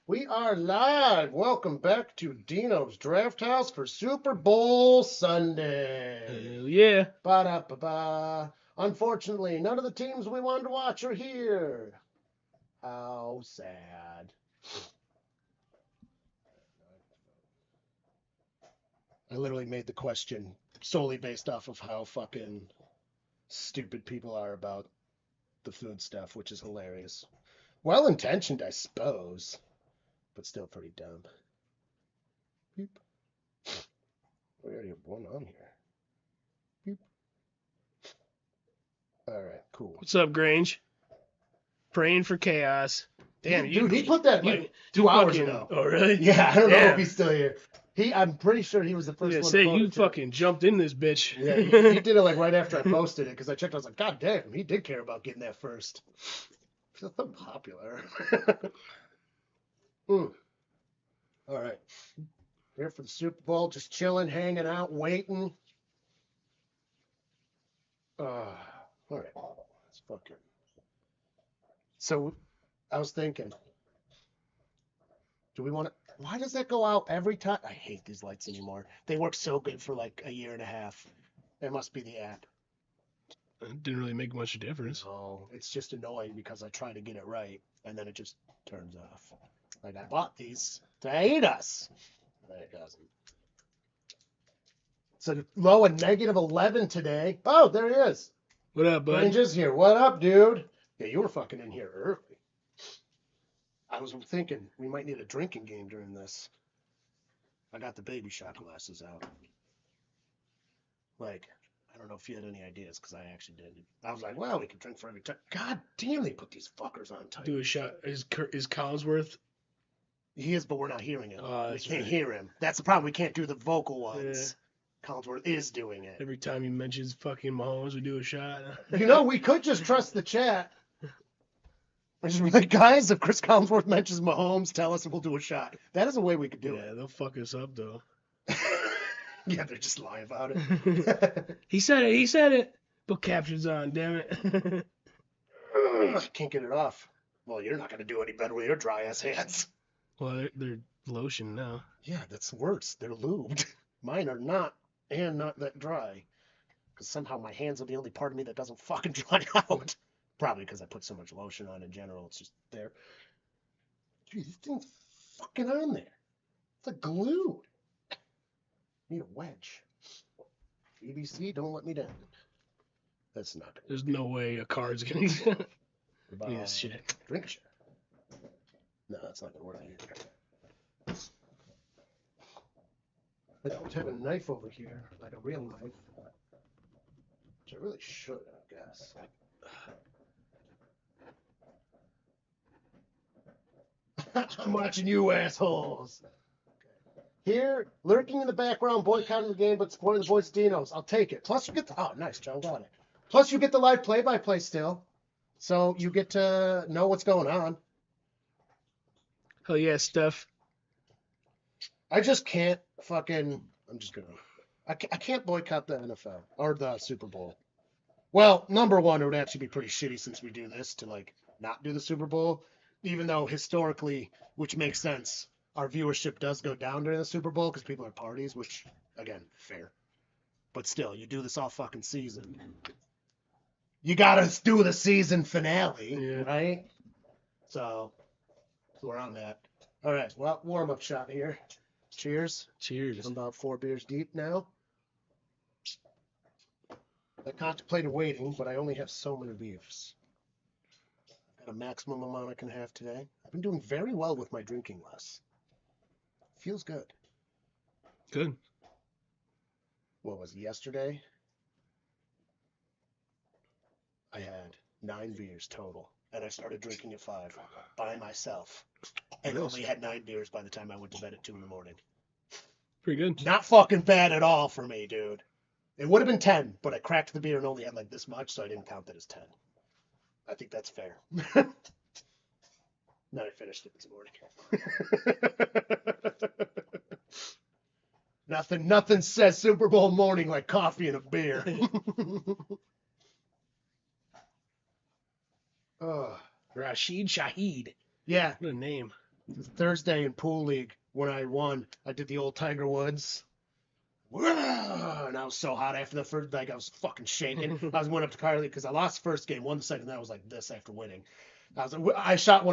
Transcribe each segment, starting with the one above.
We are live. Welcome back to Dino's Drafthouse for Super Bowl Sunday. Hell yeah. Ba-da-ba-ba. Unfortunately, none of the teams we wanted to watch are here. How sad. I literally made the question solely based off of how fucking stupid people are about the food stuff, which is hilarious. Well intentioned, I suppose, but still pretty dumb. Beep. We already have one on here. Beep. All right, cool. What's up, Grange? Praying for chaos. Damn, Dude, he put that like 2 hours ago. Oh, really? Yeah, I don't know if Damn. he's still here. I'm pretty sure he was the first Yeah, one. say to you it. fucking jumped in this bitch. Yeah, he did it like right after I posted it because I checked. I was like, God damn, he did care about getting that first. Feels so popular. All right, here for the Super Bowl, just chilling, hanging out, waiting. All right, let's fucking. So, I was thinking, do we want to? Why does that go out every time? I hate these lights anymore. They work so good for like a year and a half. It must be the app. It didn't really make much difference. No, it's just annoying because I try to get it right and then it just turns off. Like I bought these to aid us. And it doesn't. It's a low of -11 today. Oh, there he is. What up, bud? Range is here. What up, dude? Yeah, you were fucking in here early. I was thinking we might need a drinking game during this. I got the baby shot glasses out. Like, I don't know if you had any ideas because I actually didn't. I was like, well, we can drink for every time. God damn, they put these fuckers on tight. Do a shot. Is Collinsworth? He is, but we're not hearing him. Oh, We that's can't right. hear him. That's the problem. We can't do the vocal ones. Collinsworth is doing it. Every time he mentions fucking Mahomes, we do a shot. You know, we could just trust the chat. We're just like, guys, if Chris Collinsworth mentions Mahomes, tell us and we'll do a shot. That is a way we could do Yeah, they'll fuck us up though. it. Yeah, they're just lying about it. He said it. He said it. Put captions on. Damn it. I can't get it off. Well, you're not going to do any better with your dry ass hands. Well, they're lotion now. Yeah, that's worse. They're lubed. Mine are not, and not that dry. Because somehow my hands are the only part of me that doesn't fucking dry out. Probably because I put so much lotion on in general. It's just there. Gee, this thing's fucking on there. It's like glued. Need a wedge. BBC, don't let me down. That's not good. There's no way a card's gonna. Yes, shit. Drink a shot. No, that's not gonna work either. I don't have a knife over here, like a real knife. Which I really should, I guess. I'm watching you assholes. Here, lurking in the background, boycotting the game, but supporting the boys Dinos. I'll take it. Plus, you get the. Oh, nice, John. Got it. Plus, you get the live play-by-play still. So you get to know what's going on. Hell yeah, Steph. I just can't fucking. I'm just gonna. I can't boycott the NFL or the Super Bowl. Well, number one, it would actually be pretty shitty since we do this to like not do the Super Bowl, even though historically, which makes sense, our viewership does go down during the Super Bowl because people are at parties, which again, fair. But still, you do this all fucking season. You gotta do the season finale, right? So we're on that. All right, well, warm up shot here. Cheers. Cheers. I'm about 4 beers deep now. I contemplated waiting, but I only have so many beers. I've got a maximum amount I can have today. I've been doing very well with my drinking less. Feels good. Good. What was it, yesterday? I had 9 beers total, and I started drinking at 5 by myself. And Nice. only had 9 beers by the time I went to bed at 2 in the morning. Pretty good. Not fucking bad at all for me, dude. It would have been 10, but I cracked the beer and only had like this much, so I didn't count that as 10. I think that's fair. Then I finished it this morning. Nothing says Super Bowl morning like coffee and a beer. Rashid Shaheed. Yeah. What a name. Thursday in pool league when I won, I did the old Tiger Woods. And I was so hot after the first, like I was fucking shaking. I went up to Carly because I lost the first game, won the second. Then I was like this after winning. I shot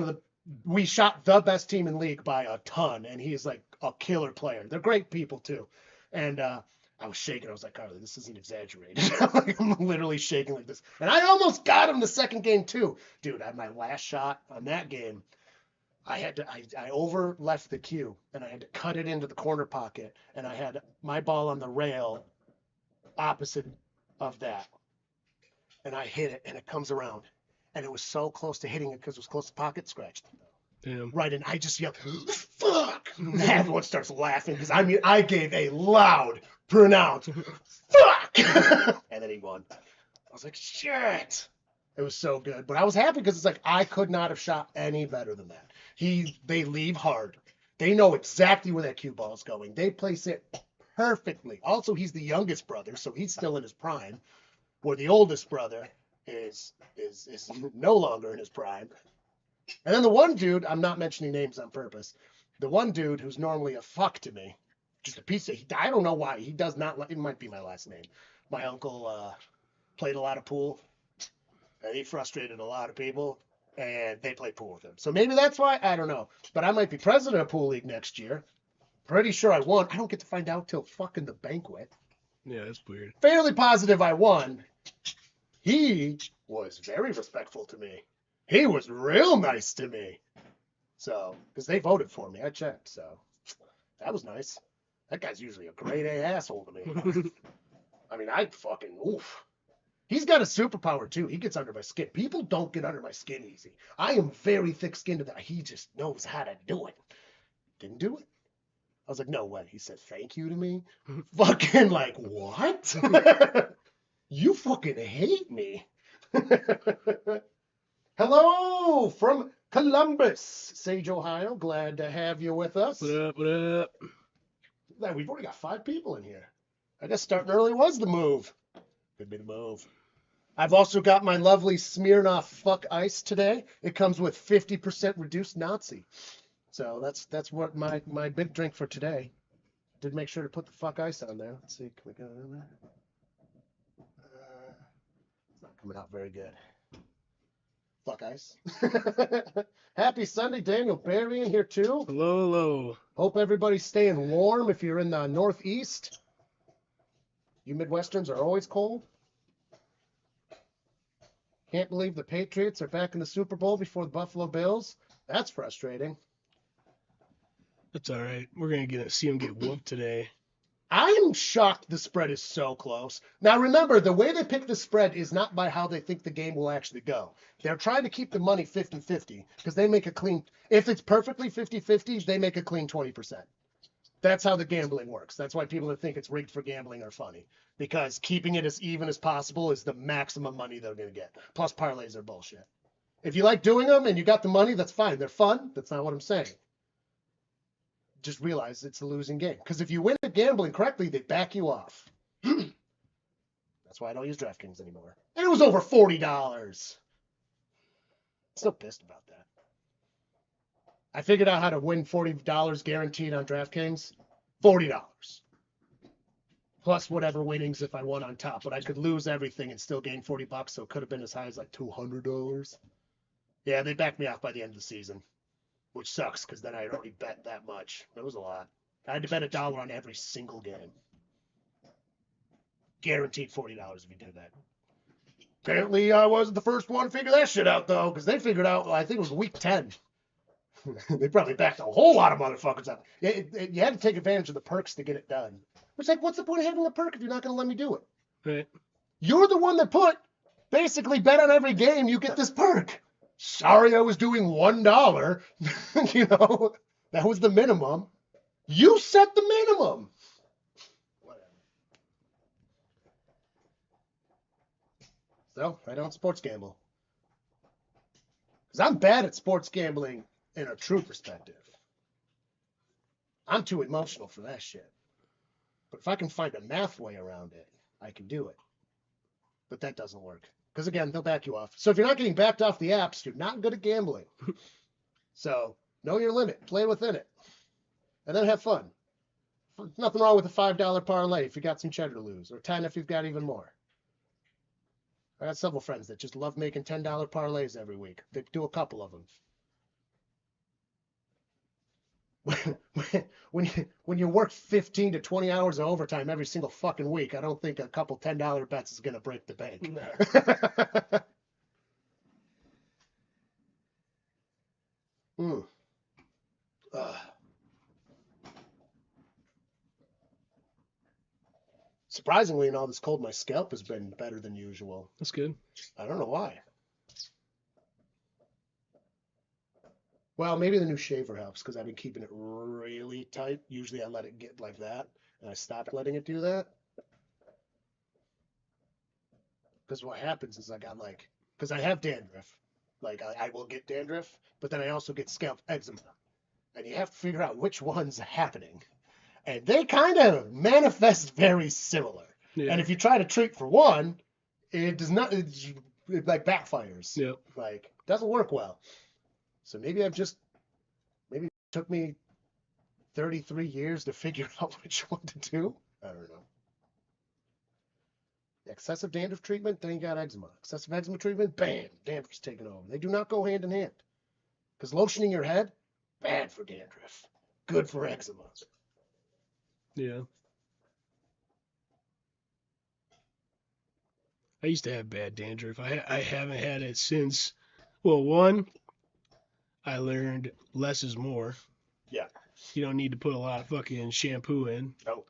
we shot the best team in league by a ton, and he's like a killer player. They're great people too, and I was shaking. I was like, Carly, this isn't exaggerated. Like, I'm literally shaking like this, and I almost got him the second game too, dude. I had my last shot on that game. I over left the cue and I had to cut it into the corner pocket and I had my ball on the rail opposite of that. And I hit it and it comes around. And it was so close to hitting it because it was close to pocket scratched. Damn. Right, and I just yelled, fuck! And everyone starts laughing because I gave a loud, pronounced fuck! And then he won. I was like, shit! It was so good. But I was happy because it's like I could not have shot any better than that. They leave hard. They know exactly where that cue ball is going. They place it perfectly. Also, he's the youngest brother, so he's still in his prime, where the oldest brother is no longer in his prime. And then the one dude, I'm not mentioning names on purpose, the one dude who's normally a fuck to me, just a piece of, I don't know why, he does not, it might be my last name. My uncle played a lot of pool, and he frustrated a lot of people, and they play pool with him. So maybe that's why, I don't know. But I might be president of Pool League next year. Pretty sure I won. I don't get to find out till fucking the banquet. Yeah, that's weird. Fairly positive I won. He was very respectful to me. He was real nice to me. So, because they voted for me. I checked, so that was nice. That guy's usually a grade A asshole to me. I mean, I fucking, oof. He's got a superpower, too. He gets under my skin. People don't get under my skin easy. I am very thick-skinned to that. He just knows how to do it. Didn't do it. I was like, no way. He said thank you to me. Fucking like, what? You fucking hate me. Hello from Columbus, Sage, Ohio. Glad to have you with us. What up? What up? We've already got 5 people in here. I guess starting early was the move. Could be the move. I've also got my lovely Smirnoff Fuck Ice today. It comes with 50% reduced Nazi. So that's what my big drink for today. Did make sure to put the Fuck Ice on there. Let's see, can we get it in there? It's not coming out very good. Fuck Ice. Happy Sunday, Daniel Barry in here too. Hello, hello. Hope everybody's staying warm if you're in the Northeast. You Midwesterns are always cold. Can't believe the Patriots are back in the Super Bowl before the Buffalo Bills. That's frustrating. That's all right. We're going to see him get whooped today. I am shocked the spread is so close. Now, remember, the way they pick the spread is not by how they think the game will actually go. They're trying to keep the money 50-50 because they make a clean, if it's perfectly 50-50, they make a clean 20%. That's how the gambling works. That's why people that think it's rigged for gambling are funny, because keeping it as even as possible is the maximum money they're going to get. Plus, parlays are bullshit. If you like doing them and you got the money, that's fine. They're fun. That's not what I'm saying. Just realize it's a losing game. Because if you win at gambling correctly, they back you off. That's why I don't use DraftKings anymore. And it was over $40. Still pissed about that. I figured out how to win $40 guaranteed on DraftKings. $40. Plus whatever winnings if I won on top. But I could lose everything and still gain $40, so it could have been as high as like $200. Yeah, they backed me off by the end of the season. Which sucks, because then I had already bet that much. That was a lot. I had to bet $1 on every single game. Guaranteed $40 if you did that. Apparently, I wasn't the first one to figure that shit out, though, because they figured out, I think it was week 10. They probably backed a whole lot of motherfuckers up. You had to take advantage of the perks to get it done. It's like, what's the point of having the perk if you're not going to let me do it? Right. You're the one that put, basically, bet on every game, you get this perk. Sorry I was doing $1. You know, that was the minimum. You set the minimum. Whatever. So, I don't sports gamble. Because I'm bad at sports gambling in a true perspective. I'm too emotional for that shit. But if I can find a math way around it, I can do it. But that doesn't work. Because, again, they'll back you off. So if you're not getting backed off the apps, you're not good at gambling. So Know your limit. Play within it. And then have fun. Nothing wrong with a $5 parlay if you got some cheddar to lose, or 10 if you've got even more. I got several friends that just love making $10 parlays every week. They do a couple of them. When you work 15 to 20 hours of overtime every single fucking week, I don't think a couple $10 bets is going to break the bank. No. Surprisingly, in all this cold, my scalp has been better than usual. That's good. I don't know why. Well, maybe the new shaver helps because I've been keeping it really tight. Usually I let it get like that, and I stopped letting it do that. Because what happens is because I have dandruff. Like, I will get dandruff, but then I also get scalp eczema. And you have to figure out which one's happening. And they kind of manifest very similar. Yeah. And if you try to treat for one, it does not, it like backfires. Yep. Like, doesn't work well. So maybe it took me 33 years to figure out which one to do. I don't know. Excessive dandruff treatment, then you got eczema. Excessive eczema treatment, bam, dandruff's taken over. They do not go hand in hand. Because lotioning your head, bad for dandruff. Good for eczema. Yeah. I used to have bad dandruff. I haven't had it since, well, one, I learned less is more. Yeah. You don't need to put a lot of fucking shampoo in. No.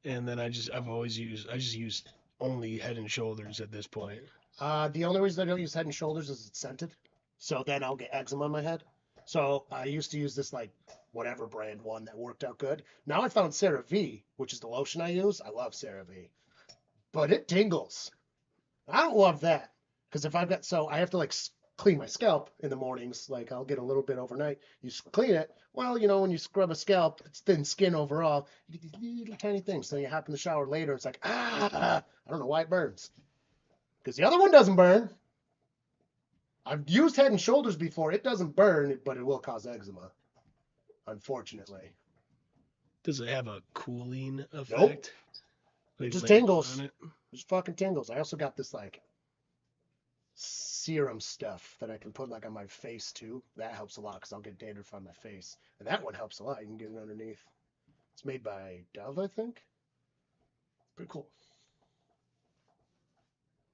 And then I just use only Head and Shoulders at this point. The only reason I don't use Head and Shoulders is it's scented. So then I'll get eczema on my head. So I used to use this like whatever brand one that worked out good. Now I found CeraVe, which is the lotion I use. I love CeraVe. But it tingles. I don't love that. Because I have to like clean my scalp in the mornings. Like I'll get a little bit overnight. You clean it. Well, when you scrub a scalp, it's thin skin overall. You get these little tiny things. So you hop in the shower later. It's like, I don't know why it burns. Because the other one doesn't burn. I've used Head and Shoulders before. It doesn't burn, but it will cause eczema. Unfortunately. Does it have a cooling effect? Nope. Like, It just like tingles. on it? Just fucking tingles. I also got this like serum stuff that I can put like on my face too. That helps a lot because I'll get dandruff on my face. And that one helps a lot. You can get it underneath. It's made by Dove, I think. Pretty cool.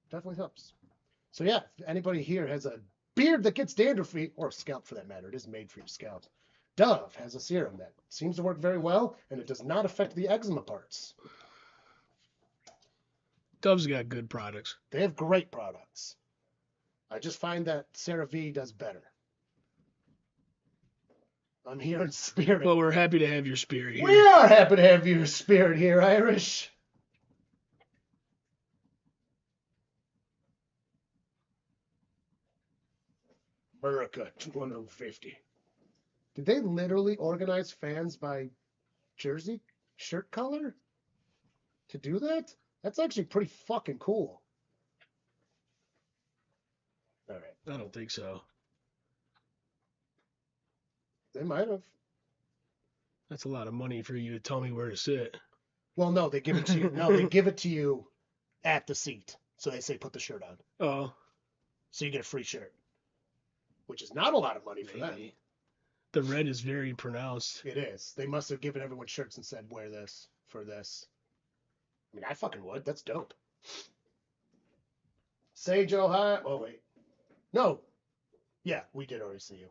Definitely helps. So yeah, if anybody here has a beard that gets dandruffy, or a scalp for that matter, it is made for your scalp. Dove has a serum that seems to work very well, and it does not affect the eczema parts. Dove's got good products. They have great products. I just find that CeraVe does better. I'm here in spirit. Well, we're happy to have your spirit here. We are happy to have your spirit here, Irish. America 250. Did they literally organize fans by jersey shirt color to do that? That's actually pretty fucking cool. All right. I don't think so. They might have. That's a lot of money for you to tell me where to sit. Well, no, they give it to you. No, they give it to you at the seat. So they say put the shirt on. Oh. So you get a free shirt. Which is not a lot of money for them. The red is very pronounced. It is. They must have given everyone shirts and said, wear this for this. I mean, I fucking would. That's dope. Sage Ohio. Oh, wait. No. Yeah, we did already see you.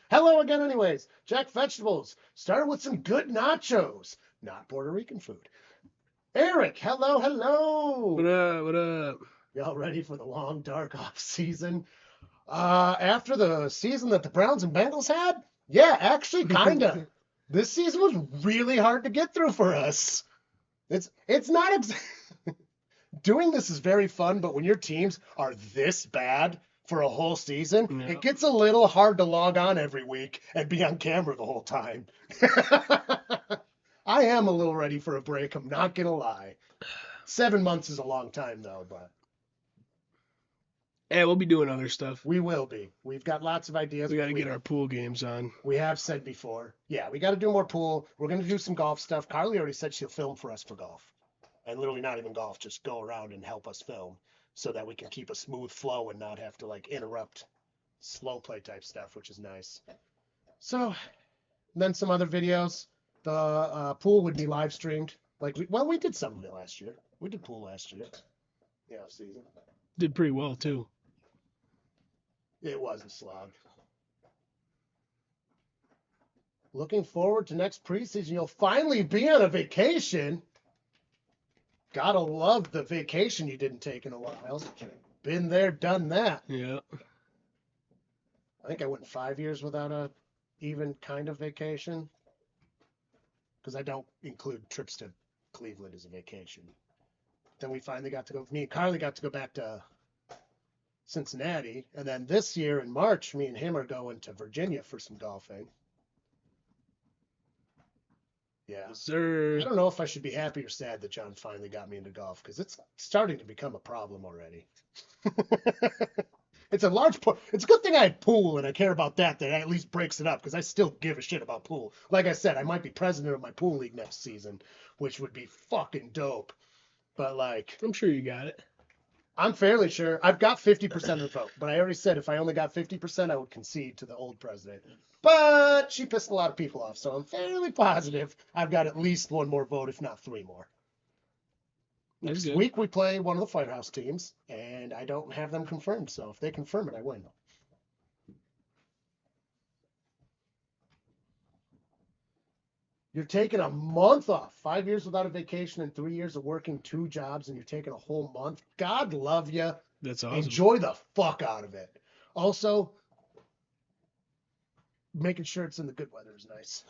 Hello again, anyways. Jack Vegetables. Started with some good nachos. Not Puerto Rican food. Eric, hello, hello. What up? What up? Y'all ready for the long, dark off season? After the season that the Browns and Bengals had? Yeah, actually, kinda. This season was really hard to get through for us. It's not doing this is very fun, but when your teams are this bad for a whole season, Yeah. It gets a little hard to log on every week and be on camera the whole time. I am a little ready for a break, I'm not gonna lie. 7 months is a long time though, but Yeah, we'll be doing other stuff. We will be. We've got lots of ideas. We got to get our pool games on. We have said before. Yeah, we got to do more pool. We're going to do some golf stuff. Carly already said she'll film for us for golf. And literally not even golf, just go around and help us film so that we can keep a smooth flow and not have to like interrupt slow play type stuff, which is nice. So then some other videos. The pool would be live streamed. Like, we did some of it last year. We did pool last year. Yeah, season. Did pretty well, too. It was a slog. Looking forward to next preseason. You'll finally be on a vacation. Gotta love the vacation you didn't take in a while. Been there, done that. Yeah. I think I went 5 years without a even kind of vacation. Because I don't include trips to Cleveland as a vacation. Then we finally got to go, me and Carly got to go back to Cincinnati. And then this year in March, me and him are going to Virginia for some golfing. Yeah. Sir. I don't know if I should be happy or sad that John finally got me into golf because it's starting to become a problem already. It's a large part. It's a good thing I had pool and I care about that at least breaks it up because I still give a shit about pool. Like I said, I might be president of my pool league next season, which would be fucking dope. But like, I'm sure you got it. I'm fairly sure I've got 50% of the vote, but I already said if I only got 50%, I would concede to the old president. But she pissed a lot of people off, so I'm fairly positive I've got at least one more vote, if not three more. That's Next good. week we play one of the Firehouse teams, and I don't have them confirmed, so if they confirm it, I win. You're taking a month off. 5 years without a vacation and 3 years of working two jobs, and you're taking a whole month. God love you. That's awesome. Enjoy the fuck out of it. Also, making sure it's in the good weather is nice.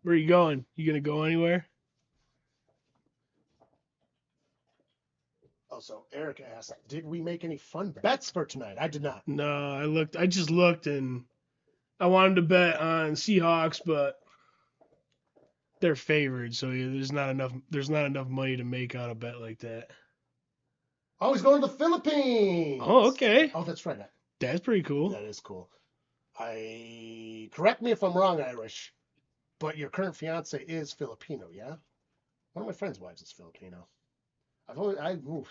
Where are you going? You going to go anywhere? Also, Eric asked, did we make any fun bets for tonight? I did not. No, I just looked and I wanted to bet on Seahawks, but they're favored, so there's not enough money to make on a bet like that. Oh, he's going to the Philippines. Oh, okay. Oh, that's right. That's pretty cool. That is cool. Correct me if I'm wrong, Irish, but your current fiance is Filipino, yeah? One of my friends' wives is Filipino. That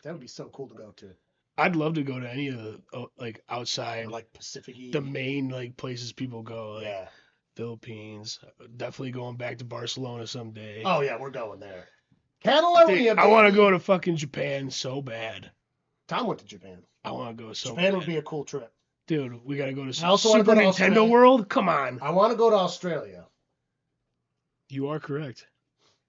would be so cool to go to. I'd love to go to any of the like outside, Or like Pacific. the main like places people go, like Yeah. Philippines. Definitely going back to Barcelona someday. Oh yeah, we're going there. Catalonia. I want to go to fucking Japan so bad. Tom went to Japan. I want to go so Japan bad. would be a cool trip. Dude, we got to go to I also wanna Super go to Nintendo Australia. World. Come on. I want to go to Australia. You are correct.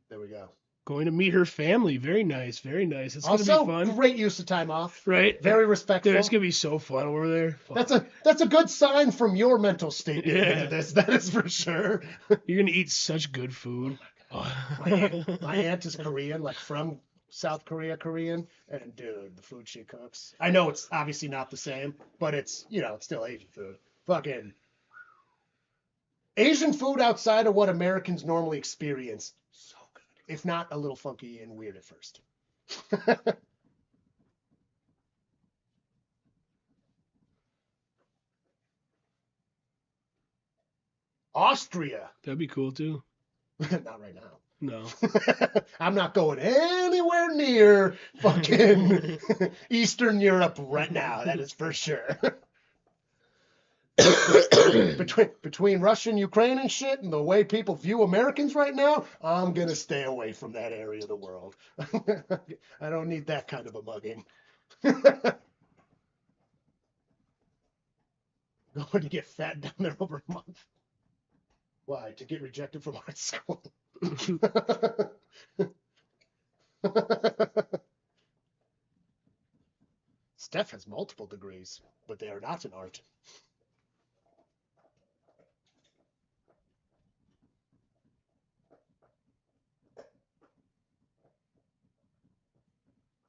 There we go. Going to meet her family. Very nice. Very nice. It's going to Also, be fun. great use of time off. Right? Very respectful. Dude, it's going to be so fun over there. Fuck. That's a good sign from your mental state. Yeah. That is for sure. You're going to eat such good food. My aunt is Korean, like from South Korea, and dude, the food she cooks. I know it's obviously not the same, but it's, it's still Asian food. Fucking Asian food outside of what Americans normally experience. So good. If not a little funky and weird at first. Austria. That'd be cool too. Not right now. No. I'm not going anywhere near fucking Eastern Europe right now. That is for sure. between Russia and Ukraine and shit and the way people view Americans right now, I'm going to stay away from that area of the world. I don't need that kind of a mugging. Going to get fat down there over a month. Why? To get rejected from art school. Steph has multiple degrees, but they are not in art.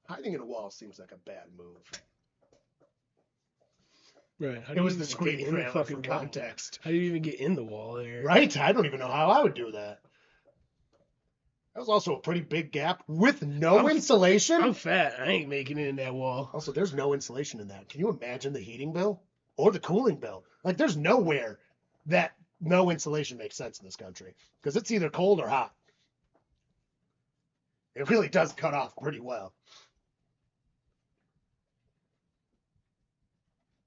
Hiding in a wall seems like a bad move. Right. How It do was you the even screen get in the trailer fucking for context? How do you even get in the wall there? Right? I don't even know how I would do that. That was also a pretty big gap with no insulation. I'm fat. I ain't making it in that wall. Also, there's no insulation in that. Can you imagine the heating bill or the cooling bill? Like, there's nowhere that no insulation makes sense in this country because it's either cold or hot. It really does cut off pretty well.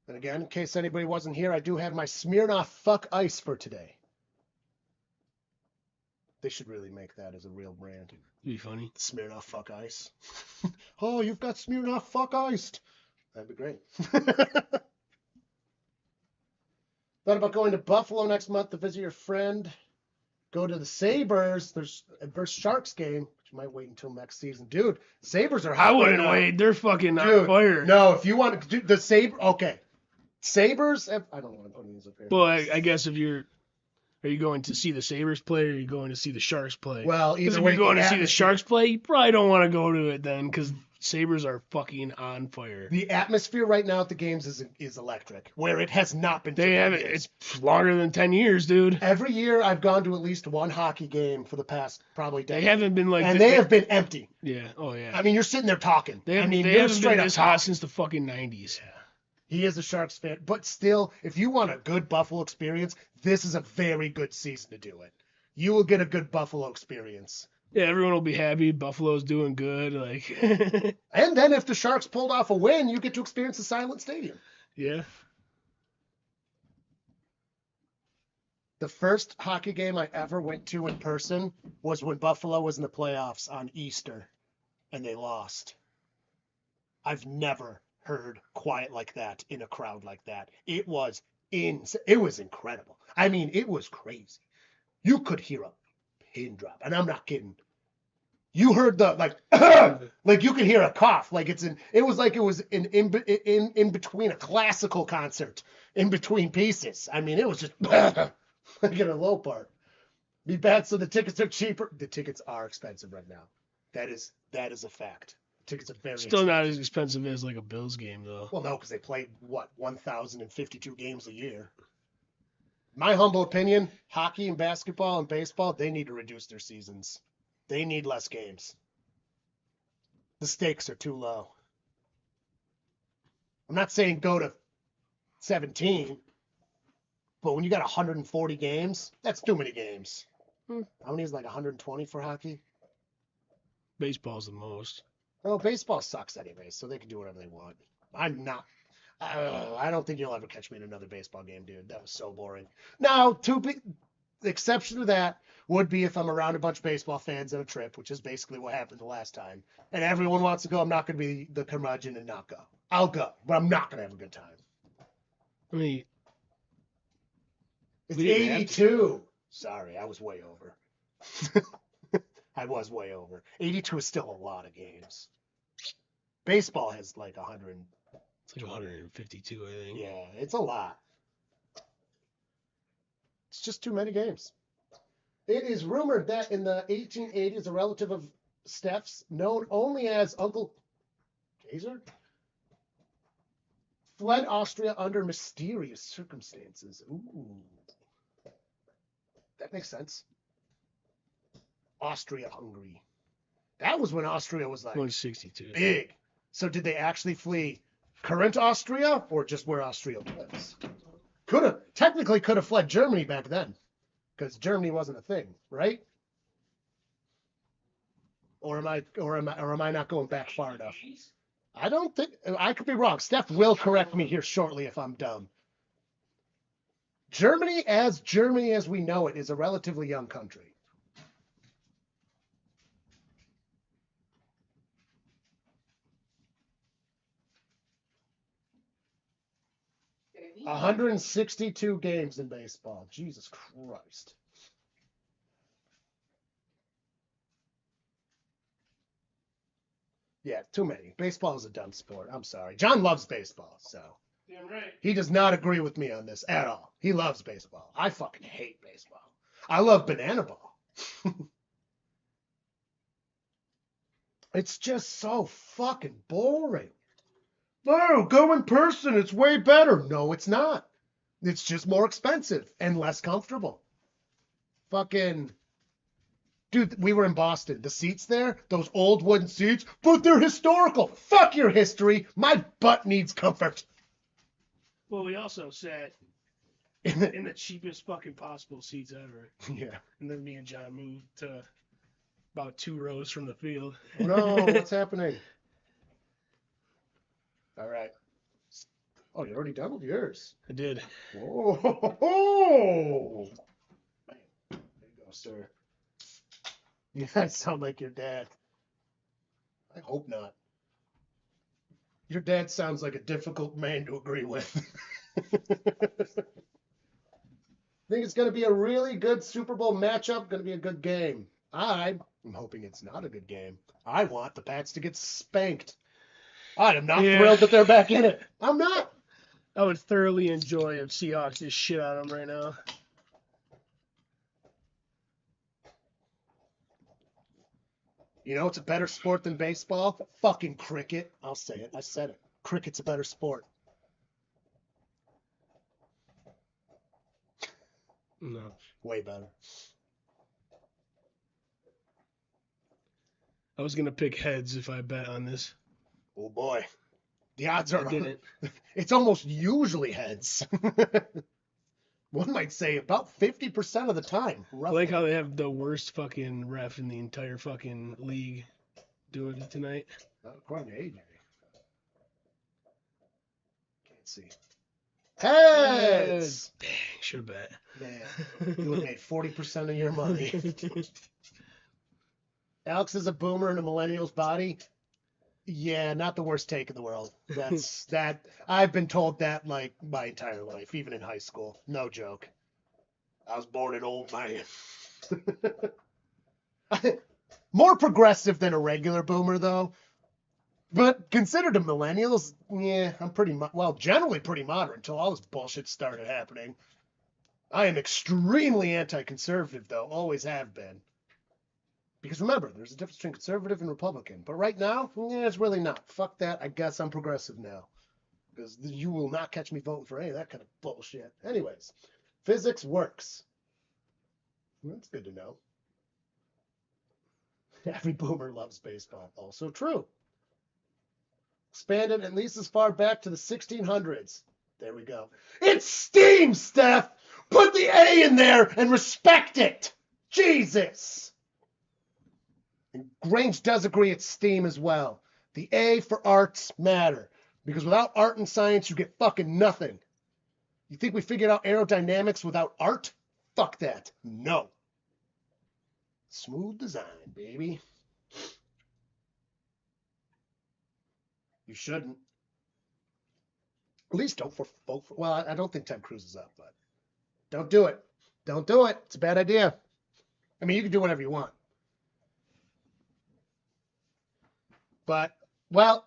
And again, in case anybody wasn't here, I do have my Smirnoff Fuck Ice for today. They should really make that as a real brand. Be funny. Smirnoff Fuck Ice. Oh, you've got Smirnoff Fuck Iced. That'd be great. Thought about going to Buffalo next month to visit your friend. Go to the Sabres. There's a Sharks game, which you might wait until next season. Dude, Sabres are hot. I wouldn't wait. They're fucking on fire. No, if you want to do the Sabres, okay. Sabres, I don't want to put these up here. Well, I guess if are you going to see the Sabres play or are you going to see the Sharks play? Well, Because either if way, you're going to see the Sharks play, you probably don't want to go to it then because Sabres are fucking on fire. The atmosphere right now at the games is electric, where it has not been. They haven't. It's longer than 10 years, dude. Every year I've gone to at least one hockey game for the past probably decade. They haven't been like. And they have been empty. Yeah. Oh yeah. I mean, you're sitting there talking. They haven't you're been straight this up hot talking. since the fucking 90s. Yeah. He is a Sharks fan, but still, if you want a good Buffalo experience, this is a very good season to do it. You will get a good Buffalo experience. Yeah, everyone will be happy. Buffalo's doing good. Like. And then if the Sharks pulled off a win, you get to experience the silent stadium. Yeah. The first hockey game I ever went to in person was when Buffalo was in the playoffs on Easter, and they lost. I've never heard quiet like that in a crowd like that. It was incredible. I mean, it was crazy. You could hear a pin drop, and I'm not kidding. You heard the like you could hear a cough. Like it was in between a classical concert, in between pieces. I mean, it was just like in a low part. Be bad. So the tickets are cheaper. The tickets are expensive right now. That is a fact. Tickets are very Still not as expensive as like a Bills game though. Well, no, because they played 1,052 games a year. My humble opinion: hockey and basketball and baseball, they need to reduce their seasons. They need less games. The stakes are too low. I'm not saying go to 17, but when you got 140 games, that's too many games. How many is like 120 for hockey? Baseball's the most. Oh, baseball sucks anyway, so they can do whatever they want. I'm not. I don't think you'll ever catch me in another baseball game, dude. That was so boring. Now, the exception to that would be if I'm around a bunch of baseball fans at a trip, which is basically what happened the last time. And everyone wants to go. I'm not going to be the curmudgeon and not go. I'll go, but I'm not going to have a good time. I mean, it's 82. Sorry, I was way over. I was way over. 82 is still a lot of games. Baseball has like 100. It's like 152, I think. Yeah, it's a lot. It's just too many games. It is rumored that in the 1880s, a relative of Steph's, known only as Uncle Kaiser, fled Austria under mysterious circumstances. Ooh. That makes sense. Austria-Hungary. That was when Austria was like 162. big. So did they actually flee current Austria or just where Austria lives? Technically could have fled Germany back then because Germany wasn't a thing, right? Or am I not going back far enough? I don't think I could be wrong. Steph will correct me here shortly if I'm dumb. Germany as we know it is a relatively young country. Wow. 162 games in baseball. Jesus Christ. Yeah, too many. Baseball is a dumb sport. I'm sorry. John loves baseball, so. Damn right. He does not agree with me on this at all. He loves baseball. I fucking hate baseball. I love banana ball. It's just so fucking boring. No, go in person. It's way better. No, it's not. It's just more expensive and less comfortable. Fucking Dude, we were in Boston. The seats there, those old wooden seats, but they're historical. Fuck your history. My butt needs comfort. Well, we also sat in the cheapest fucking possible seats ever. Yeah. And then me and John moved to about 2 rows from the field. Oh, no, what's happening? All right. Oh, you already done with yours. I did. Whoa. Man, there you go, sir. You guys sound like your dad. I hope not. Your dad sounds like a difficult man to agree with. I think it's going to be a really good Super Bowl matchup. Going to be a good game. I'm hoping it's not a good game. I want the Pats to get spanked. I am not thrilled that they're back in it. I'm not. I would thoroughly enjoy if Seahawks just shit on them right now. You know, it's a better sport than baseball. Fucking cricket. I'll say it. I said it. Cricket's a better sport. No. Way better. I was going to pick heads if I bet on this. Oh, boy. The odds are... I didn't. It's almost usually heads. One might say about 50% of the time. I Roughly. like how they have the worst fucking ref in the entire fucking league doing it tonight. Not according to AJ. Can't see. Heads! Dang, should have bet. Man, you would have made 40% of your money. Alex is a boomer in a millennial's body. Yeah, not the worst take in the world. That's that. I've been told that like my entire life, even in high school. No joke. I was born an old man. More progressive than a regular boomer, though. But considered to millennials, yeah, I'm generally pretty moderate until all this bullshit started happening. I am extremely anti-conservative, though. Always have been. Because remember, there's a difference between conservative and Republican. But right now, yeah, it's really not. Fuck that. I guess I'm progressive now. Because you will not catch me voting for any of that kind of bullshit. Anyways, physics works. Well, that's good to know. Every boomer loves baseball. Also true. Expanded at least as far back to the 1600s. There we go. It's steam, Steph! Put the A in there and respect it! Jesus! And Grange does agree it's STEAM as well. The A for arts matter. Because without art and science, you get fucking nothing. You think we figured out aerodynamics without art? Fuck that. No. Smooth design, baby. You shouldn't. At least don't vote for. Well, I don't think Ted Cruz is up, but don't do it. Don't do it. It's a bad idea. I mean, you can do whatever you want. But, well,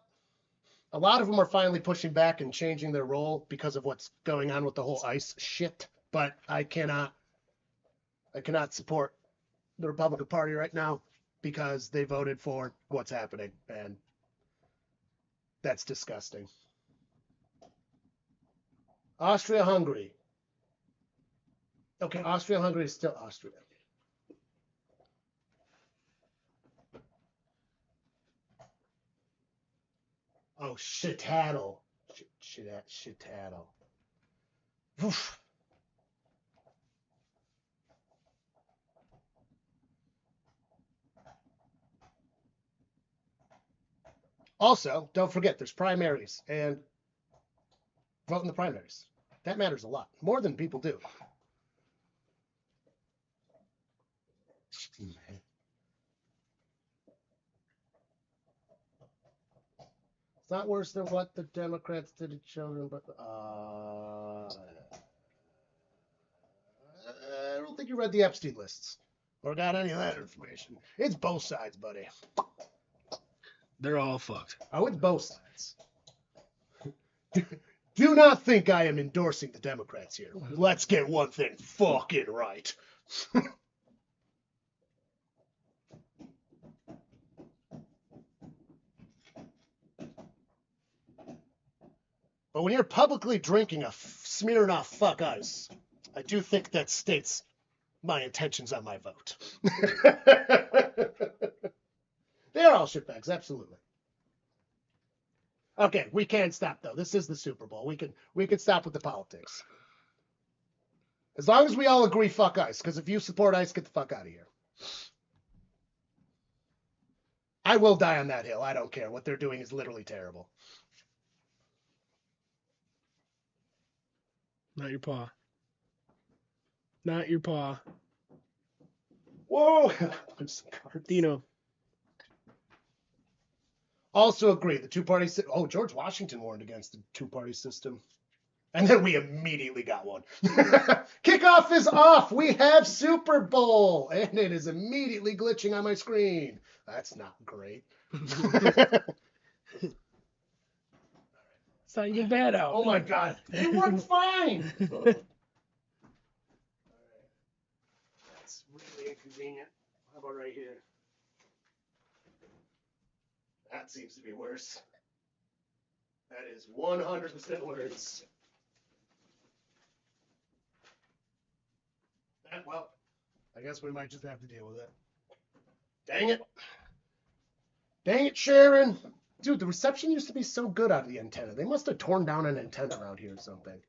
a lot of them are finally pushing back and changing their role because of what's going on with the whole ICE shit. But I cannot support the Republican Party right now because they voted for what's happening. And that's disgusting. Austria-Hungary. Okay, Austria-Hungary is still Austria. Oh, shitaddle. Shitaddle. Oof. Also, don't forget, there's primaries, and vote in the primaries. That matters a lot, more than people do. It's not worse than what the Democrats did to children, but I don't think you read the Epstein lists or got any of that information. It's both sides, buddy. They're all fucked. Oh, it's both sides. Do not think I am endorsing the Democrats here. Let's get one thing fucking right. But when you're publicly drinking a Smirnoff fuck ice, I do think that states my intentions on my vote. They're all shitbags, absolutely. Okay, we can't stop though. This is the Super Bowl. We can stop with the politics. As long as we all agree, fuck ICE. Because if you support ICE, get the fuck out of here. I will die on that hill. I don't care. What they're doing is literally terrible. Not your paw. Not your paw. Whoa! Some cards. Dino. Also agree. The two-party system. Oh, George Washington warned against the two-party system. And then we immediately got one. Kickoff is off. We have Super Bowl. And it is immediately glitching on my screen. That's not great. It's not even bad out. Oh my God. It worked fine. That's really inconvenient. How about right here? That seems to be worse. That is 100% worse. Well, I guess we might just have to deal with it. Dang it. Dang it, Sharon. Dude, the reception used to be so good out of the antenna. They must have torn down an antenna around here or something.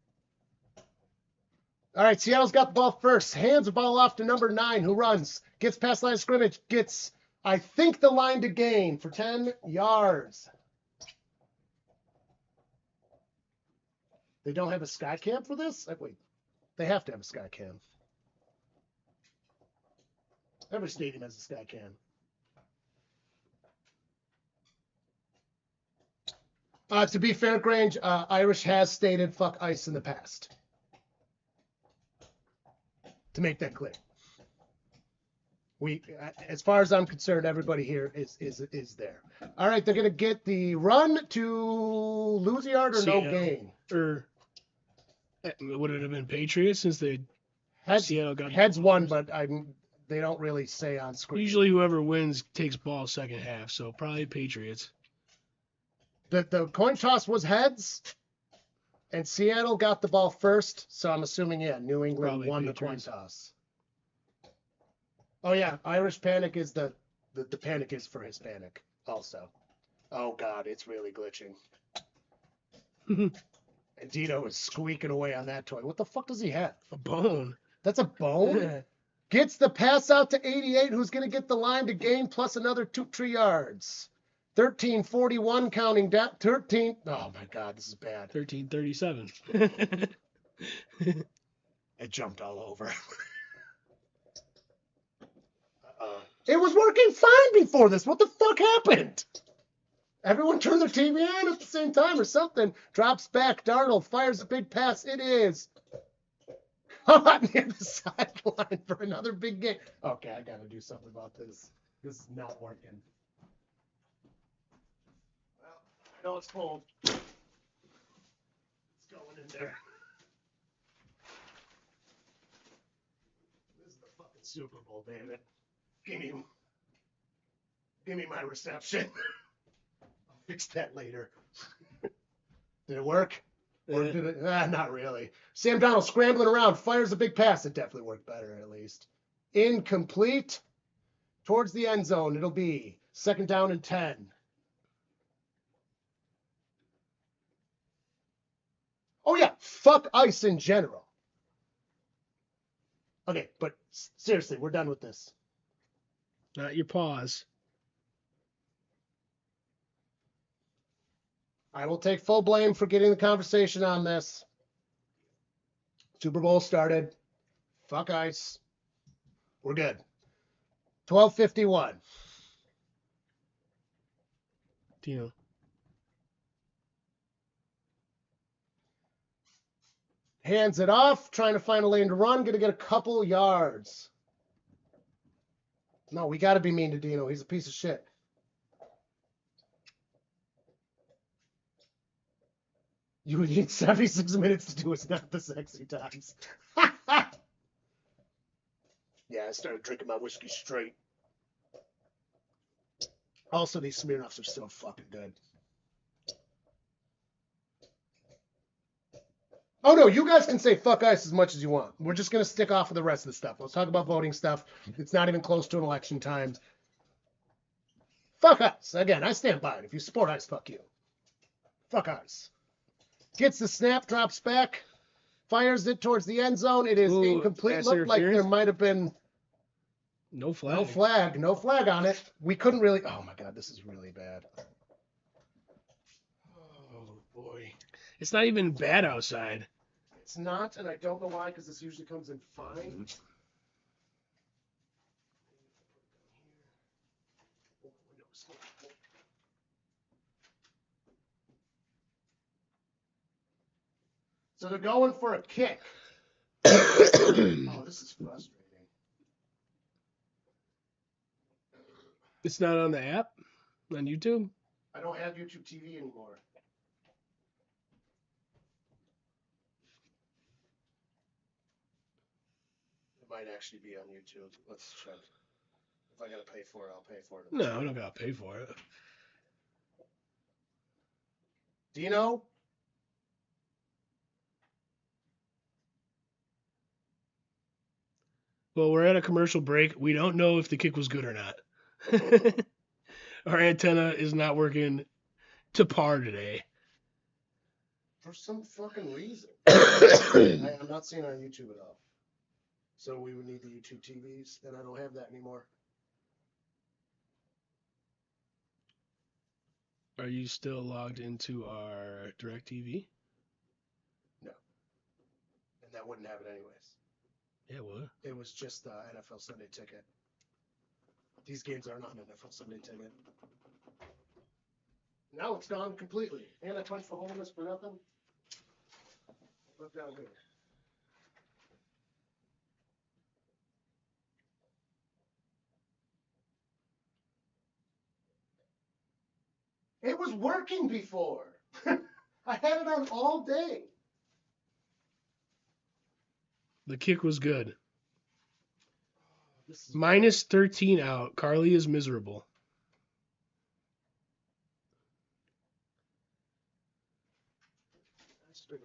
All right, Seattle's got the ball first. Hands the ball off to number 9, who runs. Gets past line of scrimmage. Gets, I think, the line to gain for 10 yards. They don't have a sky cam for this? Wait, they have to have a sky cam. Every stadium has a sky cam. To be fair, Grange, Irish has stated fuck ICE in the past. To make that clear. As far as I'm concerned, everybody here is there. All right, they're going to get the run to lose a yard or no gain. Or would it have been Patriots since Seattle got heads won, but they don't really say on screen. Usually whoever wins takes ball second half, so probably Patriots. The coin toss was heads, and Seattle got the ball first, so I'm assuming, New England Probably won Patriots. The coin toss. Oh, yeah, Irish panic is the panic is for Hispanic also. Oh, God, it's really glitching. And Dino is squeaking away on that toy. What the fuck does he have? A bone. That's a bone? Gets the pass out to 88, who's going to get the line to gain plus another 2 yards. 13:41 counting down. 13. Oh, my God, this is bad. 13:37. It jumped all over. It was working fine before this. What the fuck happened? Everyone turned their TV on at the same time or something. Drops back. Darnold fires a big pass. It is caught near the sideline for another big game. Okay, I got to do something about this. This is not working. Well, I know it's cold. It's going in there. This is the fucking Super Bowl, damn it. Give me my reception. I'll fix that later. Did it work? Or did it? Not really. Sam Darnold scrambling around, fires a big pass. It definitely worked better, at least. Incomplete. Towards the end zone. It'll be 2nd down and 10. Oh, yeah. Fuck ICE in general. Okay, but seriously, we're done with this. Not your paws. I will take full blame for getting the conversation on this. Super Bowl started. Fuck ICE. We're good. 12:51. Dino. Hands it off, trying to find a lane to run, gonna get a couple yards. No, we gotta be mean to Dino. He's a piece of shit. You would need 76 minutes to do it's not the sexy times. Yeah, I started drinking my whiskey straight. Also, these Smirnoffs are so fucking good. Oh, no, you guys can say fuck ice as much as you want. We're just going to stick off with the rest of the stuff. Let's talk about voting stuff. It's not even close to an election time. Fuck ice. Again, I stand by it. If you support ice, fuck you. Fuck ice. Gets the snap, drops back, fires it towards the end zone. It is incomplete. Pass Looked like there interference? might have been No flag. no flag on it. We couldn't really. Oh my god, this is really bad. Oh boy, it's not even bad outside. It's not, and I don't know why, because this usually comes in fine. So they're going for a kick. Oh, this is frustrating. It's not on the app on YouTube. I don't have YouTube TV anymore. It might actually be on YouTube. Let's check. If I gotta pay for it, I'll pay for it. No, I don't gotta pay for it. Dino? Well, we're at a commercial break. We don't know if the kick was good or not. Our antenna is not working to par today. For some fucking reason. I'm not seeing it on YouTube at all. So we would need the YouTube TVs, and I don't have that anymore. Are you still logged into our DirecTV? No. And that wouldn't have it anyways. Yeah, what? It was just the NFL Sunday Ticket. These games are not an NFL Sunday Ticket. Now it's gone completely. And I punched the hole in this for nothing. Look down good. It was working before. I had it on all day. The kick was good. This is Minus 13 out. Carly is miserable.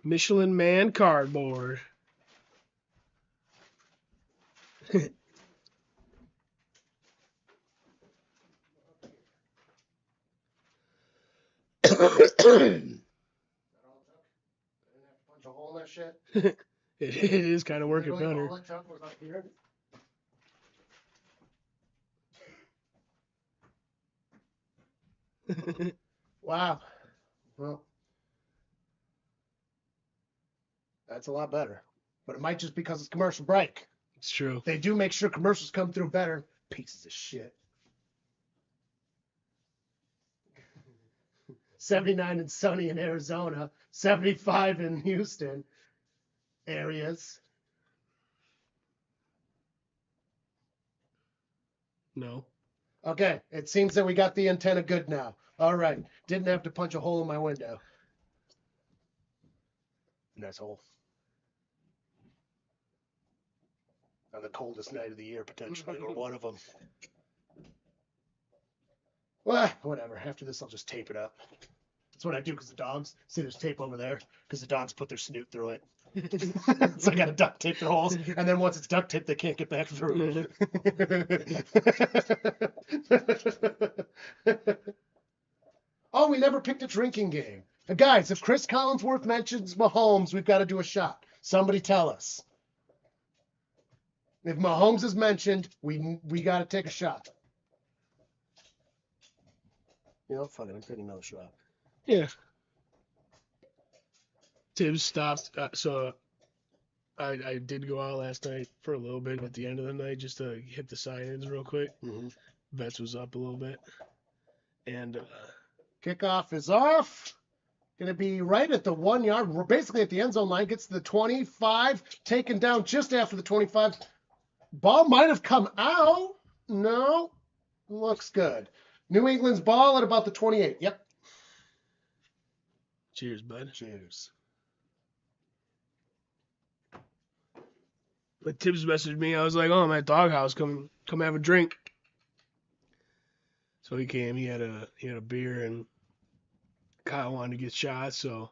Michelin Man cardboard. punch a hole in that shit. It is kind of working Literally better. all it took was up here. Wow. Well, that's a lot better. But it might just because it's commercial break. It's true. They do make sure commercials come through better. Pieces of shit. 79 and sunny in Arizona. 75 in Houston areas. No. Okay, it seems that we got the antenna good now. All right, didn't have to punch a hole in my window. Nice hole. On the coldest night of the year, potentially, or one of them. Well, whatever. After this, I'll just tape it up. That's what I do because the dogs. See, there's tape over there because the dogs put their snoot through it. So I got to duct tape their holes, and then once it's duct taped, they can't get back through. Oh, we never picked a drinking game. Guys, if Chris Collinsworth mentions Mahomes, we've got to do a shot. Somebody tell us. If Mahomes is mentioned, we got to take a shot. You know, fuck it, I'm taking another shot. Yeah. Tibbs stopped. So I did go out last night for a little bit at the end of the night just to hit the sign-ins real quick. Mm-hmm. Vets was up a little bit. And Kickoff is off. Going to be right at the 1 yard. We're basically at the end zone line. Gets to the 25. Taken down just after the 25. Ball might have come out. No. Looks good. New England's ball at about the 28. Yep. cheers, bud. Cheers. But Tibbs messaged me. I was like, "Oh, I'm at Doghouse. Come have a drink." So he came. He had a beer, and Kyle wanted to get shots. So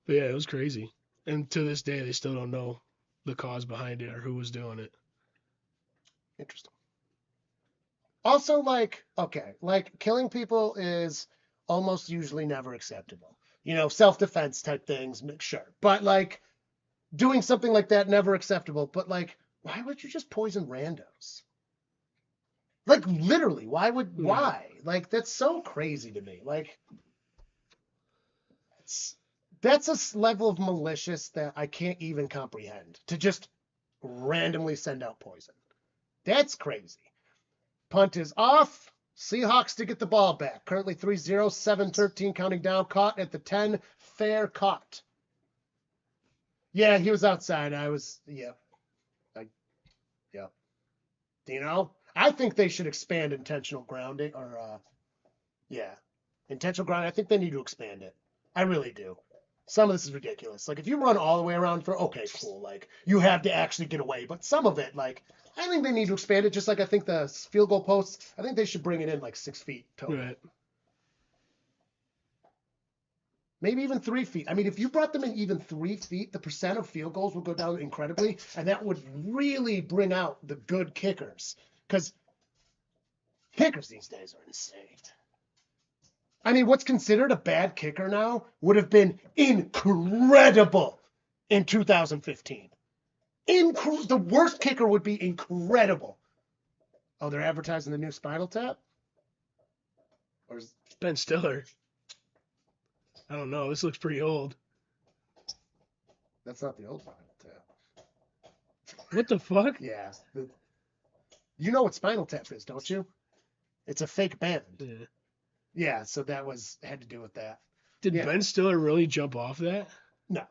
But yeah, it was crazy. And to this day, they still don't know the cause behind it or who was doing it. Interesting. Also, like, okay, like killing people is almost usually never acceptable. You know, self-defense type things, sure. But like doing something like that, never acceptable. But like, why would you just poison randos? Like literally, Right. why? Like that's so crazy to me. Like it's that's a level of malicious that I can't even comprehend. To just randomly send out poison. That's crazy. Punt is off. Seahawks to get the ball back. Currently 3-0, 7-13 counting down. Caught at the 10. Fair caught. Yeah, he was outside. Yeah. Yeah. Dino, I think they should expand intentional grounding yeah. Intentional grounding. I think they need to expand it. I really do. Some of this is ridiculous. Like if you run all the way around for okay, cool. Like you have to actually get away. But some of it, like I think they need to expand it. Just like I think the field goal posts, I think they should bring it in like 6 feet total. Right. Maybe even 3 feet. I mean, if you brought them in even 3 feet, the percent of field goals would go down incredibly, and that would really bring out the good kickers. Because kickers these days are insane. I mean, what's considered a bad kicker now would have been incredible in 2015. The worst kicker would be incredible. Oh, they're advertising the new Spinal Tap? Or is... Ben Stiller. I don't know. This looks pretty old. That's not the old Spinal Tap. What the fuck? Yeah. You know what Spinal Tap is, don't you? It's a fake band. Yeah. Yeah, so that had to do with that. Did Yeah. Ben Stiller really jump off that? No.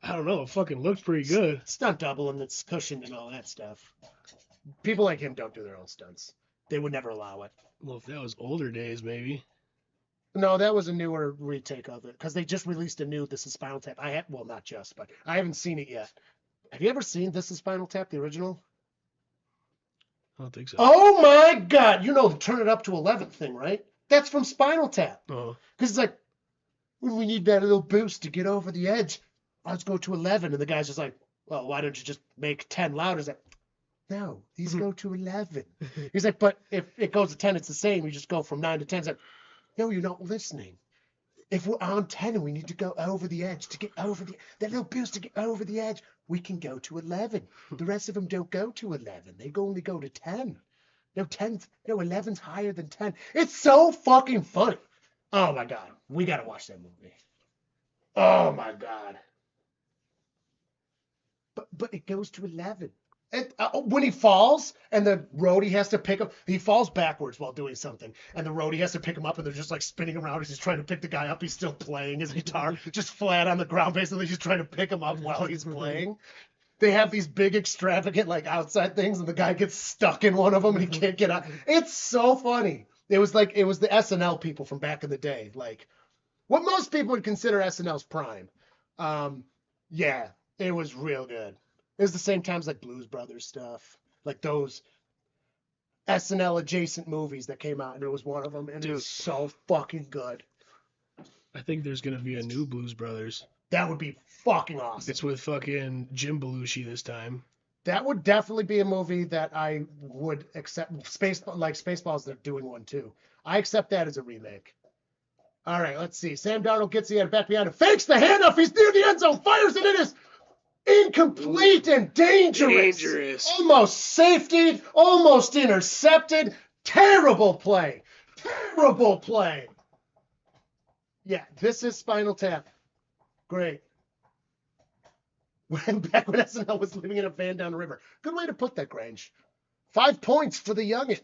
I don't know. It fucking looked pretty good. Stunt double and it's cushioned and all that stuff. People like him don't do their own stunts. They would never allow it. Well, if that was older days, maybe. No, that was a newer retake of it because they just released a new This Is Spinal Tap. Well, not just, but I haven't seen it yet. Have you ever seen This Is Spinal Tap, the original? I don't think so. Oh my God! You know the turn it up to 11 thing, right? That's from Spinal Tap. Oh. Because it's like, when we need that little boost to get over the edge, let's go to 11. And the guy's just like, well, why don't you just make 10 louder? He's like, no, these go to 11. He's like, but if it goes to 10, it's the same. You just go from 9 to 10. It's like, no, you're not listening. If we're on 10 and we need to go over the edge to get over that little boost to get over the edge, we can go to 11. The rest of them don't go to 11. They only go to 10. No, 11's higher than 10. It's so fucking funny. Oh my God. We got to watch that movie. Oh my God. But it goes to 11. When he falls and the roadie has to pick him, he falls backwards while doing something, and the roadie has to pick him up, and they're just like spinning around as he's trying to pick the guy up. He's still playing his guitar, just flat on the ground, basically just trying to pick him up while he's playing. They have these big extravagant like outside things, and the guy gets stuck in one of them and he can't get out. It's so funny. It was the SNL people from back in the day, like what most people would consider SNL's prime. Yeah, it was real good. It was the same times like Blues Brothers stuff, like those SNL adjacent movies that came out, and it was one of them, and it was so fucking good. I think there's gonna be a new Blues Brothers. That would be fucking awesome. It's with fucking Jim Belushi this time. That would definitely be a movie that I would accept. Spaceballs, they're doing one too. I accept that as a remake. All right, let's see. Sam Darnold gets the back behind him, fakes the handoff. He's near the end zone, fires it. It is incomplete and dangerous. Almost safety, almost intercepted. Terrible play. Terrible play. Yeah, this is Spinal Tap. Great. Back when SNL was living in a van down the river. Good way to put that, Grange. 5 points for the youngin'.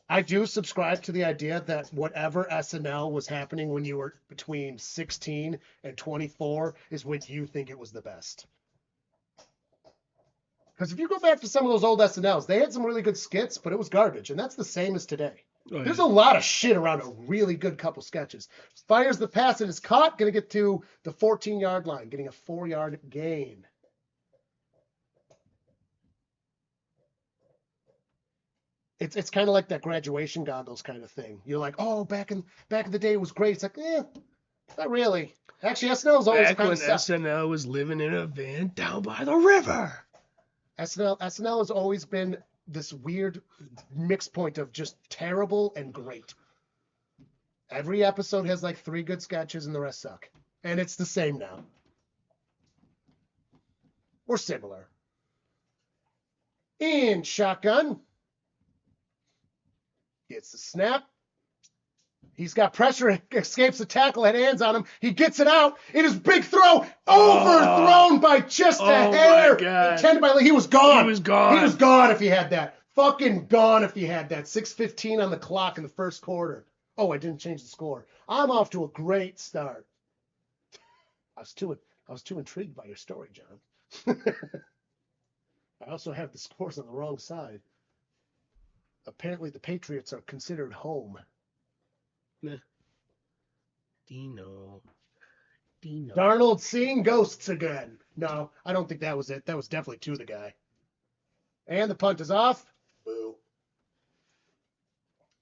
I do subscribe to the idea that whatever SNL was happening when you were between 16 and 24 is when you think it was the best. Because if you go back to some of those old SNLs, they had some really good skits, but it was garbage. And that's the same as today. Oh, yeah. There's a lot of shit around a really good couple sketches. Fires the pass and is caught. Going to get to the 14-yard line, getting a 4-yard gain. It's kind of like that graduation goggles kind of thing. You're like, oh, back in the day it was great. It's like, Not really. Actually, SNL is always Back kind when of sucked. SNL was living in a van down by the river. SNL has always been this weird mixed point of just terrible and great. Every episode has like 3 good sketches and the rest suck. And it's the same now. Or similar. In shotgun. Gets the snap. He's got pressure, escapes the tackle, had hands on him. He gets it out. It is big throw, overthrown by just a hair. Intended by he was gone. He was gone. He was gone if he had that. Fucking gone if he had that. 6:15 on the clock in the first quarter. Oh, I didn't change the score. I'm off to a great start. I was too intrigued by your story, John. I also have the scores on the wrong side. Apparently, the Patriots are considered home. Dino. Darnold seeing ghosts again. No, I don't think that was it. That was definitely to the guy. And the punt is off. Boo.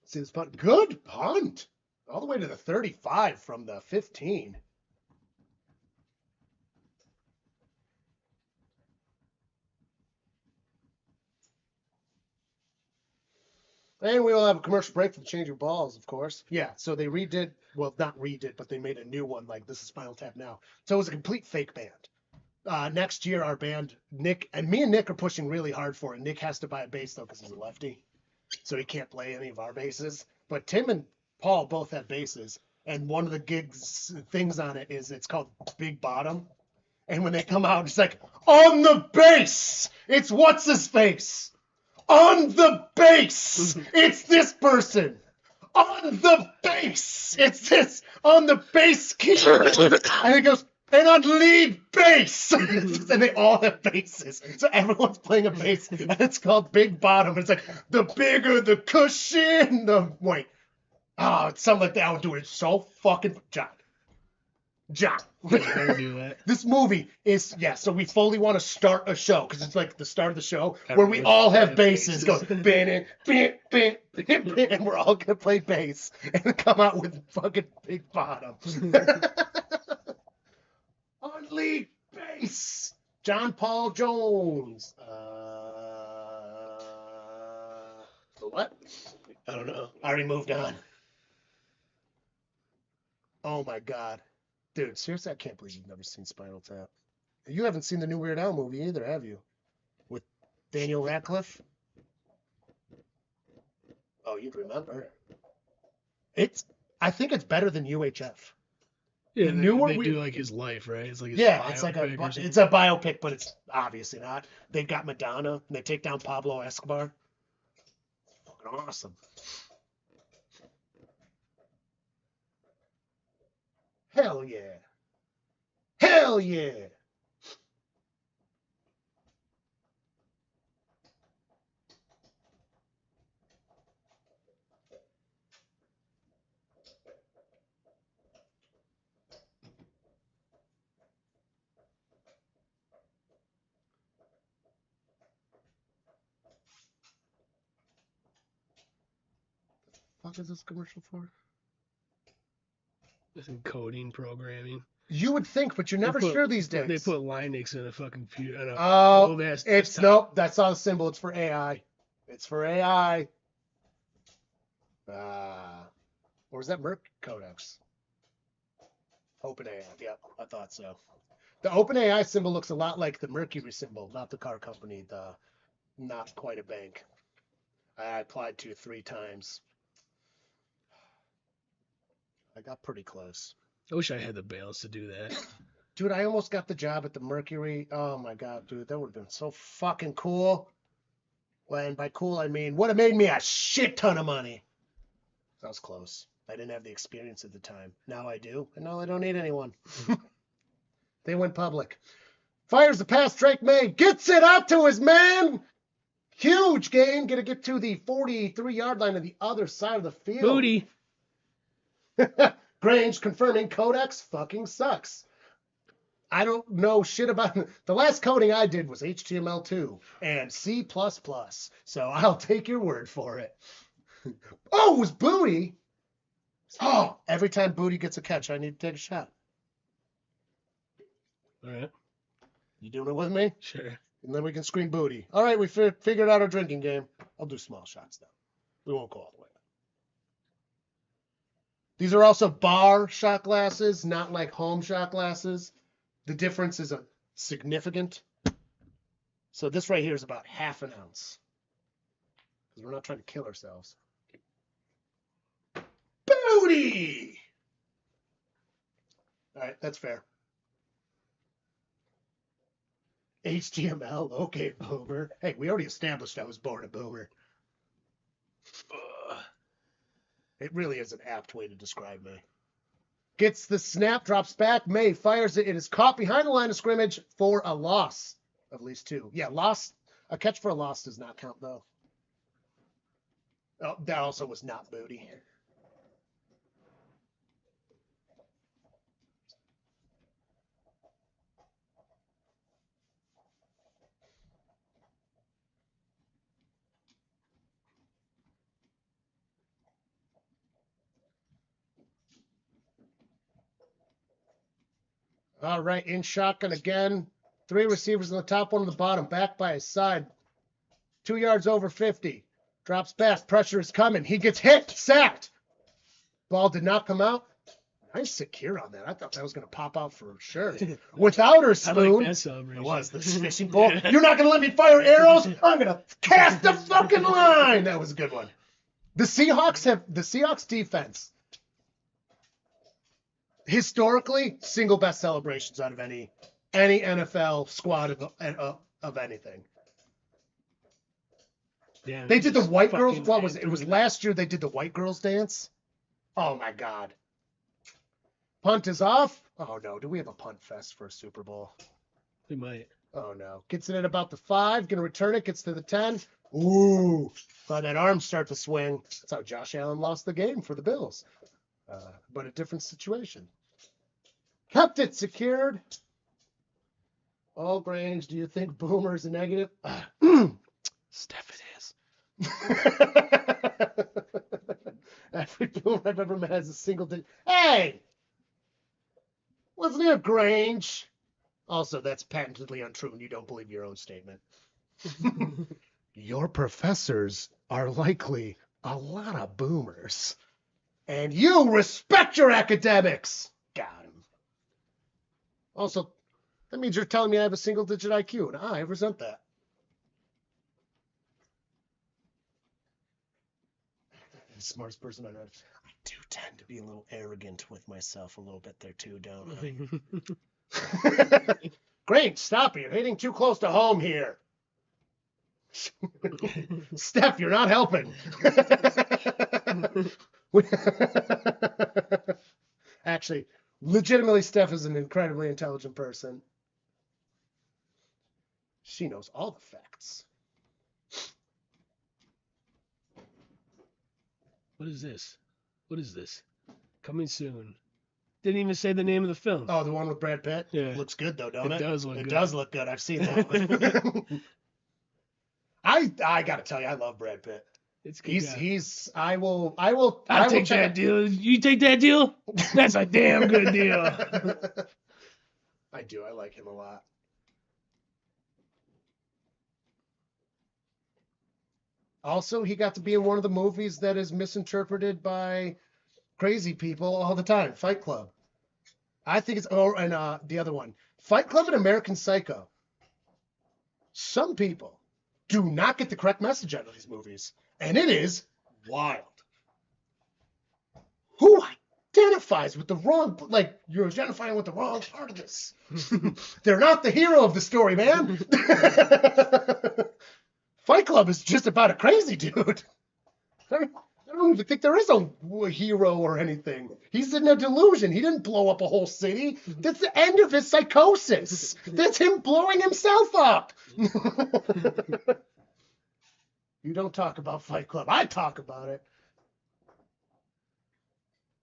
See this punt? Good punt. All the way to the 35 from the 15. And we will have a commercial break for the change of balls, of course. Yeah, so they redid, well, not redid, but they made a new one, like this is Spinal Tap now. So it was a complete fake band. Next year, our band, Nick, and me and Nick are pushing really hard for it. Nick has to buy a bass, though, because he's a lefty. So he can't play any of our basses. But Tim and Paul both have basses. And one of the things on it is it's called Big Bottom. And when they come out, it's like, on the bass, it's what's his face. On the base, it's this person. On the base, it's this. On the bass key. And it goes, and on lead bass. And they all have basses. So everyone's playing a bass. And it's called Big Bottom. It's like, the bigger the cushion, the, wait. Oh, it's something like that. I would do it so fucking, John. This movie is, so we fully want to start a show because it's like the start of the show where we all have basses go, bam, bam, bam, bam, and we're all going to play bass and come out with fucking Big Bottom. On lead bass, John Paul Jones. What? I don't know. I already moved on. Oh my God. Dude, seriously, I can't believe you've never seen Spinal Tap. You haven't seen the new Weird Al movie either, have you? With Daniel Radcliffe? Oh, you'd remember. I think it's better than UHF. Yeah, they do like his life, right? It's like his it's like it's a biopic, but it's obviously not. They've got Madonna, and they take down Pablo Escobar. Fucking awesome. Hell yeah. Hell yeah. What is this commercial for? This in coding programming. You would think, but you're never sure these days. They put Linux in a fucking computer. Oh, it's nope. That's not a symbol. It's for AI. It's for AI. Or is that Merc Codex? OpenAI. Yep, I thought so. The OpenAI symbol looks a lot like the Mercury symbol, not the car company. Not quite a bank. I applied to 3 times. I got pretty close. I wish I had the balance to do that. Dude, I almost got the job at the Mercury. Oh my God, dude, that would have been so fucking cool. And by cool, I mean, would have made me a shit ton of money. That was close. I didn't have the experience at the time. Now I do, and now I don't need anyone. They went public. Fires the pass Drake made. Gets it out to his man. Huge gain. Gonna get to the 43-yard line on the other side of the field. Booty. Grange confirming Codex fucking sucks. I don't know shit about it. The last coding I did was HTML2 and C++, so I'll take your word for it. Oh, it was Booty. Oh, every time Booty gets a catch, I need to take a shot. All right. You doing it with me? Sure. And then we can scream Booty. All right, we figured out our drinking game. I'll do small shots though. We won't go all the way. These are also bar shot glasses, not like home shot glasses. The difference is significant. So this right here is about half an ounce. Because we're not trying to kill ourselves. Booty! All right, that's fair. HTML, okay, boomer. Hey, we already established I was born a boomer. It really is an apt way to describe me. Gets the snap, drops back. May fires it. It is caught behind the line of scrimmage for a loss. At least 2. Yeah, loss. A catch for a loss does not count, though. Oh, that also was not Booty. All right, in shotgun again. 3 receivers on the top, 1 on the bottom. Back by his side. 2 yards over 50. Drops back. Pressure is coming. He gets hit. Sacked. Ball did not come out. Nice secure on that. I thought that was going to pop out for sure. Without her I spoon. like that celebration. It was the fishing pole. You're not going to let me fire arrows? I'm going to cast the fucking line. That was a good one. The Seahawks defense. Historically, single best celebrations out of any NFL squad of anything. Damn, They did the white girls. fucking What was it? It was last year they did the white girls dance. Oh my God. Punt is off. Oh no. Do we have a punt fest for a Super Bowl? We might. Oh no. Gets it at about the 5. Gonna return it. Gets to the 10. Ooh. Saw that arm start to swing. That's how Josh Allen lost the game for the Bills. But a different situation. Kept it secured. All Grange, do you think Boomer is a negative? Steph, it is. Every Boomer I've ever met has a single digit. Hey! Wasn't it Grange? Also, that's patently untrue and you don't believe your own statement. Your professors are likely a lot of boomers. And you respect your academics. Got him. Also, that means you're telling me I have a single digit IQ, and I resent that. The smartest person I know. I do tend to be a little arrogant with myself a little bit there too, don't I? Great, stop it. You're hitting too close to home here. Steph, you're not helping. Actually, legitimately, Steph is an incredibly intelligent person. She knows all the facts. What is this? What is this? Coming soon. Didn't even say the name of the film. Oh, the one with Brad Pitt? Yeah. Looks good, though, don't it? It does look it good. It does look good. I've seen that one. I got to tell you, I love Brad Pitt. It's good. I will I'll take that deal. You take that deal? That's a damn good deal. I do. I like him a lot. Also, he got to be in one of the movies that is misinterpreted by crazy people all the time, Fight Club. I think it's, the other one, Fight Club and American Psycho. Some people do not get the correct message out of these movies, and it is wild. Who identifies with the wrong, like, you're identifying with the wrong part of this. They're not the hero of the story, man. Fight Club is just about a crazy dude. I don't even think there is a hero or anything. He's in a delusion. He didn't blow up a whole city. That's the end of his psychosis. That's him blowing himself up. You don't talk about Fight Club. I talk about it.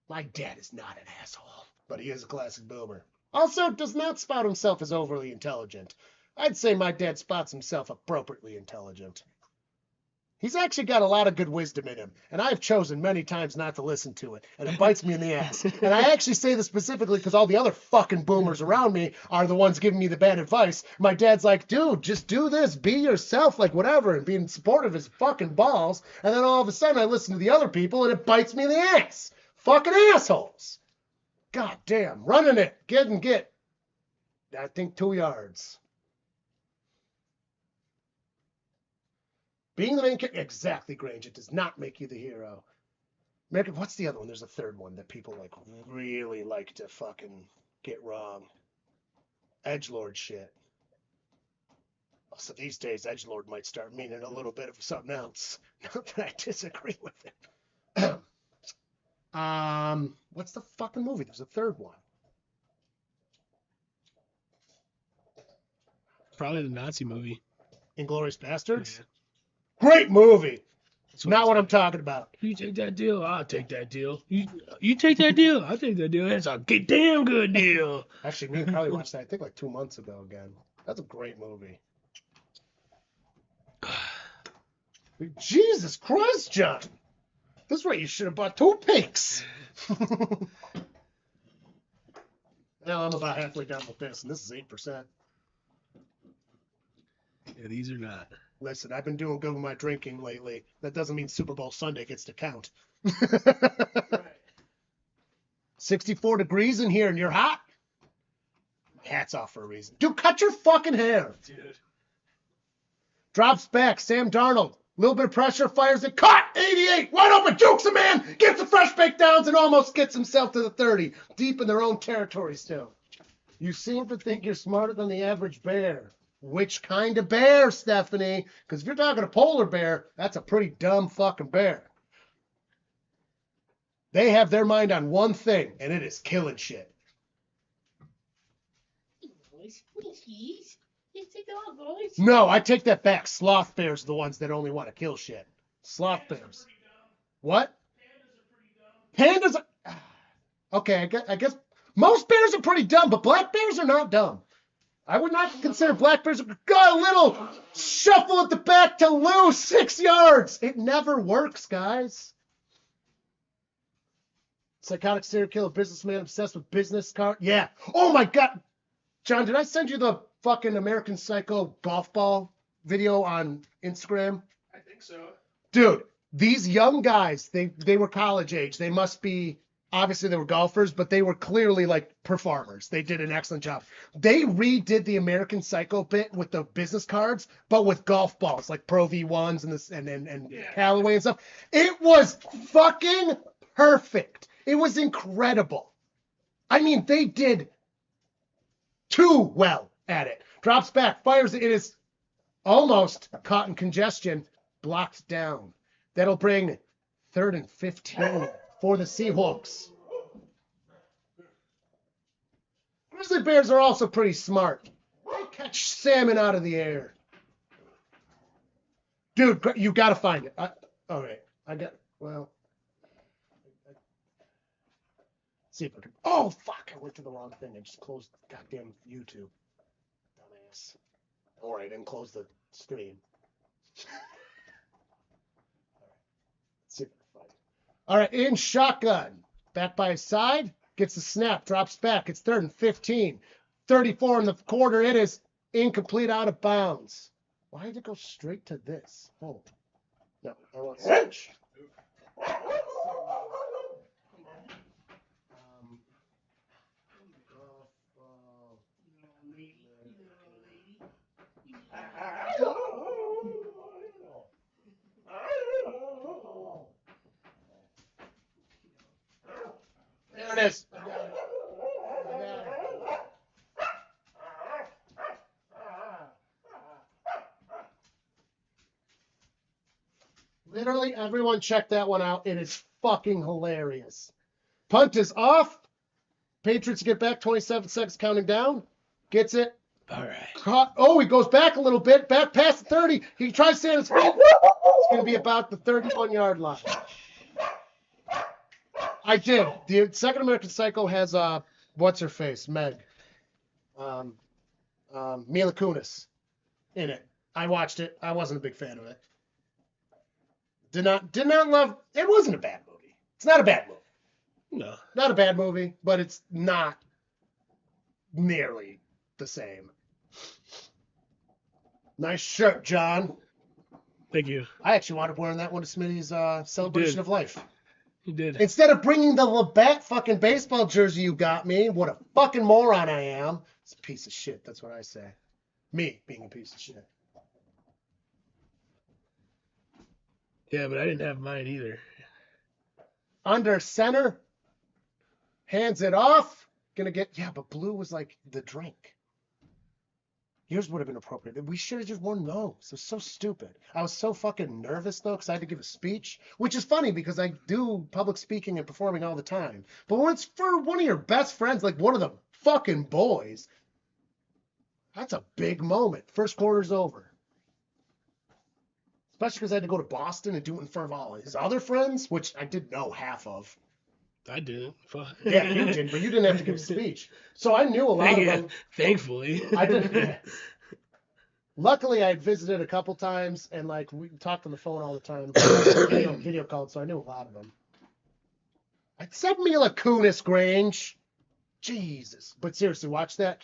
My dad is not an asshole, but he is a classic boomer. Also, does not spot himself as overly intelligent. I'd say my dad spots himself appropriately intelligent. He's actually got a lot of good wisdom in him, and I've chosen many times not to listen to it, and it bites me in the ass. And I actually say this specifically because all the other fucking boomers around me are the ones giving me the bad advice. My dad's like, dude, just do this, be yourself, like whatever, and being supportive of his fucking balls. And then all of a sudden I listen to the other people, and it bites me in the ass. Fucking assholes. God damn, running it, get. I think 2 yards. Being the main character, exactly, Grange. It does not make you the hero. American, what's the other one? There's a third one that people like really like to fucking get wrong. Edgelord shit. So these days, Edgelord might start meaning a little bit of something else. Not that I disagree with it. What's the fucking movie? There's a third one. Probably the Nazi movie. Inglourious Bastards. Yeah. Great movie. That's Not what I'm talking about. You take that deal, I'll take that deal. You take that deal, I'll take that deal. That's a damn good deal. Actually, me and Carly watched that, I think, like 2 months ago again. That's a great movie. Jesus Christ, John. This is where you should have bought toothpicks. Now I'm about halfway down with this, and this is 8%. Yeah, these are not. Listen, I've been doing good with my drinking lately. That doesn't mean Super Bowl Sunday gets to count. 64 degrees in here, and you're hot? My hat's off for a reason. Dude, cut your fucking hair. Dude. Drops back, Sam Darnold. Little bit of pressure, fires it. Cut! 88! Wide open, jukes a man! Gets the fresh baked downs and almost gets himself to the 30. Deep in their own territory still. You seem to think you're smarter than the average bear. Which kind of bear, Stephanie? Because if you're talking a polar bear, that's a pretty dumb fucking bear. They have their mind on one thing, and it is killing shit. No, I take that back. Sloth bears are the ones that only want to kill shit. Sloth bears. What? Pandas are... Okay, I guess most bears are pretty dumb, but black bears are not dumb. I would not consider black bears got a little shuffle at the back to lose 6 yards. It never works, guys. Psychotic serial killer businessman obsessed with business card. Yeah. Oh my God. John, did I send you the fucking American Psycho golf ball video on Instagram? I think so. Dude, these young guys, they were college age. They must be... Obviously, they were golfers, but they were clearly like performers. They did an excellent job. They redid the American Psycho bit with the business cards, but with golf balls, like Pro V1s and this and Callaway and stuff. It was fucking perfect. It was incredible. I mean, they did too well at it. Drops back, fires it. It is almost caught in congestion, blocked down. That'll bring 3rd and 15. For the Seahawks. Grizzly bears are also pretty smart. They catch salmon out of the air. Dude, you got to find it. All right. See if I can. Oh, fuck. I went to the wrong thing. I just closed goddamn YouTube. Dumbass. All right. And close the stream. Let's see if I can find it. All right, in shotgun. Back by his side. Gets the snap. Drops back. It's 3rd and 15. 34 in the quarter. It is incomplete, out of bounds. Why did it go straight to this? Oh. No, I want to switch. There it is. Literally everyone check that one out. It is fucking hilarious. Punt is off. Patriots get back 27 seconds counting down. Gets it. All right. Caught. Oh, he goes back a little bit. Back past the 30. He tries to stand his feet. It's going to be about the 31-yard line. I did. The second American Psycho has what's her face, Meg, Mila Kunis in it. I watched it. I wasn't a big fan of it. Did not love. It wasn't a bad movie. It's not a bad movie. No. Not a bad movie, but it's not nearly the same. Nice shirt, John. Thank you. I actually wound up wearing that one to Smitty's celebration of life. You did. Instead of bringing the Labatt fucking baseball jersey you got me, what a fucking moron I am. It's a piece of shit, that's what I say. Me being a piece of shit. Yeah, but I didn't have mine either. Under center. Hands it off. Gonna get, yeah, but blue was like the drink. Yours would have been appropriate. We should have just worn those. It was so stupid. I was so fucking nervous, though, because I had to give a speech, which is funny because I do public speaking and performing all the time. But when it's for one of your best friends, like one of the fucking boys, that's a big moment. First quarter's over. Especially because I had to go to Boston and do it in front of all his other friends, which I did know half of. I didn't. Yeah, you did, but you didn't have to give a speech. So I knew a lot of them. Thankfully. I did. Yeah. Luckily, I had visited a couple times, and like we talked on the phone all the time, video called, so I knew a lot of them. I said Mila Kunis, Grange. Jesus. But seriously, watch that.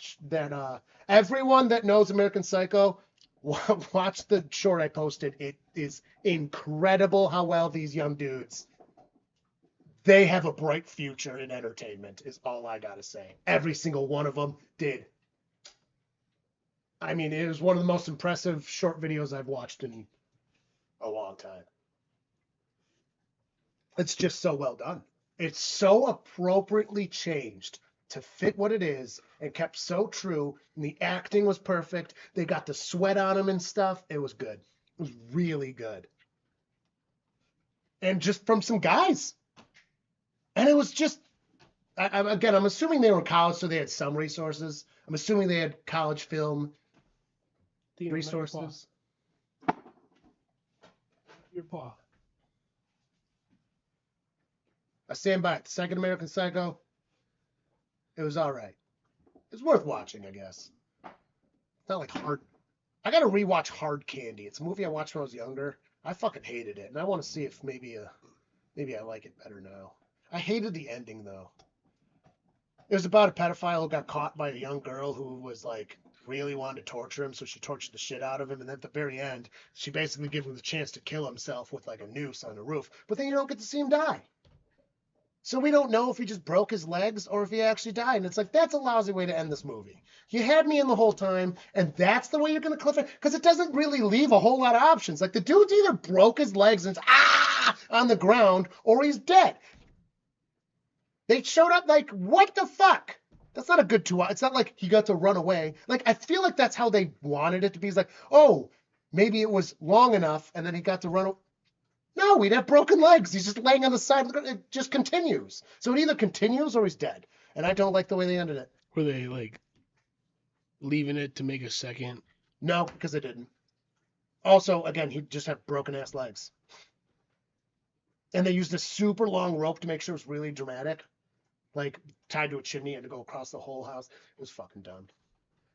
Everyone that knows American Psycho, watch the short I posted. It is incredible how well these young dudes. They have a bright future in entertainment, is all I gotta say. Every single one of them did. I mean, it was one of the most impressive short videos I've watched in a long time. It's just so well done. It's so appropriately changed to fit what it is and kept so true. And the acting was perfect. They got the sweat on them and stuff. It was good. It was really good. And just from some guys. And it was just, again, I'm assuming they were in college, so they had some resources. I'm assuming they had college film resources. Your paw. I stand by it. The second American Psycho, it was all right. It's worth watching, I guess. It's not like hard. I got to rewatch Hard Candy. It's a movie I watched when I was younger. I fucking hated it, and I want to see if maybe I like it better now. I hated the ending, though. It was about a pedophile who got caught by a young girl who was, like, really wanted to torture him, so she tortured the shit out of him, and at the very end, she basically gave him the chance to kill himself with, like, a noose on the roof. But then you don't get to see him die. So we don't know if he just broke his legs or if he actually died. And it's like, that's a lousy way to end this movie. You had me in the whole time, and that's the way you're going to cliff it? Because it doesn't really leave a whole lot of options. Like, the dude's either broke his legs and it's, on the ground, or he's dead. They showed up like, what the fuck? That's not a good 2 hours. It's not like he got to run away. Like, I feel like that's how they wanted it to be. It's like, oh, maybe it was long enough, and then he got to run away. No, he'd have broken legs. He's just laying on the side. It just continues. So it either continues or he's dead. And I don't like the way they ended it. Were they, like, leaving it to make a second? No, because they didn't. Also, again, he'd just have broken-ass legs. And they used a super long rope to make sure it was really dramatic. Like, tied to a chimney and to go across the whole house. It was fucking dumb.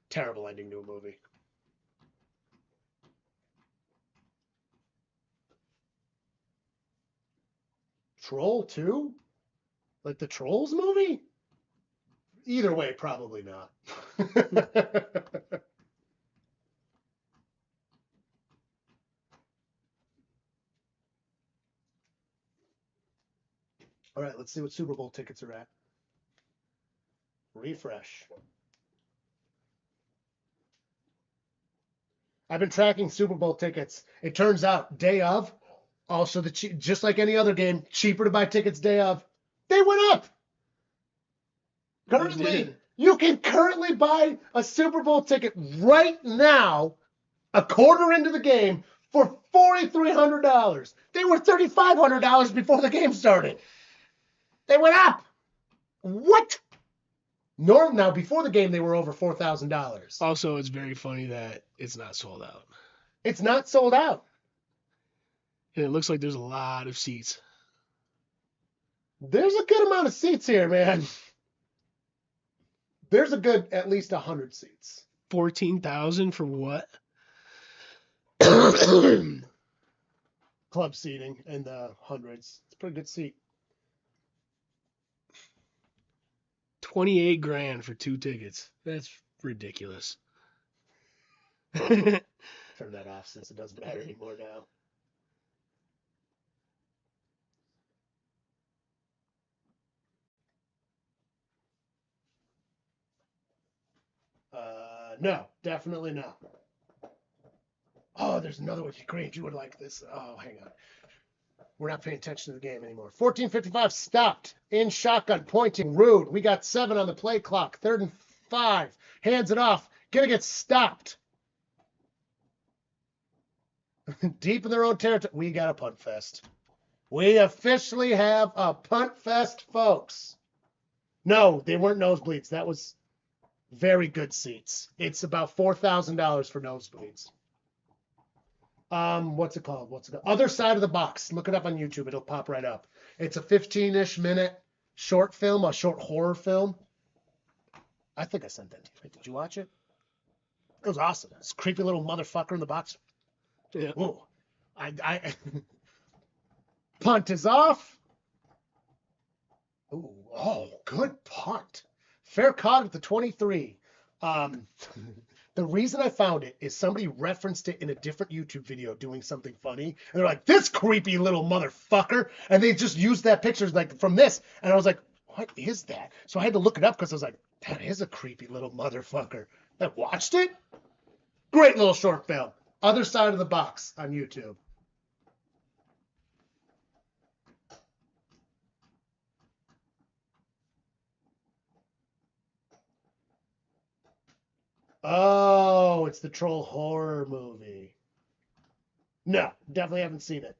Terrible ending to a movie. Troll 2? Like the Trolls movie? Either way, probably not. All right, let's see what Super Bowl tickets are at. Refresh. I've been tracking Super Bowl tickets. It turns out, day of, also just like any other game, cheaper to buy tickets day of. They went up. Currently, you can currently buy a Super Bowl ticket right now, a quarter into the game, for $4,300. They were $3,500 before the game started. They went up. What? Now, before the game, they were over $4,000. Also, it's very funny that it's not sold out. It's not sold out. And it looks like there's a lot of seats. There's a good amount of seats here, man. There's a good at least 100 seats. 14,000 for what? club seating in the hundreds. It's a pretty good seat. 28 grand for 2 tickets. That's ridiculous. Turn that off since it doesn't matter anymore now. No, definitely not. Oh, there's another one. Grange, you would like this. Oh, hang on. We're not paying attention to the game anymore. 14:55 stopped in shotgun, pointing, rude. We got 7 on the play clock. 3rd and 5. Hands it off. Gonna get stopped. Deep in their own territory. We got a punt fest. We officially have a punt fest, folks. No, they weren't nosebleeds. That was very good seats. It's about $4,000 for nosebleeds. What's it called? Other Side of the Box. Look it up on YouTube. It'll pop right up. It's a 15-ish minute short film, a short horror film. I think I sent that to you. Did you watch it? It was awesome. This creepy little motherfucker in the box. Yeah. Ooh. I punt is off. Ooh, oh, good punt. Fair caught at the 23. The reason I found it is somebody referenced it in a different YouTube video doing something funny. And they're like, this creepy little motherfucker. And they just used that picture like from this. And I was like, what is that? So I had to look it up because I was like, that is a creepy little motherfucker. I watched it. Great little short film. Other Side of the Box on YouTube. Oh, it's the troll horror movie. No, definitely haven't seen it.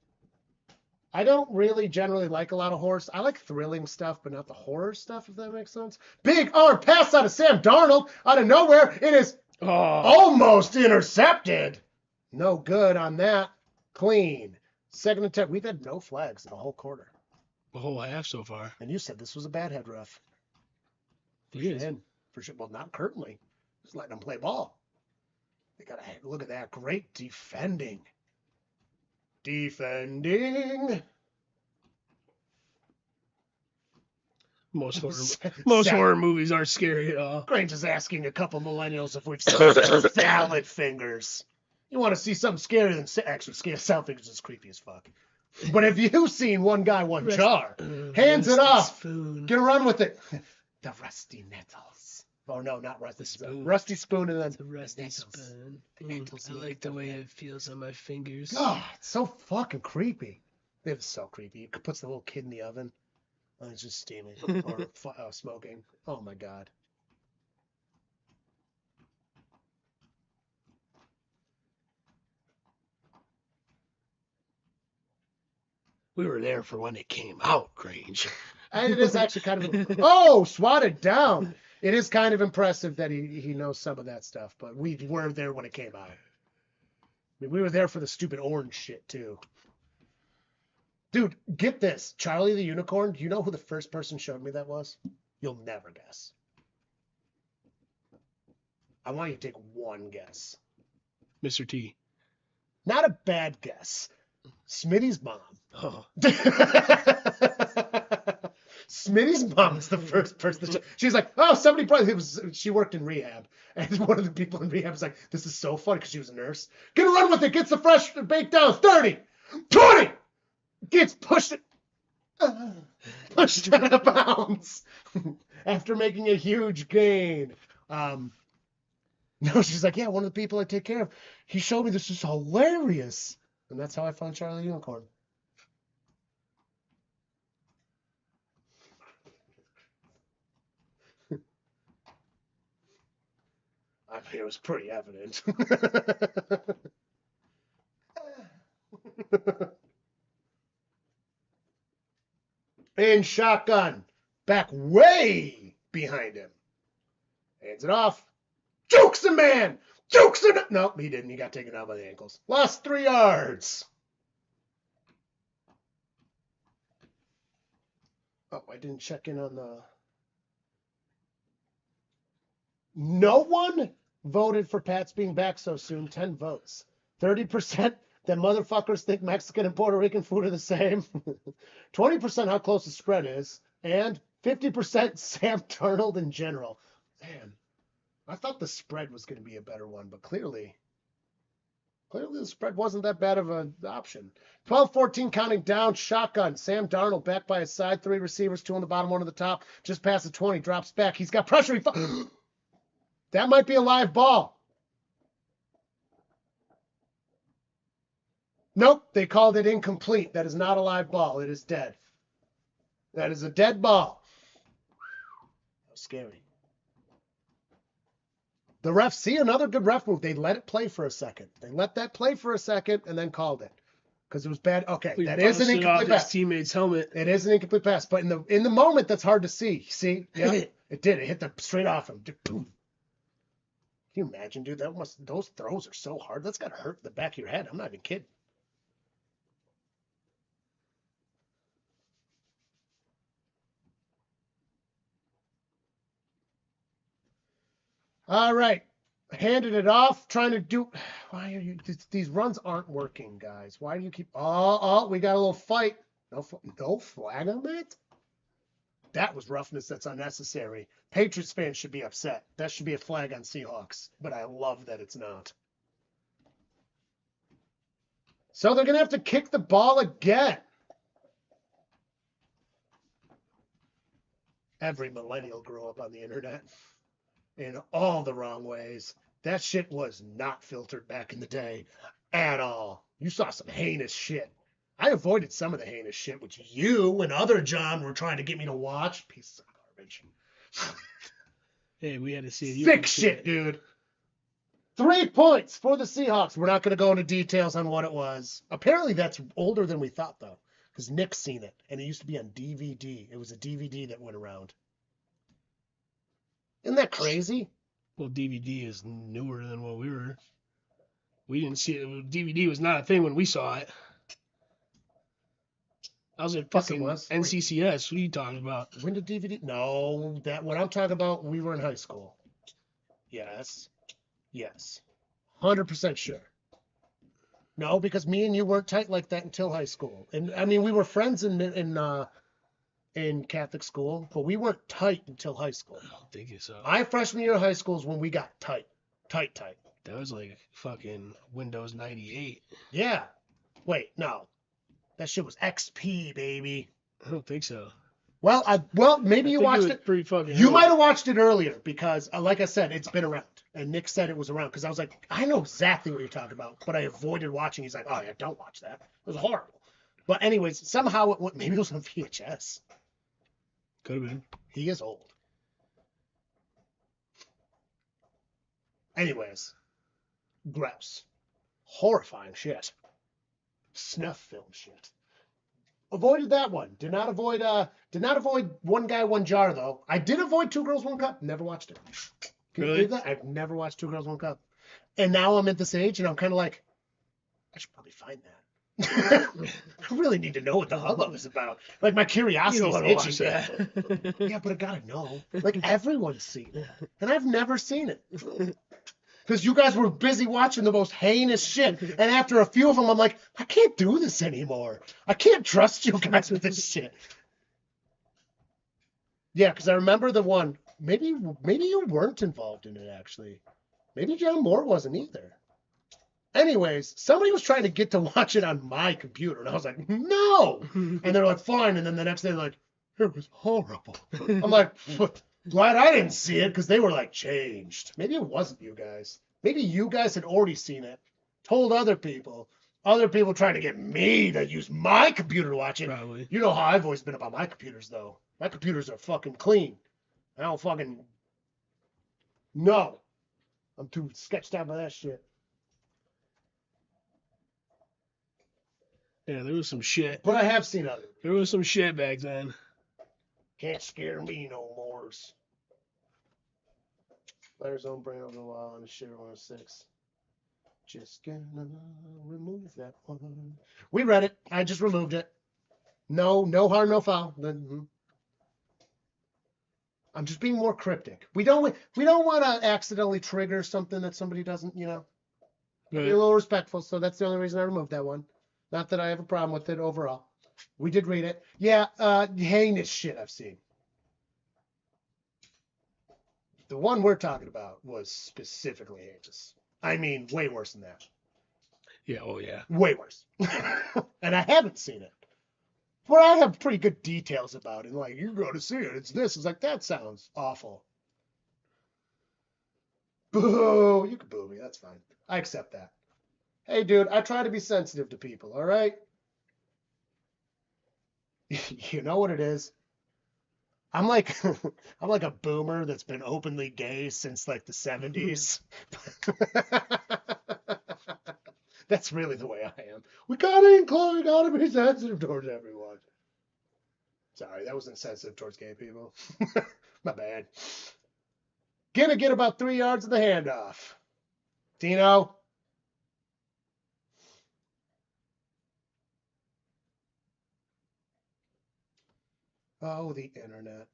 I don't really generally like a lot of horror. I like thrilling stuff, but not the horror stuff, if that makes sense. Big arm pass out of Sam Darnold out of nowhere. It is almost intercepted. No good on that. Clean. Second attempt. We've had no flags in the whole quarter. The whole half so far. And you said this was a bad head rough. It is. For sure. Well, not currently. Just letting them play ball. They got to look at that. Great defending. Most horror movies aren't scary at all. Grange is asking a couple millennials if we've seen salad fingers. You want to see something scarier than actually salad fingers is creepy as fuck. But have you seen One Guy, One Jar? Hands it off. Spoon. Get a run with it. The rusty nettles. Oh no, not rusty spoon. Rusty spoon and then the rusty nettles. spoon. I like the way it feels on my fingers. God, it's so fucking creepy. It's so creepy. It puts the little kid in the oven. And it's just steaming or smoking. Oh my God. We were there for when it came out, Grange. And it is actually kind of swatted down. It is kind of impressive that he knows some of that stuff, but we weren't there when it came out. I mean, we were there for the stupid orange shit too. Dude, get this. Charlie the Unicorn, do you know who the first person showed me that was? You'll never guess. I want you to take one guess. Mr. T. Not a bad guess. Smitty's mom. Oh. Smitty's mom was the first person. She's like, oh, somebody probably she worked in rehab, and one of the people in rehab was like, this is so funny because she was a nurse. Get a run with it. Gets the fresh baked down. 30, 20. Gets pushed out of bounds after making a huge gain. No, she's like, yeah, one of the people I take care of. He showed me this is hilarious, and that's how I found Charlie the Unicorn. I mean, it was pretty evident. And shotgun. Back way behind him. Hands it off. Jukes a man. Jukes it. Nope, he didn't. He got taken out by the ankles. Lost 3 yards. Oh, I didn't check in on the... No one voted for Pats being back so soon. 10 votes. 30% that motherfuckers think Mexican and Puerto Rican food are the same. 20% how close the spread is, and 50% Sam Darnold in general. Man, I thought the spread was going to be a better one, but clearly the spread wasn't that bad of an option. 12-14 counting down, shotgun. Sam Darnold back by his side, 3 receivers, 2 on the bottom, 1 on the top. Just past the 20, drops back. He's got pressure. That might be a live ball. Nope, they called it incomplete. That is not a live ball. It is dead. That is a dead ball. That was scary. The refs, see, another good ref move. They let it play for a second. They let that play for a second and then called it because it was bad. Okay, that is an incomplete pass. His teammate's helmet. It is an incomplete pass, but in the moment, that's hard to see. See, yeah, it did. It hit the straight off him. Boom. Can you imagine, dude? Those throws are so hard. That's gotta hurt the back of your head. I'm not even kidding. All right. Handed it off, trying to do. Why are you? These runs aren't working, guys. Why do you keep? Oh, we got a little fight. No flag on that? That was roughness that's unnecessary. Patriots fans should be upset. That should be a flag on Seahawks, but I love that it's not. So they're going to have to kick the ball again. Every millennial grew up on the internet in all the wrong ways. That shit was not filtered back in the day at all. You saw some heinous shit. I avoided some of the heinous shit, which you and other John were trying to get me to watch. Pieces of garbage. Hey, we had to see it. Sick shit, dude. 3 points for the Seahawks. We're not going to go into details on what it was. Apparently that's older than we thought, though, because Nick's seen it, and it used to be on DVD. It was a DVD that went around. Isn't that crazy? Well, DVD is newer than what we were. We didn't see it. DVD was not a thing when we saw it. I was at fucking NCCS. What are you talking about? When did DVD? No, that what I'm talking about, we were in high school. Yes. 100% sure. No, because me and you weren't tight like that until high school. And I mean, we were friends in Catholic school, but we weren't tight until high school. I don't think so. My freshman year of high school is when we got tight. That was like fucking Windows 98. Yeah. Wait, no. That shit was XP, baby. I don't think so. Well, maybe you watched it. Pretty fucking. You might have watched it earlier because, like I said, it's been around. And Nick said it was around because I was like, I know exactly what you're talking about, but I avoided watching. He's like, oh yeah, don't watch that. It was horrible. But anyways, somehow it went. Maybe it was on VHS. Could have been. He is old. Anyways, gross, horrifying shit. Snuff film shit. Avoided that one. Did not avoid One Guy, One Jar, though. I did avoid Two Girls, One Cup. Never watched it. Can you believe that? I've never watched Two Girls, One Cup. And now I'm at this age, and I'm kind of like, I should probably find that. I really need to know what the hubbub is about. Like, my curiosity is itching. That. Yeah, but I gotta know. Like, everyone's seen it. And I've never seen it. Because you guys were busy watching the most heinous shit. And after a few of them, I'm like, I can't do this anymore. I can't trust you guys with this shit. Yeah, because I remember the one. Maybe you weren't involved in it, actually. Maybe John Moore wasn't either. Anyways, somebody was trying to get to watch it on my computer. And I was like, no. And they're like, fine. And then the next day, they're like, it was horrible. I'm like, glad I didn't see it because they were like changed. Maybe it wasn't you guys. Maybe you guys had already seen it, told other people. Other people trying to get me to use my computer to watch it. Probably. You know how I've always been about my computers, though. My computers are fucking clean. I don't fucking. No. I'm too sketched out by that shit. Yeah, there was some shit. But I have seen other. There was some shit back then. Can't scare me no more. Players own brand over a while on the shit 106. Just gonna remove that one. We read it. I just removed it. No harm, no foul. I'm just being more cryptic. We don't want to accidentally trigger something that somebody doesn't, Be a little respectful, so that's the only reason I removed that one. Not that I have a problem with it overall. We did read it. Yeah, heinous shit I've seen. The one we're talking about was specifically heinous. I mean, way worse than that. Yeah, oh yeah. Way worse. And I haven't seen it. But I have pretty good details about it. Like, you go to see it, it's this. It's like, that sounds awful. Boo! You can boo me, that's fine. I accept that. Hey, dude, I try to be sensitive to people, all right? You know what it is? I'm like I'm like a boomer that's been openly gay since like the 70s. That's really the way I am. We gotta be sensitive towards everyone. Sorry, that was insensitive towards gay people. My bad. Gonna get about 3 yards of the handoff. Dino. Oh, the internet.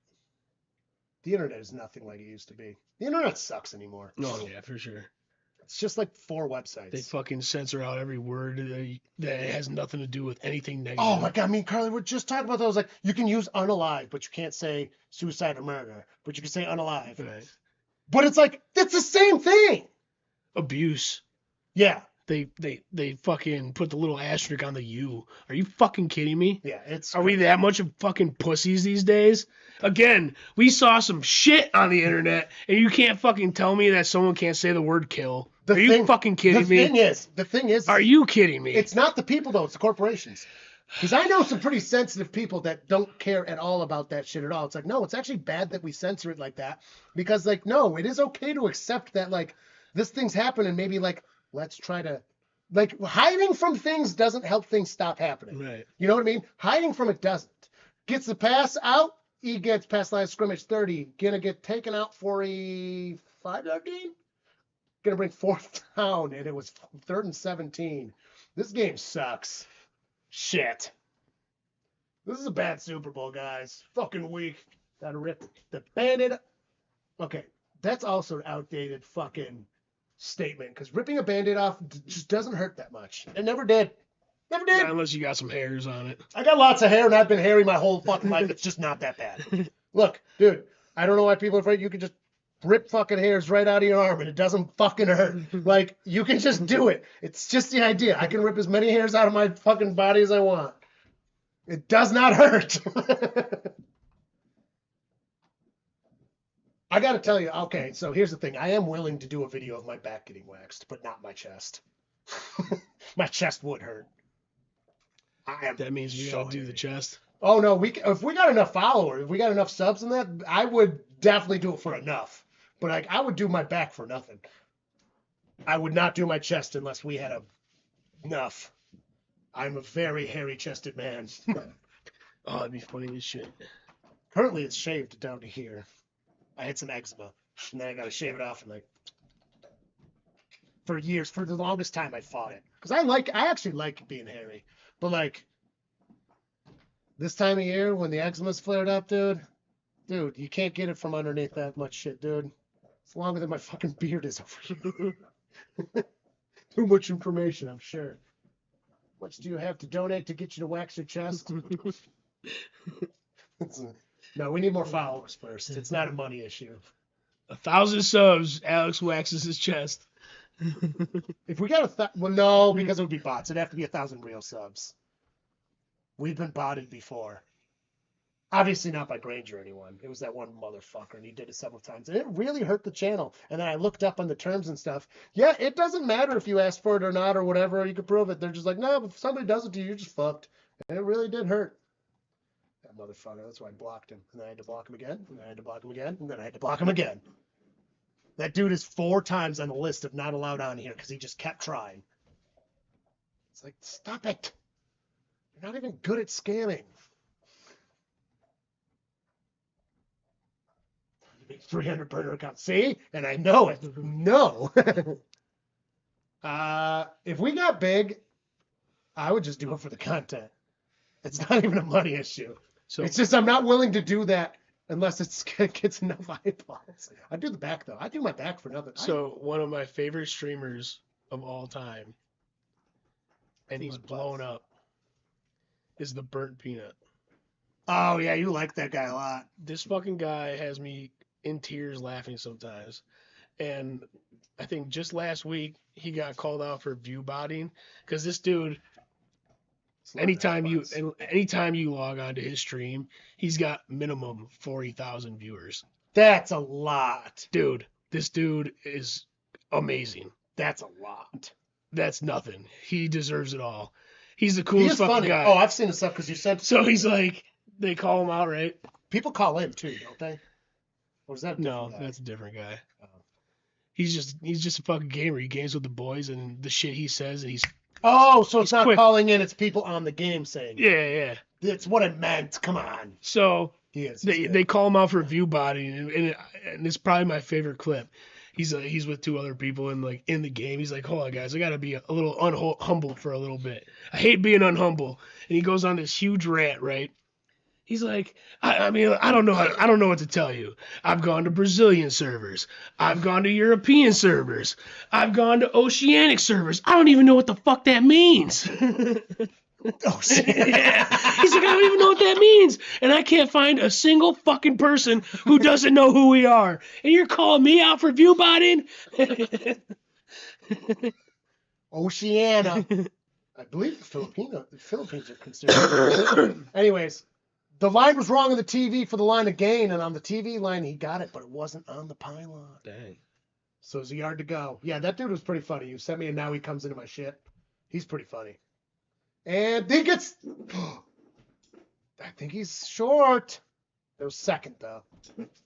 The internet is nothing like it used to be. The internet sucks anymore. Oh yeah, for sure. It's just like 4 websites. They fucking censor out every word that has nothing to do with anything negative. Oh my god, I mean, Carly, we're just talking about those. Like, you can use unalive, but you can't say suicide or murder, but you can say unalive. Right. But it's like, it's the same thing. Abuse. Yeah. They fucking put the little asterisk on the U. Are you fucking kidding me? Yeah, it's. Are we that much of fucking pussies these days? Again, we saw some shit on the internet, and you can't fucking tell me that someone can't say the word kill. Are you fucking kidding me? The thing is. Are you kidding me? It's not the people, though. It's the corporations. Because I know some pretty sensitive people that don't care at all about that shit at all. It's like, no, it's actually bad that we censor it like that. Because, like, no, it is okay to accept that, like, this thing's happened and maybe, like, let's try to, like, hiding from things doesn't help things stop happening. Right. You know what I mean? Hiding from it doesn't. Gets the pass out, he gets past line of scrimmage 30. Gonna get taken out for a 5-yard gain. Gonna bring 4th down, and it was 3rd and 17. This game sucks. Shit. This is a bad Super Bowl, guys. Fucking weak. Gotta rip the Band-Aid. Okay, that's also an outdated fucking statement, because ripping a Band-Aid off just doesn't hurt that much. It never did. Never did. Not unless you got some hairs on it. I got lots of hair, and I've been hairy my whole fucking life. It's just not that bad. Look, dude, I don't know why people are afraid. You can just rip fucking hairs right out of your arm, and it doesn't fucking hurt. Like, you can just do it. It's just the idea. I can rip as many hairs out of my fucking body as I want. It does not hurt. I got to tell you, okay, so here's the thing. I am willing to do a video of my back getting waxed, but not my chest. My chest would hurt. That means we gotta do the chest. Oh no, if we got enough followers, if we got enough subs in that, I would definitely do it for enough. But like, I would do my back for nothing. I would not do my chest unless we had enough. I'm a very hairy-chested man. Oh, that'd be funny as shit. Currently, it's shaved down to here. I had some eczema, and then I got to shave it off, and like, for years, for the longest time, I fought it because I actually like being hairy, but like, this time of year when the eczema's flared up, dude, you can't get it from underneath that much shit, dude. It's longer than my fucking beard is over here. Too much information, I'm sure. How much do you have to donate to get you to wax your chest? No, we need more followers first. It's not a money issue. 1,000 subs, Alex waxes his chest. If we got well, no, because it would be bots. It'd have to be 1,000 real subs. We've been botted before. Obviously not by Granger or anyone. It was that one motherfucker, and he did it several times. And it really hurt the channel. And then I looked up on the terms and stuff. Yeah, it doesn't matter if you asked for it or not or whatever. You can prove it. They're just like, no, if somebody does it to you, you're just fucked. And it really did hurt. That motherfucker. That's why I blocked him. And then I had to block him again. And then I had to block him again. And then I had to block him again. That dude is 4 times on the list of not allowed on here because he just kept trying. It's like, stop it. You're not even good at scamming. 300 burner account. See? And I know it. No. If we got big, I would just do it for the content. It's not even a money issue. So it's just I'm not willing to do that unless it gets enough eyeballs. I do the back, though. I do my back for nothing. So one of my favorite streamers of all time, and he's blown up, is the burnt peanut. Oh yeah, you like that guy a lot. This fucking guy has me in tears laughing sometimes. And I think just last week he got called out for view botting because this dude, anytime you log on to his stream, he's got minimum 40,000 viewers. That's a lot. Dude, this dude is amazing. That's a lot. That's nothing. He deserves it all. He's the coolest fucking funny. guy. Oh, I've seen the stuff because you said So he's like, they call him out, right? people call in too, don't they? Or is that a No, different guy? that's a different guy. Oh. He's just a fucking gamer. He games with the boys, and the shit he says, and he's Oh, so it's not quick. calling in, it's people on the game saying. yeah. It's what it meant. Come on. So He is. they call him out for view botting, and it's probably my favorite clip. He's with two other people and like in the game. He's like, "Hold on, guys, I gotta be a little humble for a little bit. I hate being unhumble." And he goes on this huge rant, right? He's like, I mean, I don't know what to tell you. I've gone to Brazilian servers. I've gone to European servers. I've gone to Oceanic servers. I don't even know what the fuck that means. Oh shit. Yeah. He's like, I don't even know what that means. And I can't find a single fucking person who doesn't know who we are. And you're calling me out for view botting? Oceania. I believe the Philippines are considered. Anyways, the line was wrong on the TV for the line of gain, and on the TV line he got it, but it wasn't on the pylon. Dang. So it's a yard to go. Yeah, that dude was pretty funny. You sent me, and now he comes into my shit. He's pretty funny. And he gets. I think he's short. It was second, though.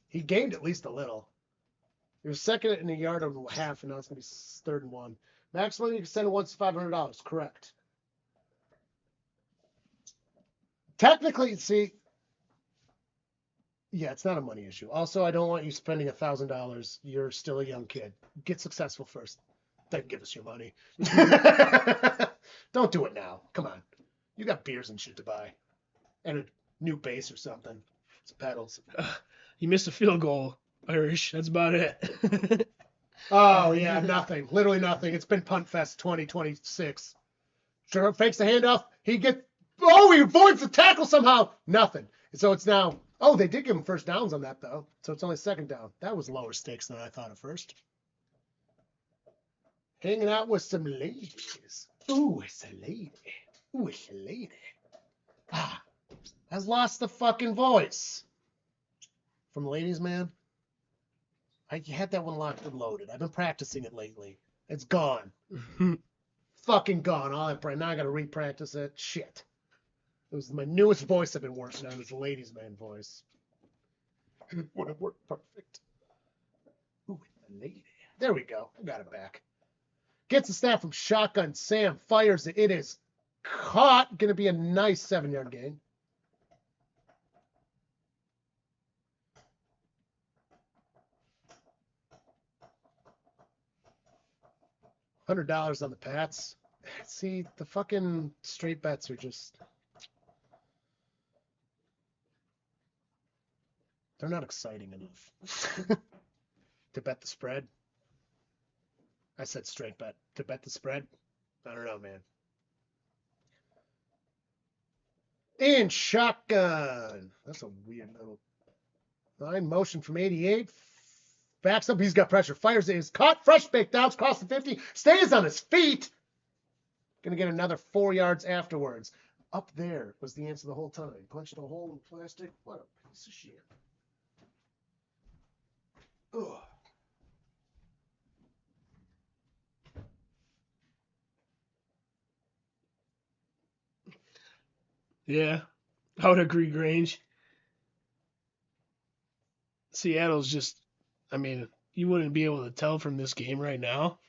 He gained at least a little. He was second in a yard and a half, and now it's going to be third and one. Maximum you can send once is $500. Correct. Technically, see. Yeah, it's not a money issue. Also, I don't want you spending $1,000. You're still a young kid. Get successful first. Then give us your money. Don't do it now. Come on. You got beers and shit to buy. And a new bass or something. Some pedals. You missed a field goal, Irish. That's about it. Oh, yeah, nothing. Literally nothing. It's been Punt Fest 2026. Sure, fakes the handoff. He avoids the tackle somehow. Nothing. So it's now. Oh, they did give him first downs on that, though. So it's only second down. That was lower stakes than I thought at first. Hanging out with some ladies. Ooh, it's a lady. Ooh, it's a lady. Ah, has lost the fucking voice. From Ladies Man. I had that one locked and loaded. I've been practicing it lately. It's gone. Fucking gone. All that now I gotta re-practice it. Shit. It was my newest voice I've been working on. It's the Ladies Man voice. Would have worked perfect. Ooh, a lady. There we go. I got it back. Gets the snap from shotgun. Sam fires it. It is caught. Going to be a nice 7-yard gain. $100 on the Pats. See, the fucking straight bets are just. They're not exciting enough. To bet the spread. I said straight bet. To bet the spread? I don't know, man. And shotgun. That's a weird little line. Motion from 88. Backs up. He's got pressure. Fires it. Is caught. Fresh baked outs. Cross the 50. Stays on his feet. Going to get another 4 yards afterwards. Up there was the answer the whole time. Punched a hole in plastic. What a piece of shit. Ugh. Yeah, I would agree, Grange. Seattle's just, I mean, you wouldn't be able to tell from this game right now,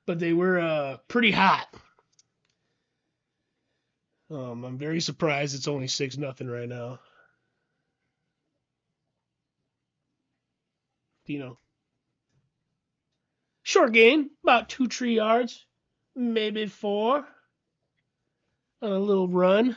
but they were pretty hot. I'm very surprised it's only 6-0 right now. Dino. Short gain, about 2-3 yards, maybe 4 on a little run.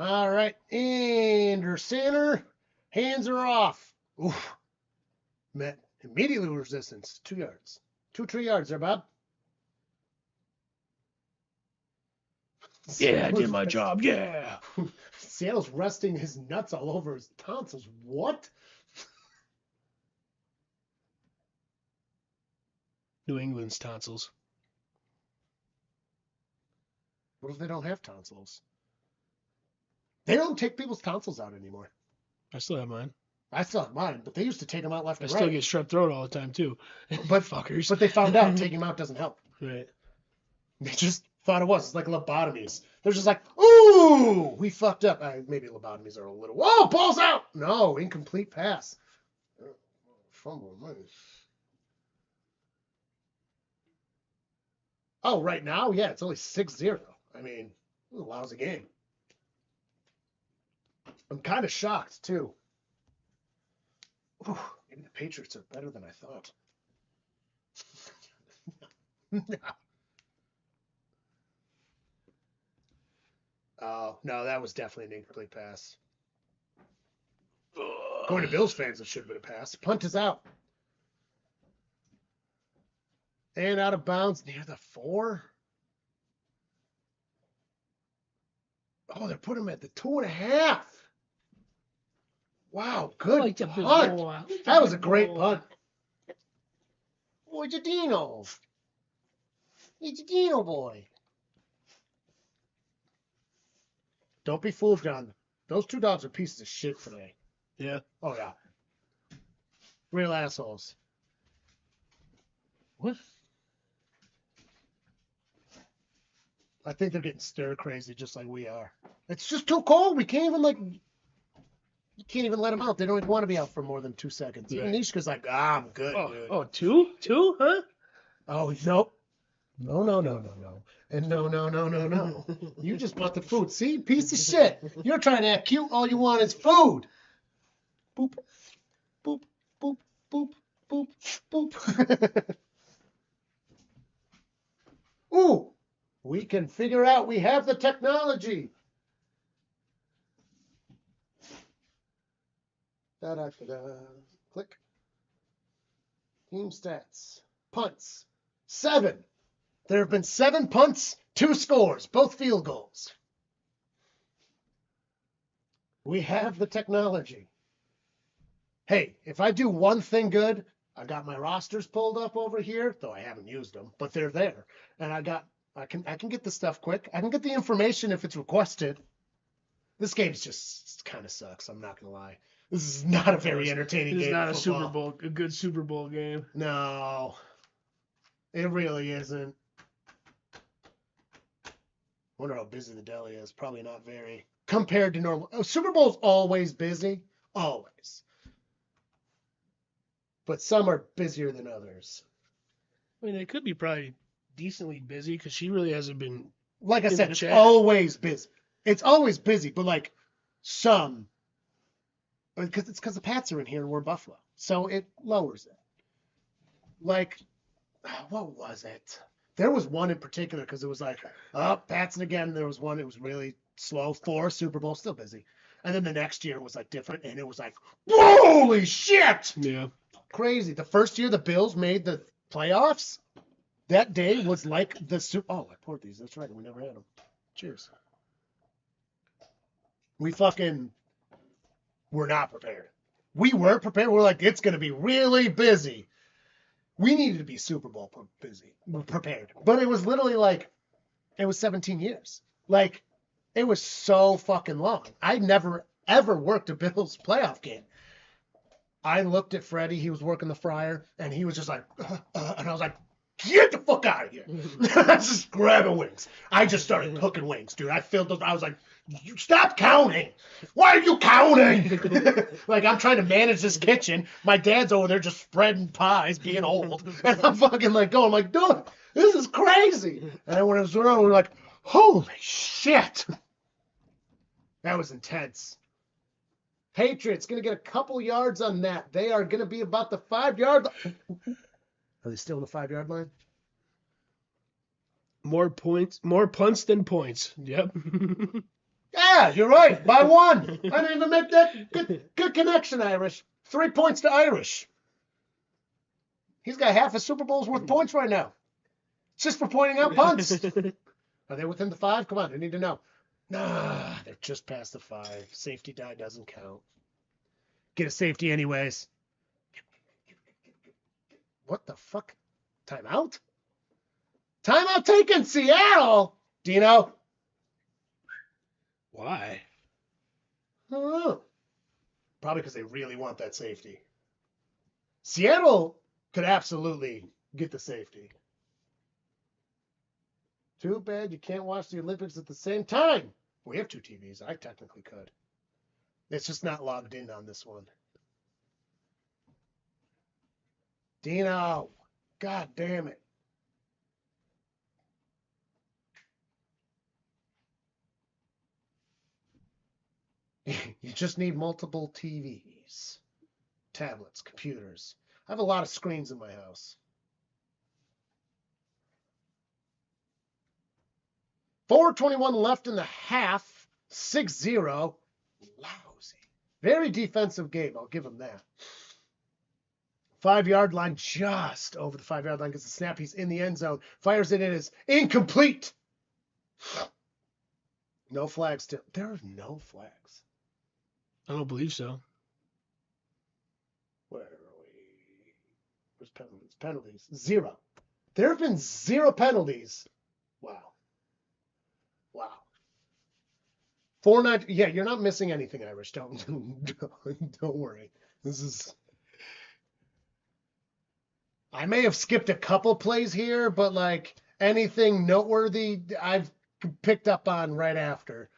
All right. Under center. Hands are off. Oof. Met immediately resistance. 2 yards. 3 yards there, Bob. Yeah, I did my job. Yeah. Seattle's resting his nuts all over his tonsils. What? New England's tonsils. What if they don't have tonsils? They don't take people's tonsils out anymore. I still have mine. I still have mine, but they used to take them out left I and still right. get strep throat all the time too. But fuckers. But they found out taking them out doesn't help. Right. They just thought it was. It's like lobotomies. They're just like, ooh, we fucked up. Maybe lobotomies are a little. Whoa, ball's out. No, incomplete pass. Fumble. Oh, right now, yeah, it's only 6-0. I mean, it was a lousy game. I'm kind of shocked too. Ooh, maybe the Patriots are better than I thought. Oh, no, that was definitely an incomplete pass. Going to Bills fans, it should have been a pass. Punt is out. And out of bounds near the 4. Oh, they're putting him at the 2.5. Wow, good punt. That was a great punt. Boy's a Dino. He's a Dino boy. Don't be fooled, John. Those 2 dogs are pieces of shit today. Yeah. Oh, yeah. Real assholes. What? I think they're getting stir crazy just like we are. It's just too cold. We can't even, you can't even let them out. They don't even want to be out for more than 2 seconds. Even Nishka's like, I'm good, dude. Oh, 2? 2? Huh? Oh, nope. No. And no. You just bought the food. See? Piece of shit. You're trying to act cute. All you want is food. Boop. Boop. Boop. Boop. Boop. Boop. Ooh. We can figure out we have the technology. Da-da-da-da. Click. Team stats. Punts. 7. There have been 7 punts, 2 scores, both field goals. We have the technology. Hey, if I do one thing good, I got my rosters pulled up over here, though I haven't used them, but they're there. And I can get the stuff quick. I can get the information if it's requested. This game's just kind of sucks. I'm not gonna lie. This is not a very entertaining game. It's not a good Super Bowl game. No, it really isn't. Wonder how busy the deli is. Probably not very compared to normal. Super Bowl's always busy, always. But some are busier than others. I mean, they could be probably decently busy because she really hasn't been. Like I said, it's always busy. It's always busy, but some, because the Pats are in here and we're Buffalo, so it lowers it. What was it? There was one in particular because it was Pats and again. There was one. It was really slow. 4 Super Bowl, still busy, and then the next year it was different, and it was holy shit! Yeah, crazy. The first year the Bills made the playoffs. That day was the Super. Oh, I poured these. That's right. We never had them. Cheers. We were not prepared. We were prepared. We're it's going to be really busy. We needed to be Super Bowl prepared. But it was literally it was 17 years. It was so fucking long. I never, ever worked a Bills playoff game. I looked at Freddie. He was working the fryer, and he was just and I was like, get the fuck out of here. I was just grabbing wings. I just started cooking wings, dude. I filled those. I was like, you stop counting. Why are you counting? I'm trying to manage this kitchen. My dad's over there just spreading pies, being old. And I'm fucking going, dude, this is crazy. And then when it was around, we were like, holy shit. That was intense. Patriots going to get a couple yards on that. They are going to be about the 5-yard line. Are they still on the 5-yard line? More punts than points. Yep. Yeah, you're right. By one. I didn't even make that good connection, Irish. 3 points to Irish. He's got half a Super Bowl's worth of points right now. It's just for pointing out punts. Are they within the 5? Come on, I need to know. Nah, they're just past the 5. Safety die doesn't count. Get a safety anyways. What the fuck? Timeout? Timeout taken, Seattle! Dino? Why? I don't know. Probably because they really want that safety. Seattle could absolutely get the safety. Too bad you can't watch the Olympics at the same time. We have 2 TVs. I technically could. It's just not logged in on this one. Dino. God damn it. You just need multiple TVs, tablets, computers. I have a lot of screens in my house. 4:21 left in the half. 6-0. Lousy. Very defensive game. I'll give him that. 5-yard line, just over the 5-yard line. Gets the snap. He's in the end zone. Fires it in. Is incomplete. No flags still. There are no flags. I don't believe so. Where are we? Where's penalties? Penalties. 0. There have been 0 penalties. Wow. 4-9. Yeah, you're not missing anything, Irish. Don't worry. This is. I may have skipped a couple plays here, but like anything noteworthy, I've picked up on right after.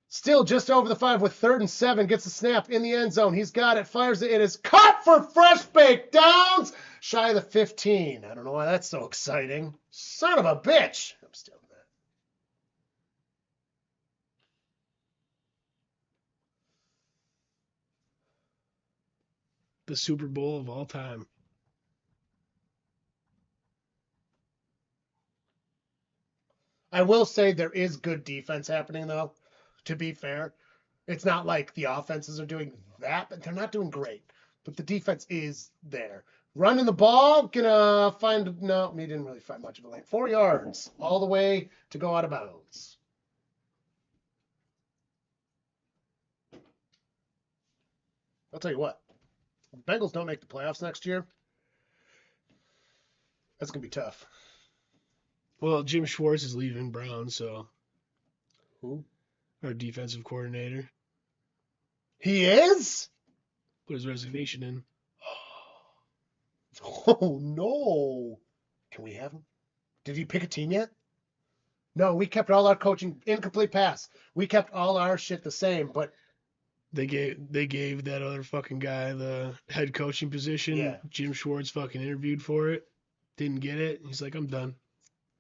Still just over the 5 with 3rd and 7. Gets the snap in the end zone. He's got it. Fires it. It is caught for fresh baked downs. Shy of the 15. I don't know why that's so exciting. Son of a bitch. I'm still mad. The Super Bowl of all time. I will say there is good defense happening, though, to be fair. It's not like the offenses are doing that, but they're not doing great. But the defense is there. Running the ball, gonna find, no, he didn't really find much of a lane. 4 yards, all the way to go out of bounds. I'll tell you what, if the Bengals don't make the playoffs next year, that's gonna be tough. Well, Jim Schwartz is leaving Brown, so. Who? Our defensive coordinator. He is? Put his resignation in. Oh, no. Can we have him? Did he pick a team yet? No, we kept all our coaching. Incomplete pass. We kept all our shit the same, but. They gave that other fucking guy the head coaching position. Yeah. Jim Schwartz fucking interviewed for it. Didn't get it. He's like, I'm done.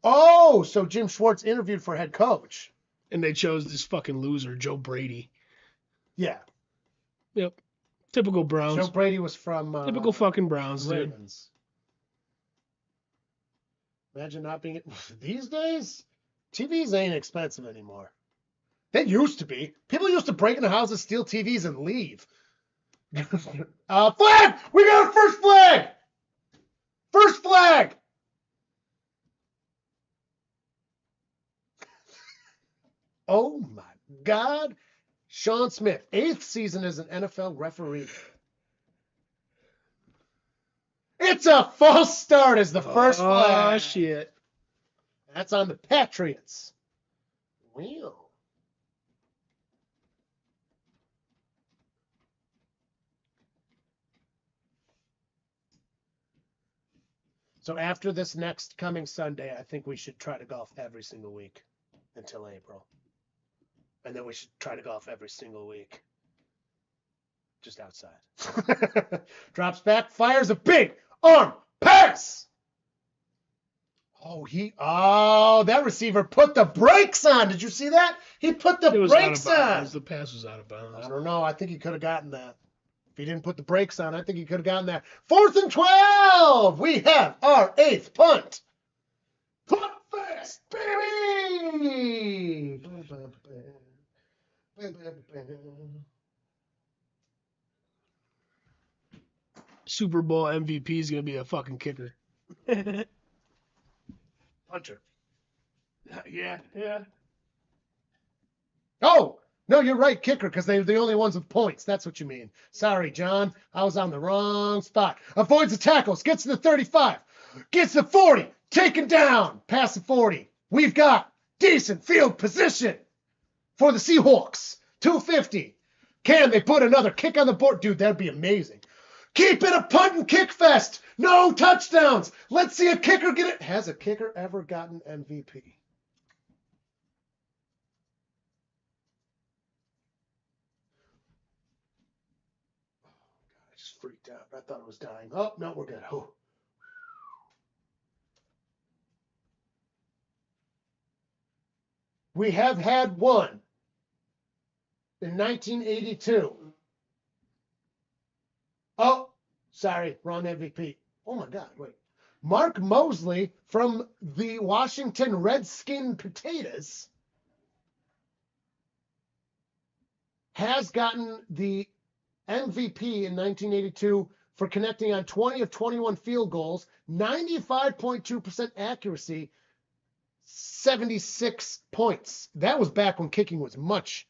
Oh, so Jim Schwartz interviewed for head coach. And they chose this fucking loser, Joe Brady. Yeah. Yep. Typical Browns. Joe Brady was from Typical fucking Browns, dude. Ravens. Imagine not being these days. TVs ain't expensive anymore. They used to be. People used to break into houses, steal TVs, and leave. Flag! We got a first flag! First flag! Oh my God. Sean Smith, 8th season as an NFL referee. It's a false start as the first flag. Oh, shit. That's on the Patriots. Wow. So after this next coming Sunday, I think we should try to golf every single week until April. And then we should try to golf every single week. Just outside. Drops back, fires a big arm pass. Oh, that receiver put the brakes on. Did you see that? He put the brakes on. The pass was out of bounds. I don't know. I think he could have gotten that. If he didn't put the brakes on, I think he could have gotten that. 4th and 12. We have our 8th punt. Punt fast, baby. Super Bowl MVP is gonna be a fucking kicker. Hunter. Yeah. Oh, no, you're right, kicker, because they're the only ones with points. That's what you mean. Sorry, John. I was on the wrong spot. Avoids the tackles, gets to the 35, gets to 40, taken down, past the 40. We've got decent field position for the Seahawks. 250. Can they put another kick on the board? Dude, that'd be amazing. Keep it a punt and kick fest. No touchdowns. Let's see a kicker get it. Has a kicker ever gotten MVP? I just freaked out. I thought I was dying. Oh, no, we're good. Oh. We have had one in 1982. Oh, sorry, wrong MVP. Oh my God, wait. Mark Mosley from the Washington Redskin Potatoes has gotten the MVP in 1982 for connecting on 20 of 21 field goals, 95.2% accuracy, 76 points. That was back when kicking was much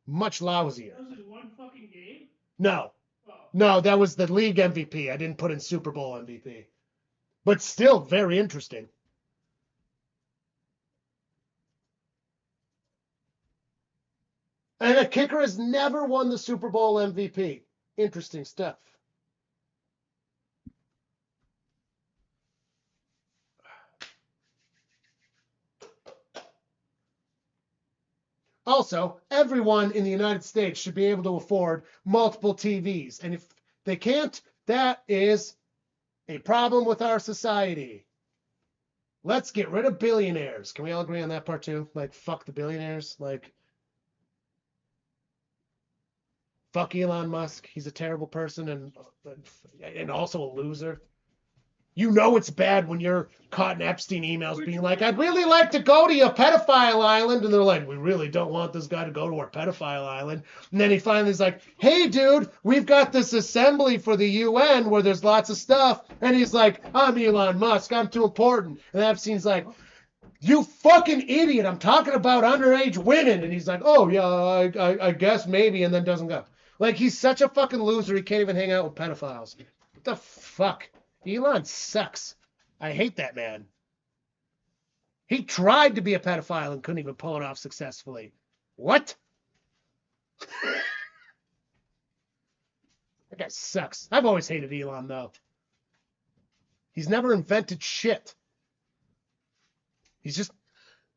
lousier. That was in one fucking game? No. Oh. No, that was the league MVP. I didn't put in Super Bowl MVP. But still very interesting. And a kicker has never won the Super Bowl MVP. Interesting stuff. Also, everyone in the United States should be able to afford multiple TVs. And if they can't, that is a problem with our society. Let's get rid of billionaires. Can we all agree on that part too? Like, fuck the billionaires. Like, fuck Elon Musk. He's a terrible person and also a loser. You know it's bad when you're caught in Epstein emails being like, I'd really like to go to your pedophile island. And they're like, we really don't want this guy to go to our pedophile island. And then he finally is like, hey, dude, we've got this assembly for the UN where there's lots of stuff. And he's like, I'm Elon Musk. I'm too important. And Epstein's like, you fucking idiot. I'm talking about underage women. And he's like, oh, yeah, I guess maybe. And then doesn't go. Like, he's such a fucking loser. He can't even hang out with pedophiles. What the fuck? Elon sucks. I hate that man. He tried to be a pedophile and couldn't even pull it off successfully. What? That guy sucks. I've always hated Elon, though. He's never invented shit. He's just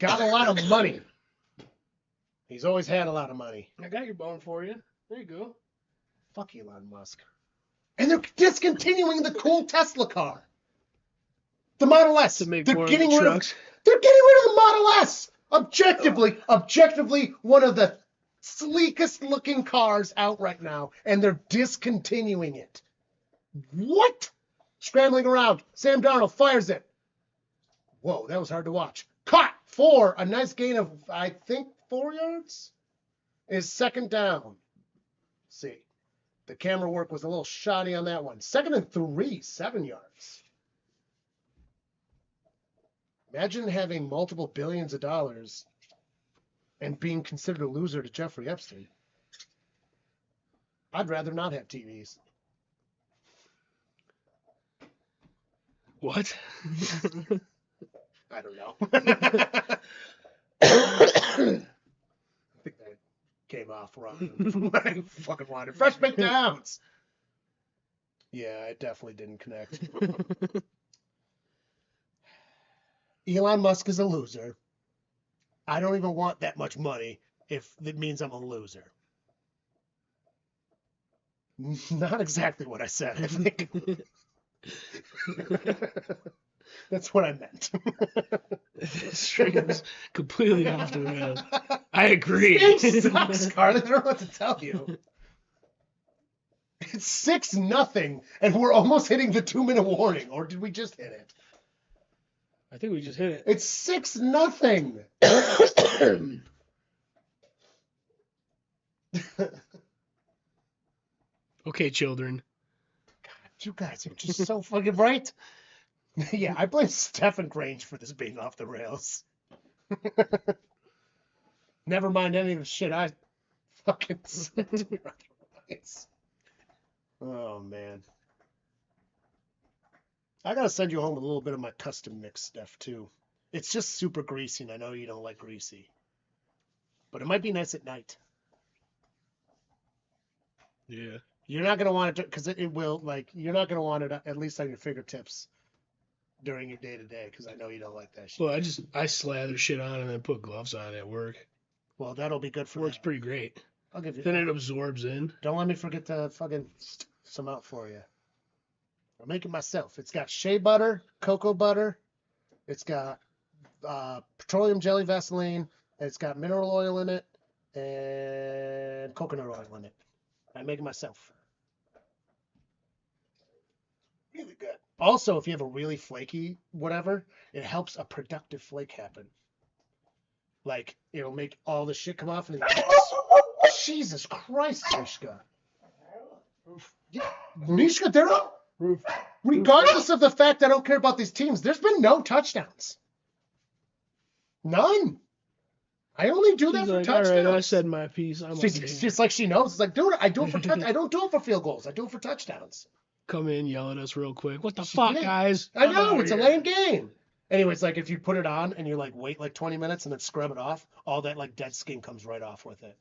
got a lot of money. He's always had a lot of money. I got your bone for you. There you go. Fuck Elon Musk. And they're discontinuing the cool Tesla car. The Model S. To make they're more getting of the rid trucks. they're getting rid of the Model S. Objectively, one of the sleekest looking cars out right now, and they're discontinuing it. What? Scrambling around. Sam Darnold fires it. Whoa, that was hard to watch. Caught for a nice gain of, I think, 4 yards. Is second down. Let's see. The camera work was a little shoddy on that one. 2nd and 3, 7 yards. Imagine having multiple billions of dollars and being considered a loser to Jeffrey Epstein. I'd rather not have TVs. What? I don't know. I think that came off wrong. I fucking wanted fresh McDowns. Yeah, it definitely didn't connect. Elon Musk is a loser. I don't even want that much money if it means I'm a loser. Not exactly what I said, I think. That's what I meant. This string was completely off the rails. I agree. It sucks, Scarlett. I don't know what to tell you. It's 6-0, and we're almost hitting the 2-minute warning. Or did we just hit it? I think we just hit it. It's 6-0. Okay, children. You guys are just so fucking right. Yeah, I blame Stephen Grange for this being off the rails. Never mind any of the shit I fucking said otherwise. Oh man. I gotta send you home with a little bit of my custom mix stuff too. It's just super greasy, and I know you don't like greasy. But it might be nice at night. Yeah. You're not gonna want it because it will like you're not gonna want it at least on your fingertips during your day to day because I know you don't like that shit. Well, I slather shit on and then put gloves on at work. Well, that'll be good for Works that. pretty great. I'll give you. Then it absorbs in. Don't let me forget to fucking some out for you. I'll make it myself. It's got shea butter, cocoa butter. It's got petroleum jelly Vaseline. And it's got mineral oil in it and coconut oil in it. I make it myself. Really good. Also, if you have a really flaky whatever, it helps a productive flake happen. Like, it'll make all the shit come off and then Jesus Christ, Mishka. Mishka, they're not. Regardless of the fact I don't care about these teams, there's been no touchdowns. None. I only do that She's for like, touchdowns. all right, I said my piece. I'm She's okay. just like she knows. It's like, dude, I do it for I don't do it for field goals. I do it for touchdowns. Come in, yell at us real quick. What the She fuck, did. guys? I I'm know, outta it's a here. lame game. Anyways, like if you put it on and you like wait like 20 minutes and then scrub it off, all that like dead skin comes right off with it.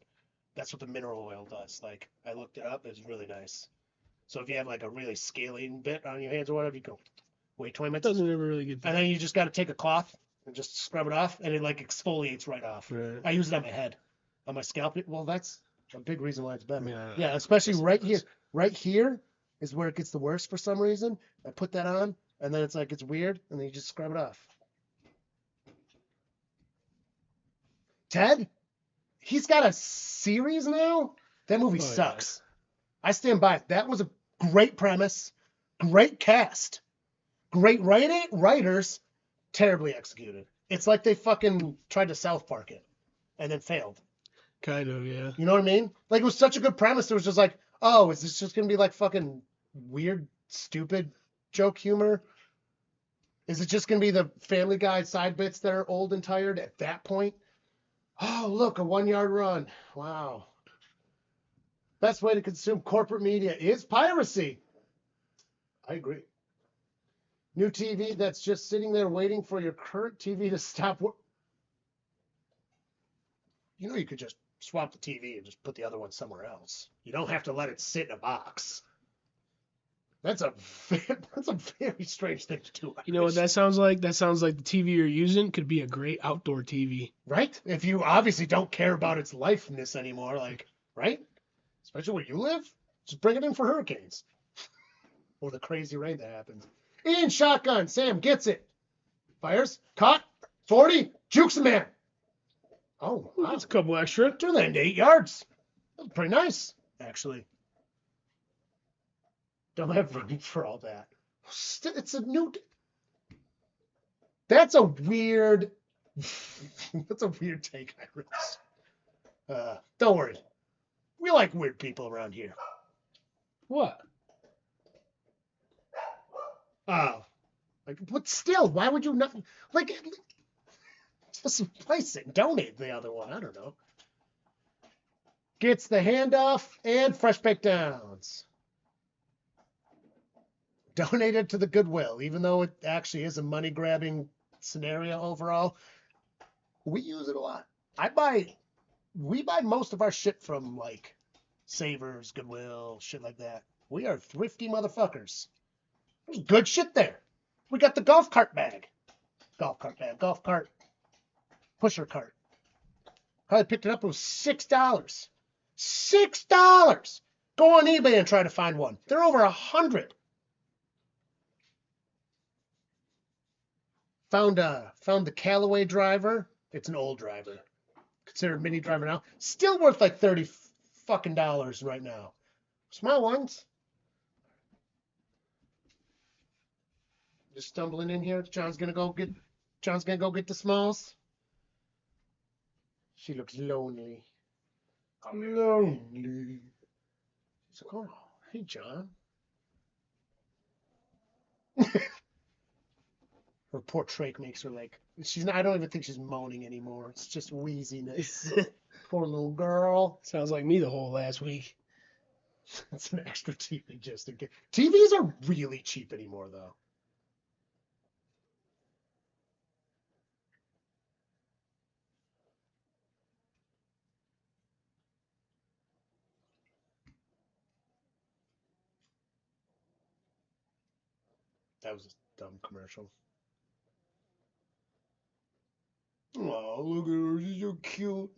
That's what the mineral oil does. Like I looked it up, it's really nice. So if you have like a really scaling bit on your hands or whatever, you go wait 20 minutes. Doesn't ever really get And then you just got to take a cloth and just scrub it off, and it like exfoliates right off. Right. I use it on my head, on my scalp. Well, that's a big reason why it's better. I mean, I don't Yeah, know. especially That's- right here. Right here is where it gets the worst for some reason. I put that on, and then it's like it's weird, and then you just scrub it off. Ted, he's got a series now. That movie Oh, yeah. sucks. I stand by it. That was a great premise, great cast, great writers, terribly executed. It's like they fucking tried to South Park it and then failed. Kind of, yeah. You know what I mean? Like it was such a good premise. It was just like, oh, is this just gonna be like fucking weird, stupid joke humor? Is it just gonna be the Family Guy side bits that are old and tired at that point? Oh, look, a 1 yard run. Wow. Best way to consume corporate media is piracy. I agree. New TV that's just sitting there waiting for your current TV to stop. You know, you could just swap the TV and just put the other one somewhere else. You don't have to let it sit in a box. That's a very strange thing to do. You know what that sounds like? That sounds like the TV you're using could be a great outdoor TV. Right? If you obviously don't care about its lifeness anymore, like, right? Especially where you live, just bring it in for hurricanes. Or the crazy rain that happens. Ian shotgun. Sam gets it. Fires. Caught. 40. Jukes the man. Oh, wow. That's a couple extra. Turn that into 8 yards. That's pretty nice, actually. Don't have room for all that. It's a new. That's a weird. That's a weird take, Iris. Don't worry. We like weird people around here. What? Oh, like, but still, why would you not like? Just replace it and donate the other one. I don't know. Gets the handoff and fresh pick downs. Donated to the Goodwill, even though it actually is a money grabbing scenario overall. We use it a lot. We buy most of our shit from like Savers, Goodwill, shit like that. We are thrifty motherfuckers. There's good shit there. We got the golf cart bag. Golf cart. Pusher cart. Probably picked it up. It was $6. $6. Go on eBay and try to find one. They're over 100. Found the Callaway driver. It's an old driver. Considered mini driver now. Still worth like $30 fucking right now. Small ones. Just stumbling in here. John's gonna go get the smalls. She looks lonely. I'm lonely. She's like, oh, hey, John. Her poor trach makes her like, she's not, I don't even think she's moaning anymore. It's just wheeziness. Poor little girl. Sounds like me the whole last week. It's an extra TV just in case. TVs are really cheap anymore, though. That was a dumb commercial. Oh, look at her. She's so cute.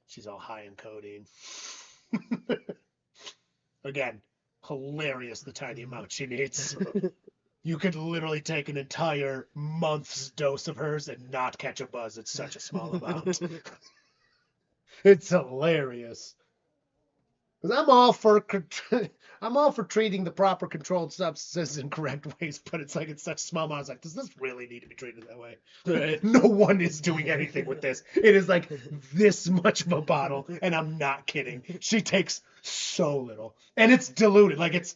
She's all high in codeine. Again, hilarious the tiny amount she needs. You could literally take an entire month's dose of hers and not catch a buzz. It's such a small amount. It's hilarious. 'Cause I'm all for treating the proper controlled substances in correct ways, but it's like it's such small amounts. Like, does this really need to be treated that way? Right. No one is doing anything with this. It is like this much of a bottle, and I'm not kidding. She takes so little, and it's diluted. Like it's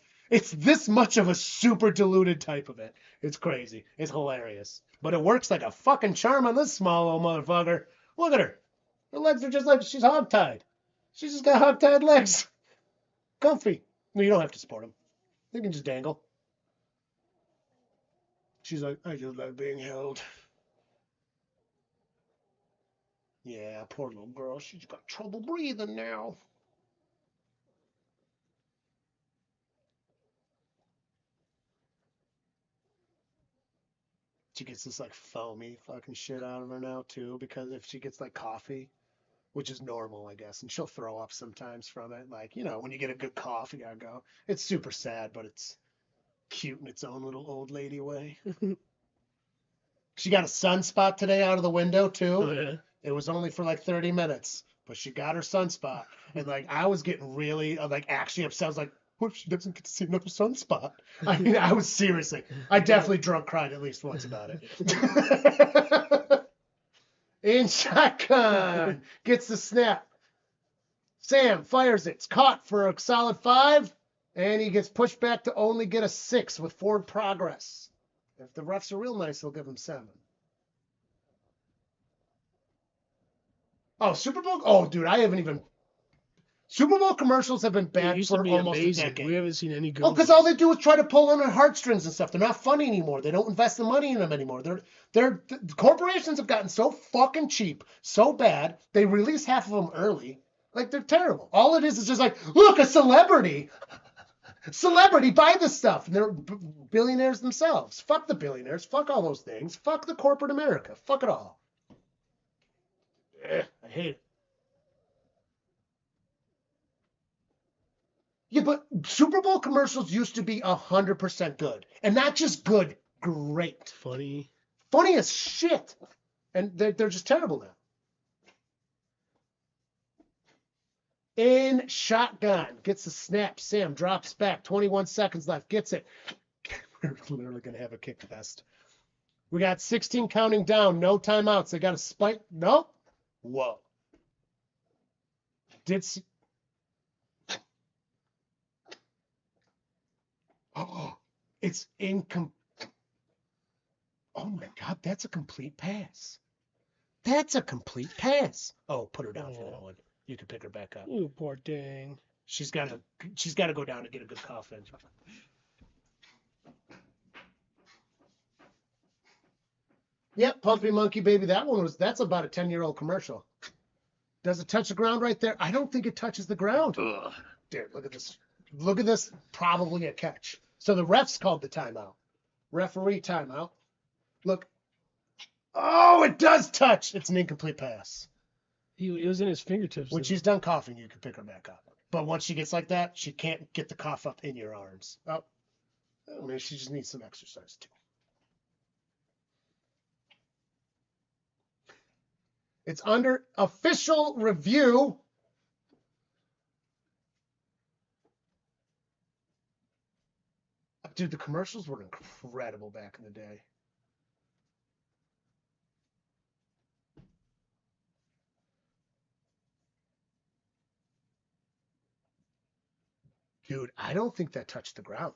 this much of a super diluted type of it. It's crazy. It's hilarious, but it works like a fucking charm on this small old motherfucker. Look at her. Her legs are just like she's hogtied. She's just got hog-tied legs. Comfy. No, you don't have to support them. They can just dangle. She's like, I just like being held. Yeah, poor little girl. She's got trouble breathing now. She gets this like foamy fucking shit out of her now too, because if she gets like coffee, which is normal, I guess. And she'll throw up sometimes from it. Like, you know, when you get a good cough, you gotta go. It's super sad, but it's cute in its own little old lady way. She got a sunspot today out of the window, too. Oh, yeah. It was only for like 30 minutes, but she got her sunspot. And like, I was getting really, like, actually upset. I was like, what if she doesn't get to see another sunspot? I mean, I was seriously, I definitely drunk cried at least once about it. In shotgun, gets the snap. Sam fires it. It's caught for a solid 5, and he gets pushed back to only get a 6 with forward progress. If the refs are real nice, they'll give him 7. Oh, Super Bowl? Oh, dude, I haven't even. Super Bowl commercials have been It bad used to for be almost amazing. a decade. We haven't seen any good Oh, because all they do is try to pull on their heartstrings and stuff. They're not funny anymore. They don't invest the money in them anymore. The corporations have gotten so fucking cheap, so bad. They release half of them early. Like, they're terrible. All it is just like, look, a celebrity. Celebrity, buy this stuff. And they're billionaires themselves. Fuck the billionaires. Fuck all those things. Fuck the corporate America. Fuck it all. I hate it. Yeah, but Super Bowl commercials used to be 100% good. And not just good, great. funny. Funny as shit. And they're just terrible now. In shotgun. Gets the snap. Sam drops back. 21 seconds left. Gets it. We're literally going to have a kick fest. We got 16 counting down. No timeouts. They got a spike. Nope. Whoa. Did see. Oh, it's incomplete. Oh my God, that's a complete pass. That's a complete pass. Oh, put her down for that one. You can pick her back up. Ooh, poor thing. She's got to go down and get a good cough in. Yep, Pumpy Monkey Baby. That's about a 10-year-old commercial. Does it touch the ground right there? I don't think it touches the ground. Ugh. Dude, look at this. Look at this. Probably a catch. So the refs called the timeout. Referee timeout. Look. Oh, it does touch. It's an incomplete pass. It was in his fingertips. When she's done coughing, you can pick her back up. But once she gets like that, she can't get the cough up in your arms. Oh, maybe she just needs some exercise too. It's under official review. Dude, the commercials were incredible back in the day. Dude, I don't think that touched the ground.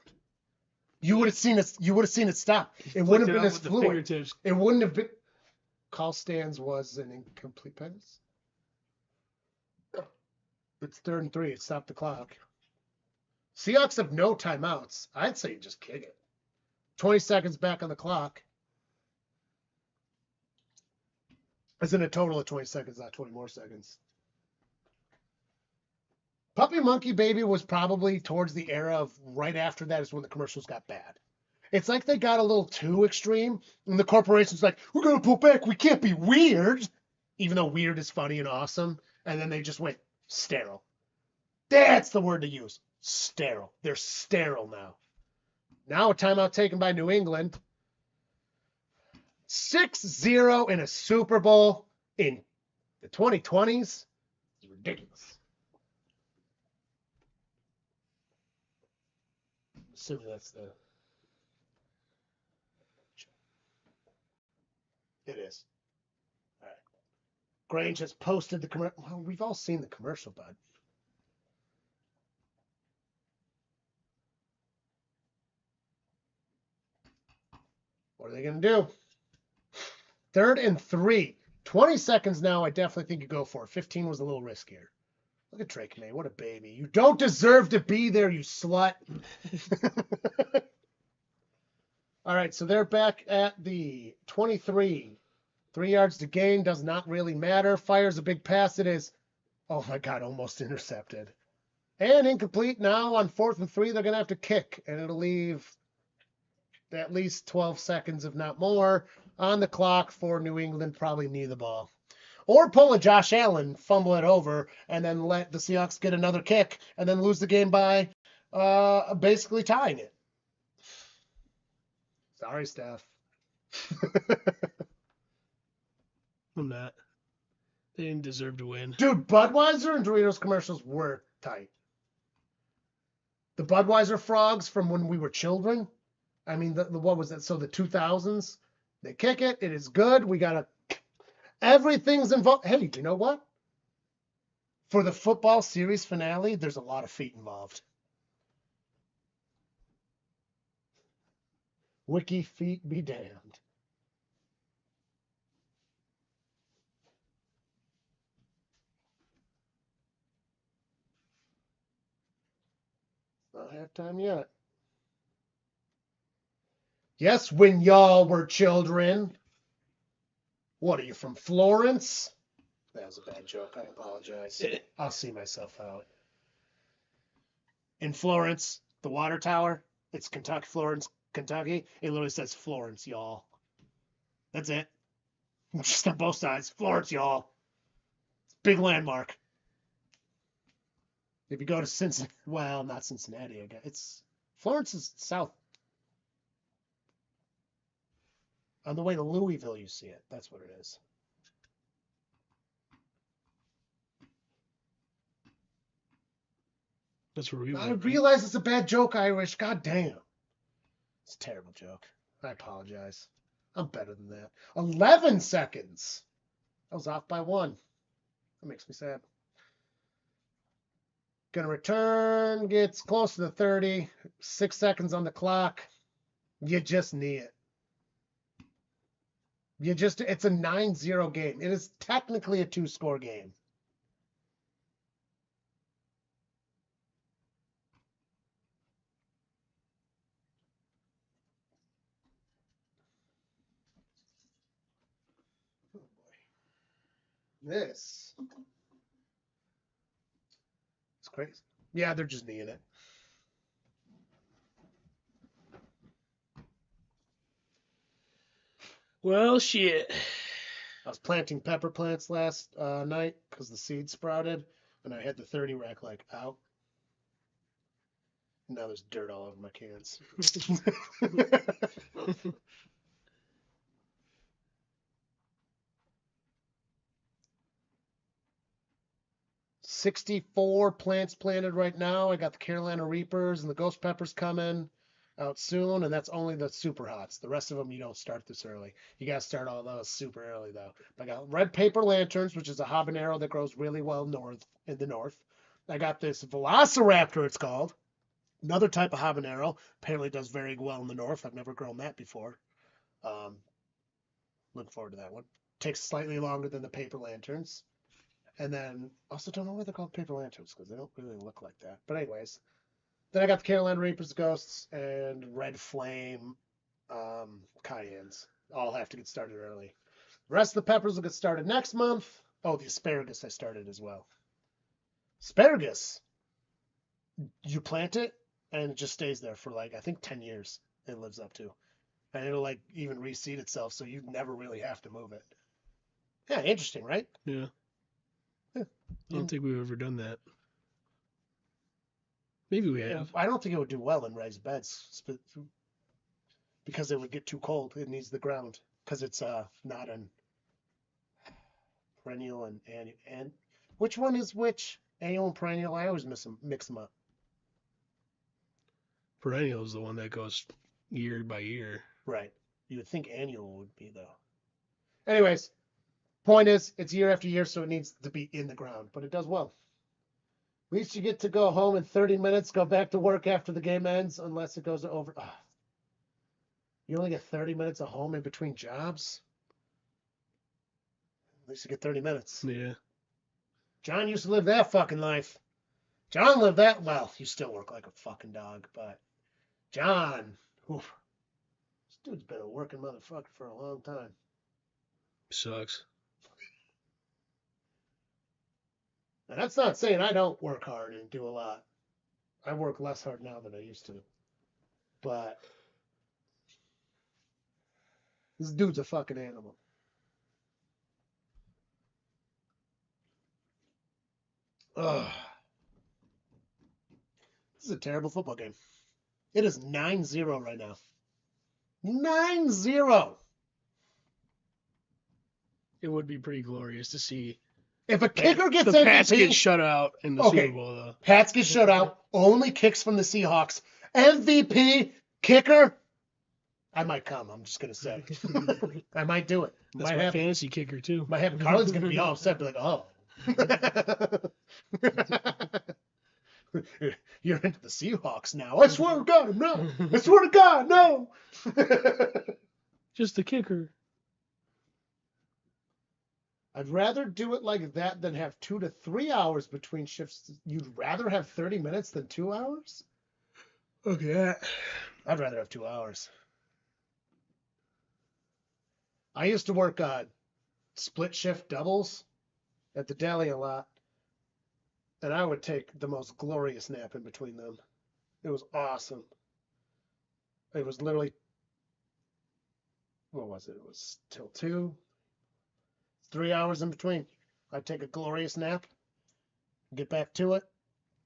You would have seen it. You would have seen it stop. It Flicked wouldn't have been up as with the fluid. fingertips. It wouldn't have been. Call stands was an incomplete pass. It's 3rd and 3. It stopped the clock. Seahawks have no timeouts. I'd say you just kick it. 20 seconds back on the clock. It's in a total of 20 seconds, not 20 more seconds. Puppy Monkey Baby was probably towards the era of right after that is when the commercials got bad. It's like they got a little too extreme, and the corporation's like, we're going to pull back. We can't be weird, even though weird is funny and awesome. And then they just went sterile. That's the word to use. Sterile. They're sterile now. Now a timeout taken by New England. 6-0 in a Super Bowl in the 2020s. It's ridiculous. Assuming that's the... It is. All right. Grange has posted the commercial. Well, we've all seen the commercial, bud. What are they going to do? 3rd and 3. 20 seconds now, I definitely think you go for it. 15 was a little riskier. Look at Drake May. What a baby. You don't deserve to be there, you slut. All right, so they're back at the 23. 3 yards to gain. Does not really matter. Fires a big pass. It is, oh my God, almost intercepted. And incomplete. Now on 4th and 3, they're going to have to kick. And it'll leave at least 12 seconds, if not more, on the clock for New England. Probably knee the ball. Or pull a Josh Allen, fumble it over, and then let the Seahawks get another kick, and then lose the game by basically tying it. Sorry, Steph. I'm not. They didn't deserve to win. Dude, Budweiser and Doritos commercials were tight. The Budweiser frogs from when we were children. I mean, what was that? So the 2000s. They kick it. It is good. We got to... Everything's involved. Hey, do you know what? For the football series finale, there's a lot of feet involved. Wiki feet be damned. Not halftime yet. Yes, when y'all were children. What are you, from Florence? That was a bad joke. I apologize. I'll see myself out. In Florence, the water tower, it's Kentucky, Florence, Kentucky. It literally says Florence, y'all. That's it. Just on both sides. Florence, y'all. It's a big landmark. If you go to Cincinnati, well, not Cincinnati, I guess. It's Florence is south. On the way to Louisville, you see it. That's what it is. That's where we I went. realize it's a bad joke, Irish. God damn. It's a terrible joke. I apologize. I'm better than that. 11 seconds. I was off by 1. That makes me sad. Gonna return. Gets close to the 30. 6 seconds on the clock. You just need it. It's a 9-0 game. It is technically a 2-score game. Oh boy. This. It's crazy. Yeah, they're just kneeing it. Well, shit. I was planting pepper plants last night because the seed sprouted, and I had the 30 rack like out. Now there's dirt all over my cans. 64 plants planted right now. I got the Carolina Reapers and the Ghost Peppers coming out soon, and that's only the super hots. The rest of them, you don't start this early. You got to start all those super early, though. I got red paper lanterns, which is a habanero that grows really well in the north. I got this Velociraptor, it's called. Another type of habanero apparently does very well in the north. I've never grown that before. Look forward to that one. Takes slightly longer than the paper lanterns. And then also don't know why they're called paper lanterns because they don't really look like that. But anyways, then I got the Carolina Reapers Ghosts and Red Flame cayennes. All have to get started early. The rest of the peppers will get started next month. Oh, the asparagus I started as well. Asparagus. You plant it and it just stays there for like I think 10 years. It lives up to. And it'll like even reseed itself so you never really have to move it. Yeah, interesting, right? Yeah. Yeah. I don't think we've ever done that. Maybe we have. I don't think it would do well in raised beds because it would get too cold. It needs the ground because it's not an perennial and which one is which? Annual and perennial? I always mix them up. Perennial is the one that goes year by year. Right. You would think annual would be though. Anyways, point is it's year after year, so it needs to be in the ground, but it does well. At least you get to go home in 30 minutes, go back to work after the game ends, unless it goes over. You only get 30 minutes of home in between jobs? At least you get 30 minutes. Yeah. John used to live that fucking life. John lived that. Well, you still work like a fucking dog, but John, oof, this dude's been a working motherfucker for a long time. Sucks. And that's not saying I don't work hard and do a lot. I work less hard now than I used to. But this dude's a fucking animal. Ugh. This is a terrible football game. It is 9-0 right now. 9-0. It would be pretty glorious to see If a kicker gets the MVP, Pats get shut out in the Okay. Super Bowl, though. Pats get shut out, only kicks from the Seahawks. MVP, kicker, I might come, I'm just going to say. I might do it. That's Might my happen. fantasy kicker, too. Might happen. Carlin's going to be all upset, be like, oh. You're into the Seahawks now. I swear to God, no. I swear to God, no. Just the kicker. I'd rather do it like that than have 2 to 3 hours between shifts. You'd rather have 30 minutes than 2 hours? Okay. I'd rather have 2 hours. I used to work split shift doubles at the deli a lot, and I would take the most glorious nap in between them. It was awesome. It was literally, what was it? It was till 2. 3 hours in between. I'd take a glorious nap, get back to it,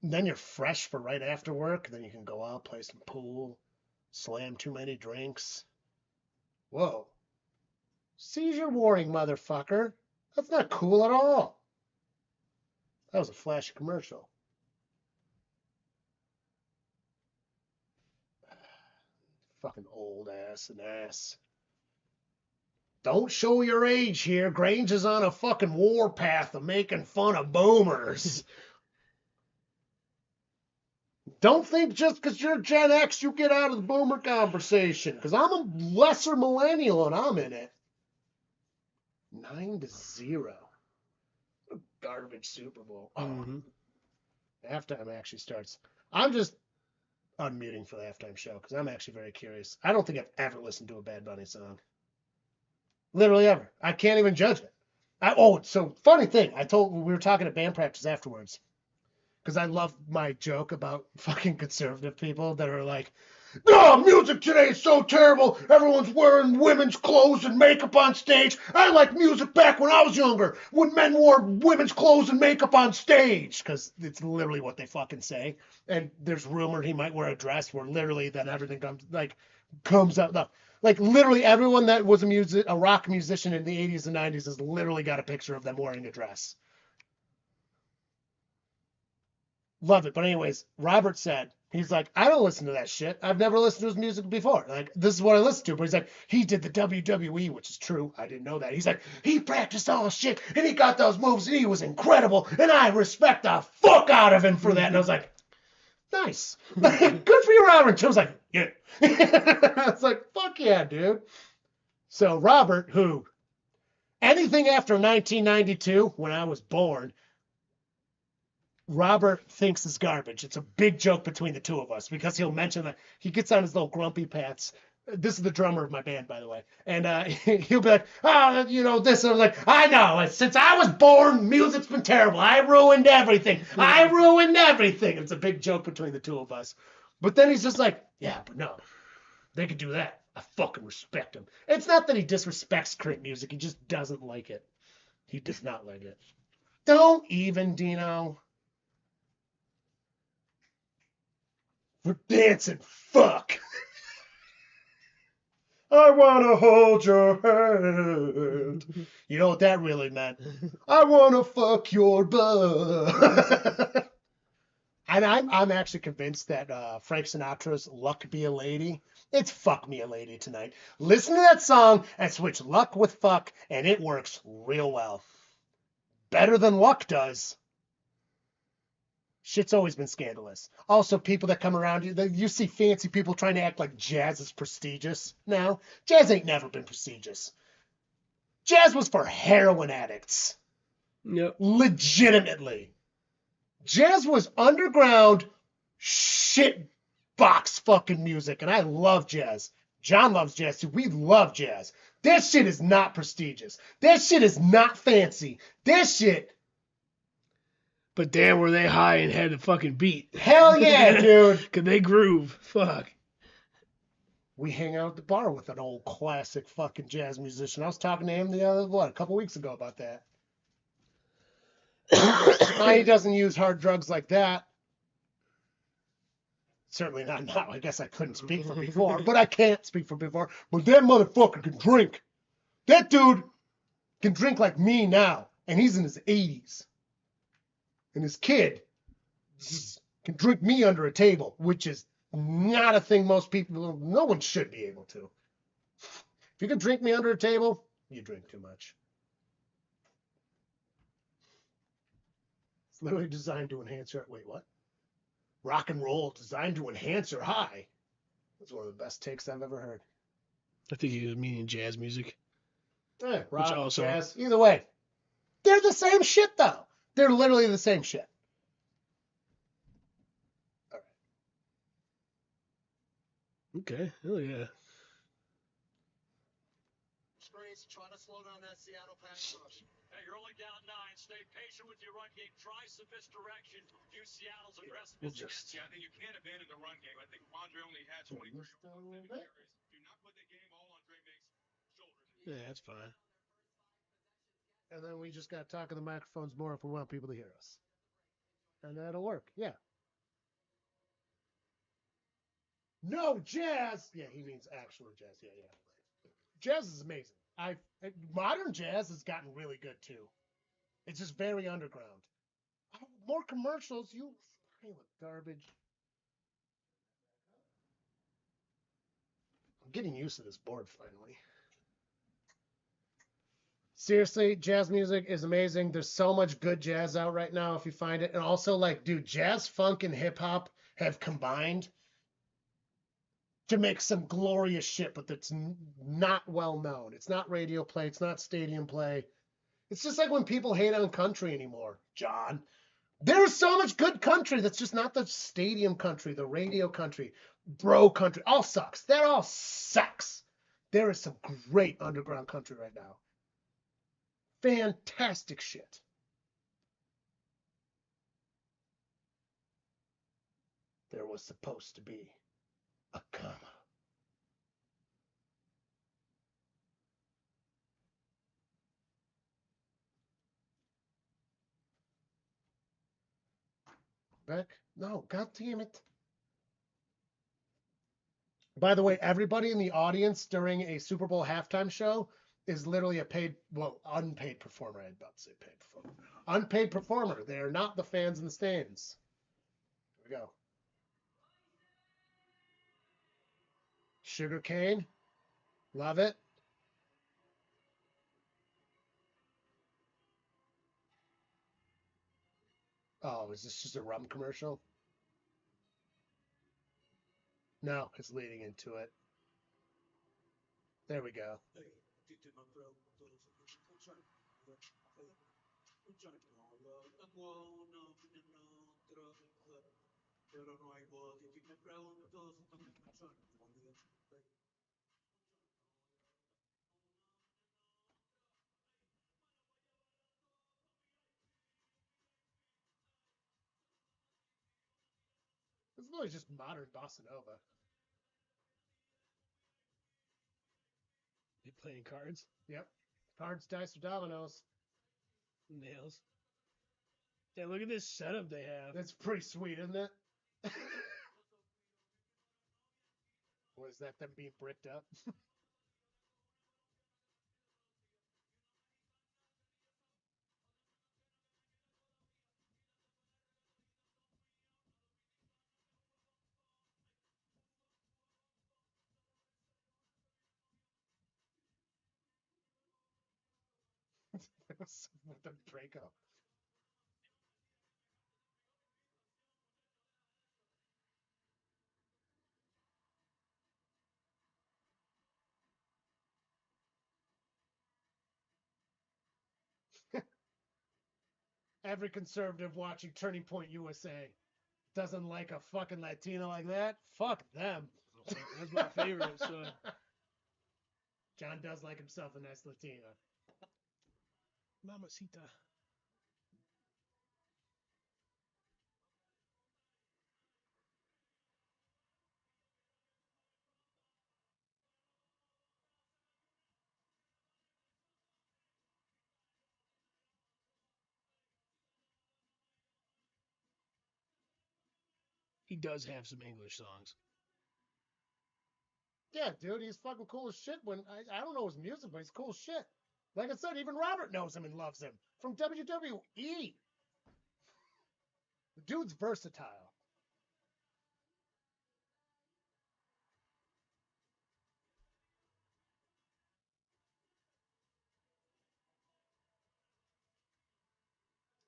and then you're fresh for right after work. Then you can go out, play some pool, slam too many drinks. Whoa. Seizure warning, motherfucker. That's not cool at all. That was a flashy commercial. Fucking old ass and ass. Don't show your age here. Grange is on a fucking warpath of making fun of boomers. Don't think just because you're Gen X you get out of the boomer conversation. Because I'm a lesser millennial and I'm in it. 9-0. What a garbage Super Bowl. Oh. Mm-hmm. Halftime actually starts. I'm just unmuting for the halftime show because I'm actually very curious. I don't think I've ever listened to a Bad Bunny song. Literally ever. I can't even judge it. So funny thing. We were talking at band practice afterwards because I love my joke about fucking conservative people that are like, oh, music today is so terrible. Everyone's wearing women's clothes and makeup on stage. I like music back when I was younger, when men wore women's clothes and makeup on stage. Because it's literally what they fucking say. And there's rumor he might wear a dress where literally then everything comes out. No, like literally everyone that was a rock musician in the 80s and 90s has literally got a picture of them wearing a dress. Love it. But anyways, Robert said, he's like, I don't listen to that shit. I've never listened to his music before. Like, this is what I listen to. But he's like, he did the WWE, which is true. I didn't know that. He's like, he practiced all the shit, and he got those moves, and he was incredible, and I respect the fuck out of him for that. And I was like, Nice. Good for you, Robert. Jim's like, yeah. It's like, fuck yeah, dude. So Robert, who anything after 1992, when I was born, Robert thinks is garbage. It's a big joke between the two of us because he'll mention that he gets on his little grumpy pants. This is the drummer of my band, by the way. And he'll be like, oh, you know, this. And I'm like, I know. Since I was born, music's been terrible. I ruined everything. I ruined everything. It's a big joke between the two of us. But then he's just like, yeah, but no, they could do that. I fucking respect him. It's not that he disrespects Crit music. He just doesn't like it. He does not like it. Don't even, Dino. For dancing, fuck. I want to hold your hand. You know what that really meant? I want to fuck your butt. And I'm actually convinced that Frank Sinatra's Luck Be a Lady, it's Fuck Me a Lady tonight. Listen to that song and switch luck with fuck, and it works real well. Better than luck does. Shit's always been scandalous. Also, people that come around you see fancy people trying to act like jazz is prestigious now. Jazz ain't never been prestigious. Jazz was for heroin addicts. Yep. Legitimately. Jazz was underground shit box fucking music, and I love jazz. John loves jazz too. We love jazz. That shit is not prestigious. That shit is not fancy. That shit. But damn, were they high and had a fucking beat. Hell yeah, dude. Could they groove? Fuck. We hang out at the bar with an old classic fucking jazz musician. I was talking to him a couple weeks ago about that. Now he doesn't use hard drugs like that. Certainly not now. I guess I couldn't speak for before, but I can't speak for before. But that motherfucker can drink. That dude can drink like me now, and he's in his 80s. And his kid can drink me under a table, which is not a thing most people, no one should be able to. If you can drink me under a table, you drink too much. It's literally designed to enhance your, wait, what? Rock and roll designed to enhance your high. That's one of the best takes I've ever heard. I think he was meaning jazz music. Rock, also, jazz, either way. They're the same shit, though. They're literally the same shit. All right. Okay, hell yeah. Trying to slow down that Seattle pass rush. Hey, you're only down 9. Stay patient with your run game. Try some misdirection. Use Seattle's aggressiveness against you. I think you can't abandon the run game. I think Andre only had 23 carries. Do not put the game all on Dre Make's shoulders. Yeah, that's fine. And then we just got to talk in the microphones more if we want people to hear us. And that'll work. Yeah. No, jazz. Yeah, he means actual jazz. Yeah, yeah. Jazz is amazing. Modern jazz has gotten really good too. It's just very underground. More commercials, you pile of garbage. I'm getting used to this board finally. Seriously, jazz music is amazing. There's so much good jazz out right now if you find it. And also, like, dude, jazz, funk, and hip hop have combined to make some glorious shit, but that's not well known. It's not radio play. It's not stadium play. It's just like when people hate on country anymore, John. There's so much good country that's just not the stadium country, the radio country, bro country. All sucks. That all sucks. There is some great underground country right now. Fantastic shit. There was supposed to be a comma. Beck? No, god damn it. By the way, everybody in the audience during a Super Bowl halftime show is literally a unpaid performer. I was about to say paid performer. Unpaid performer. They are not the fans in the stands. Here we go. Sugar cane. Love it. Oh, is this just a rum commercial? No, it's leading into it. There we go. This is really just modern bossa nova. You playing cards? Yep. Cards, dice, or dominoes. Nails. Yeah, look at this setup they have. That's pretty sweet, isn't it? What is that? Them being bricked up? With the Draco. Every conservative watching Turning Point USA doesn't like a fucking Latino like that. Fuck them. That's my favorite. So John does like himself a nice Latina. Mamacita. He does have some English songs. Yeah, dude, he's fucking cool as shit. When I don't know his music, but he's cool as shit. Like I said, even Robert knows him and loves him from WWE. The dude's versatile.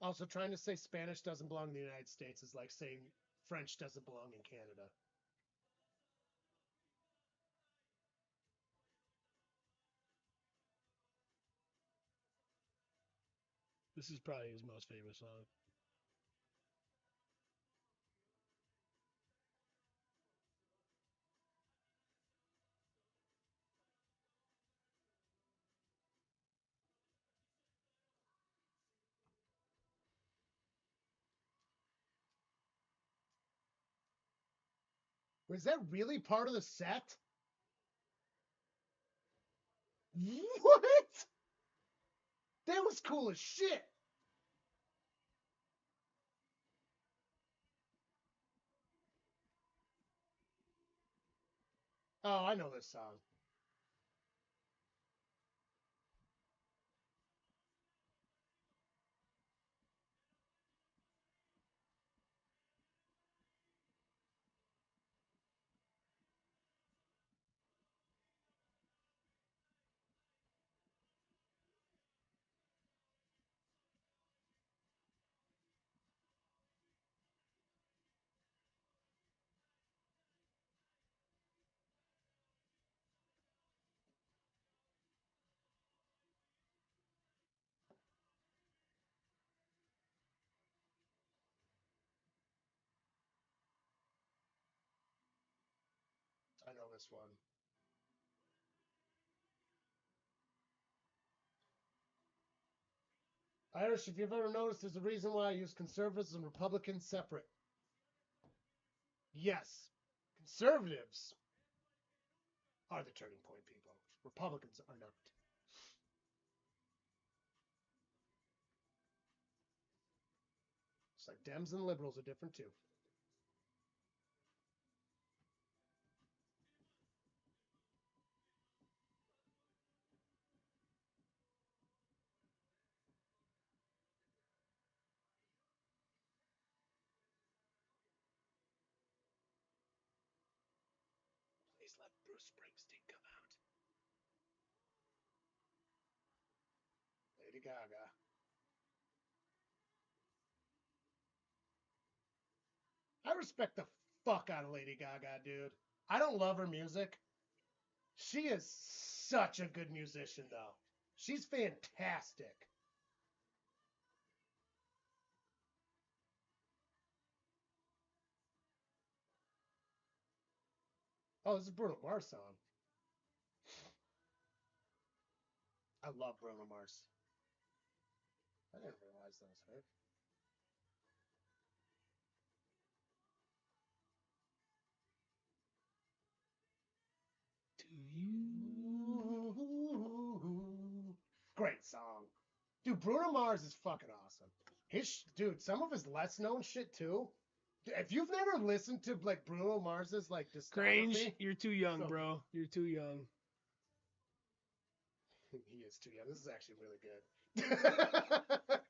Also, trying to say Spanish doesn't belong in the United States is like saying French doesn't belong in Canada. This is probably his most famous song. Was that really part of the set? What? That was cool as shit. Oh, I know this song. I know this one. Irish, if you've ever noticed, there's a reason why I use conservatives and Republicans separate. Yes, conservatives are the turning point people. Republicans are not. It's like Dems and liberals are different too. Please let Bruce Springsteen come out. Lady Gaga. I respect the fuck out of Lady Gaga, dude. I don't love her music. She is such a good musician, though. She's fantastic. Oh, this is Bruno Mars song. I love Bruno Mars. I didn't realize that was her. Do you? Great song. Dude, Bruno Mars is fucking awesome. Dude, some of his less known shit too. If you've never listened to like Bruno Mars's like Grange, discography, you're too young, So- bro. You're too young. he is too young. This is actually really good.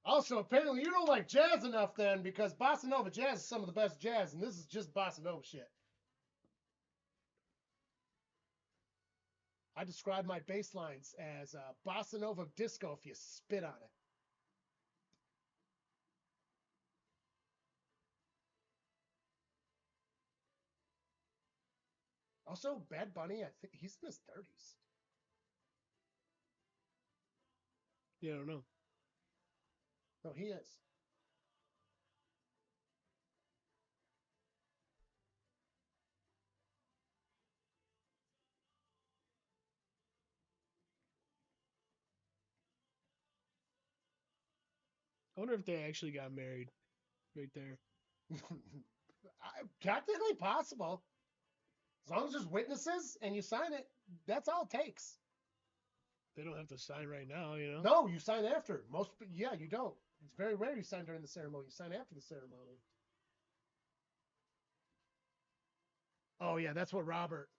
Also, apparently you don't like jazz enough then, because bossa nova jazz is some of the best jazz, and this is just bossa nova shit. I describe my bass lines as bossa nova disco if you spit on it. Also, Bad Bunny, I think he's in his 30s. Yeah, I don't know. No, he is. I wonder if they actually got married right there. Technically possible. As long as there's witnesses and you sign it, that's all it takes. They don't have to sign right now, you know? No, you sign after. Yeah, you don't. It's very rare you sign during the ceremony. You sign after the ceremony. Oh yeah, that's what Robert.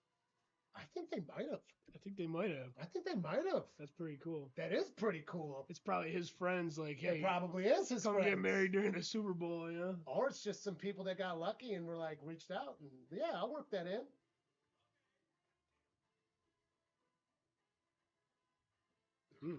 I think they might have. I think they might have. I think they might have. That's pretty cool. That is pretty cool. It's probably his friends like, It hey, probably is his come get friends. married during the Super Bowl, you know? Or it's just some people that got lucky and were like reached out and yeah, I'll work that in. Hmm.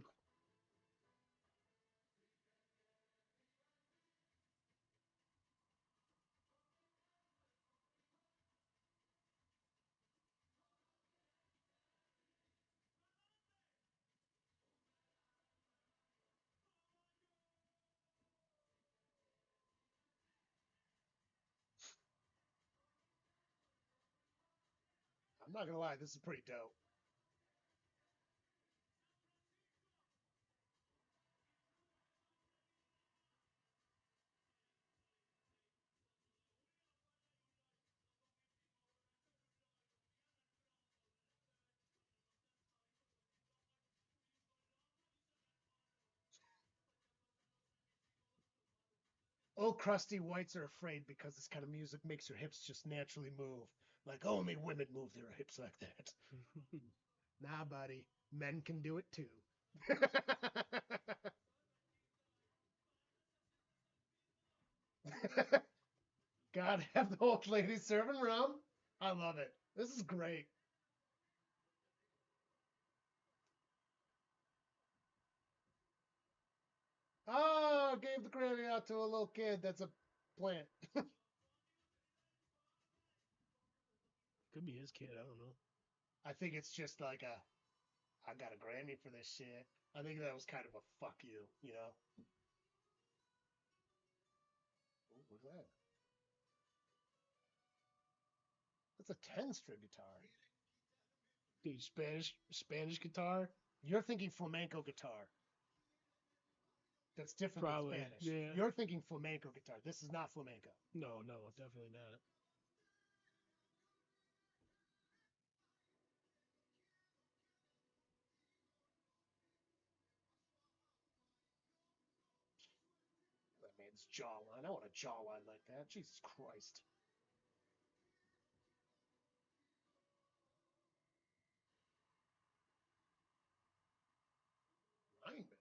I'm not gonna lie, this is pretty dope. Oh, crusty whites are afraid because this kind of music makes your hips just naturally move. Like only women move their hips like that. Nah, buddy. Men can do it too. God, have the old lady serving rum. I love it. This is great. Oh, gave the granny out to a little kid. That's a plant. Could be his kid, I don't know. I think it's just like I got a Grammy for this shit. I think that was kind of a fuck you, you know? Ooh, what's that? That's a 10-string guitar. Dude, Spanish guitar? You're thinking flamenco guitar. That's different Probably, than Spanish. yeah. You're thinking flamenco guitar. This is not flamenco. No, definitely not. That man's jawline. I want a jawline like that. Jesus Christ. Lineman.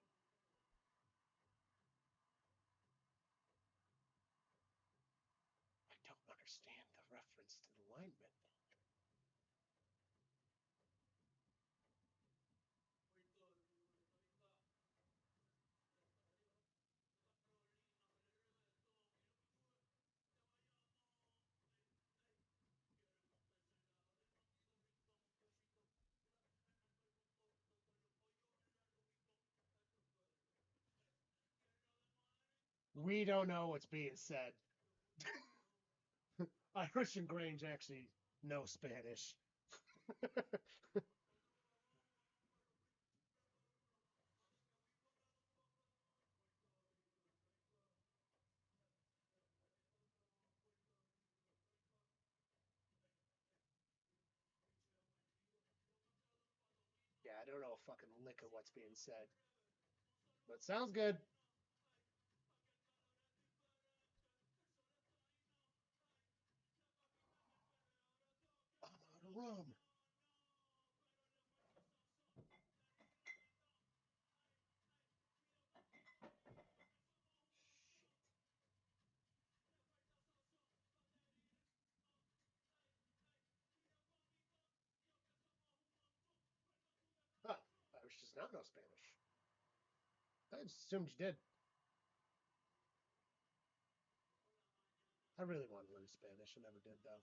I don't understand the reference to the lineman. We don't know what's being said. Irish and Grange actually know Spanish. Yeah, I don't know a fucking lick of what's being said. But sounds good. I'm out of rum. Huh. Irish does not know Spanish. I just assumed you did. I really want to learn Spanish. I never did, though.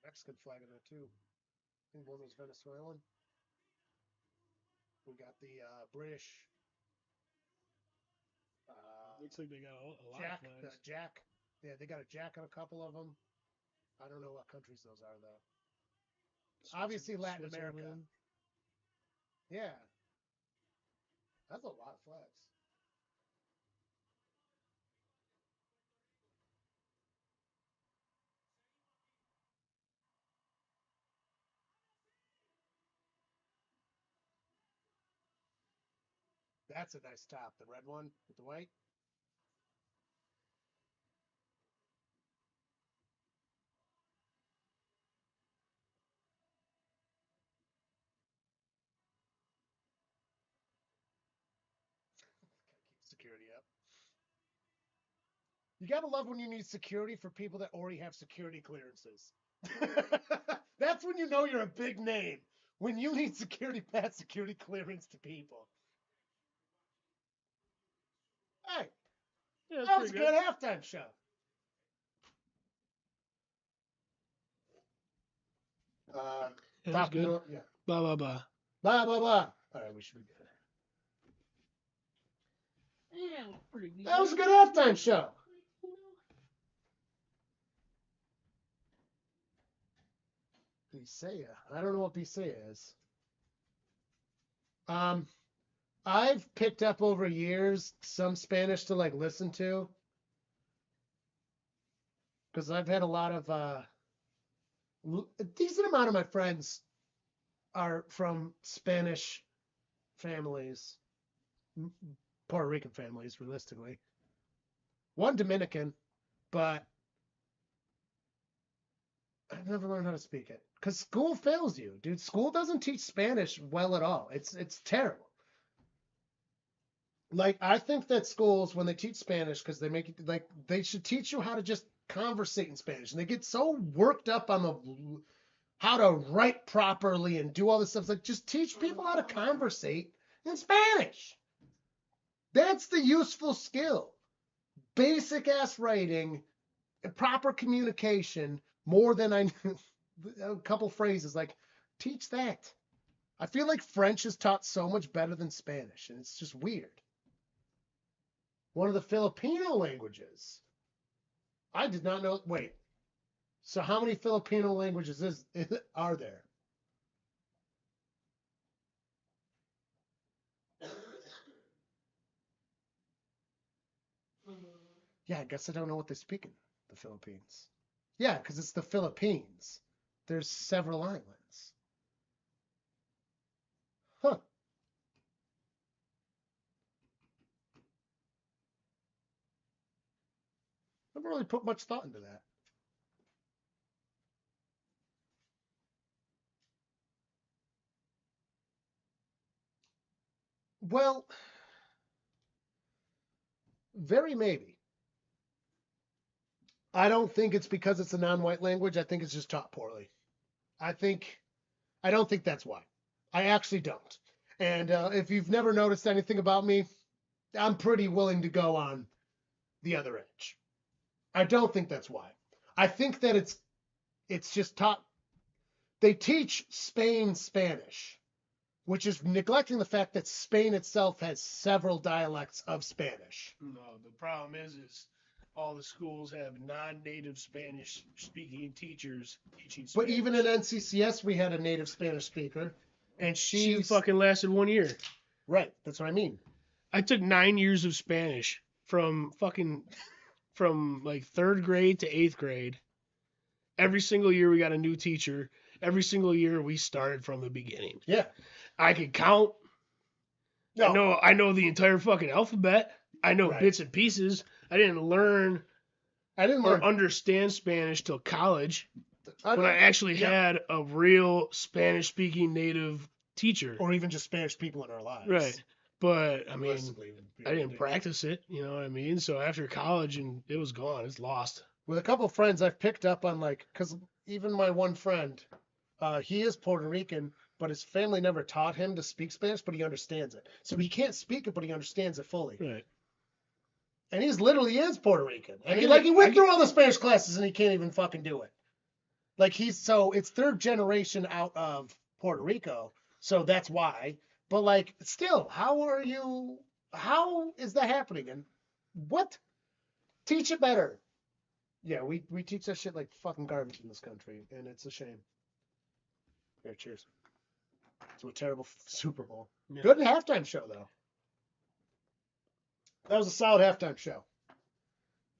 Mexican flag in there, too. I think one was Venezuelan. We got the British. Looks like they got a lot Jack. of flags. Jack. Yeah, they got a Jack on a couple of them. I don't know what countries those are, though. Obviously Latin America. Switzerland. Yeah. That's a lot of flags. That's a nice top. The red one with the white. Gotta keep security up. You gotta love when you need security for people that already have security clearances. That's when you know you're a big name. When you need security pass security clearance to people. Hey, Yeah, that's that was a pretty good halftime show. Yeah, that's Top good. note, yeah. Blah blah blah. Blah blah blah. All right, we should be good. Yeah, pretty good. That was a good halftime show. Bisaya. I don't know what Bisaya is. I've picked up over years some Spanish to like listen to. Because I've had a lot of a decent amount of my friends are from Spanish families, Puerto Rican families, realistically. One Dominican, but I've never learned how to speak it because school fails you, dude. School doesn't teach Spanish well at all. It's terrible. Like I think that schools when they teach Spanish because they make it like they should teach you how to just conversate in Spanish, and they get so worked up on the how to write properly and do all this stuff. It's like just teach people how to conversate in Spanish. That's the useful skill. Basic ass writing, proper communication, more than a couple phrases. Like, teach that. I feel like French is taught so much better than Spanish, and it's just weird. One of the Filipino languages. I did not know. Wait. So how many Filipino languages are there? Yeah, I guess I don't know what they speak in the Philippines. Yeah, because it's the Philippines. There's several islands. Huh. Never really put much thought into that. Well, very maybe. I don't think it's because it's a non-white language. I think it's just taught poorly. I don't think that's why. I actually don't. And if you've never noticed anything about me, I'm pretty willing to go on the other edge. I don't think that's why. I think that it's just taught. They teach Spain Spanish, which is neglecting the fact that Spain itself has several dialects of Spanish. No, the problem is all the schools have non-native Spanish speaking teachers teaching Spanish. But even in NCCS, we had a native Spanish speaker, and she fucking lasted 1 year. Right, that's what I mean. I took 9 years of Spanish from like 3rd grade to 8th grade. Every single year we got a new teacher. Every single year we started from the beginning. Yeah. I could count. No. I know the entire fucking alphabet. I know Right. bits and pieces. I didn't learn or learn. understand Spanish till college when I Yeah. actually had a real Spanish-speaking native teacher. Or even just Spanish people in our lives. Right. But, I mean, Realistically, I didn't practice it, you know what I mean? So after college, and it was gone. It's lost. With a couple of friends, I've picked up on because even my one friend, he is Puerto Rican, but his family never taught him to speak Spanish, but he understands it. So he can't speak it, but he understands it fully. Right. And he is Puerto Rican. And he I went get- through all the Spanish classes and he can't even fucking do it. So it's 3rd generation out of Puerto Rico. So that's why. But still, how is that happening? And what? Teach it better. Yeah, we teach that shit like fucking garbage in this country, and it's a shame. Here, cheers. To a terrible Super Bowl. Yeah. Good halftime show, though. That was a solid halftime show.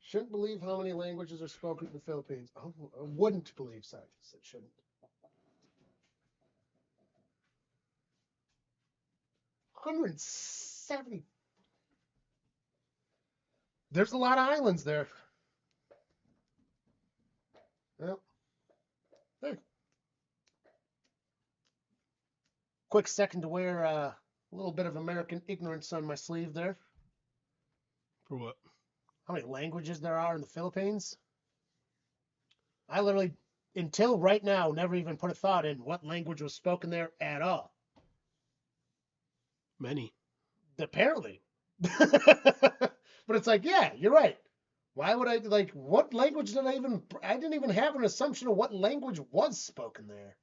Shouldn't believe how many languages are spoken in the Philippines. Oh, I wouldn't believe, sorry. I said shouldn't. 170. There's a lot of islands there. Well, hey. Quick second to wear a little bit of American ignorance on my sleeve there. For what? How many languages there are in the Philippines? I literally, until right now, never even put a thought in what language was spoken there at all. Many. Apparently. But it's like, yeah, you're right. Why would I, what language did I didn't even have an assumption of what language was spoken there.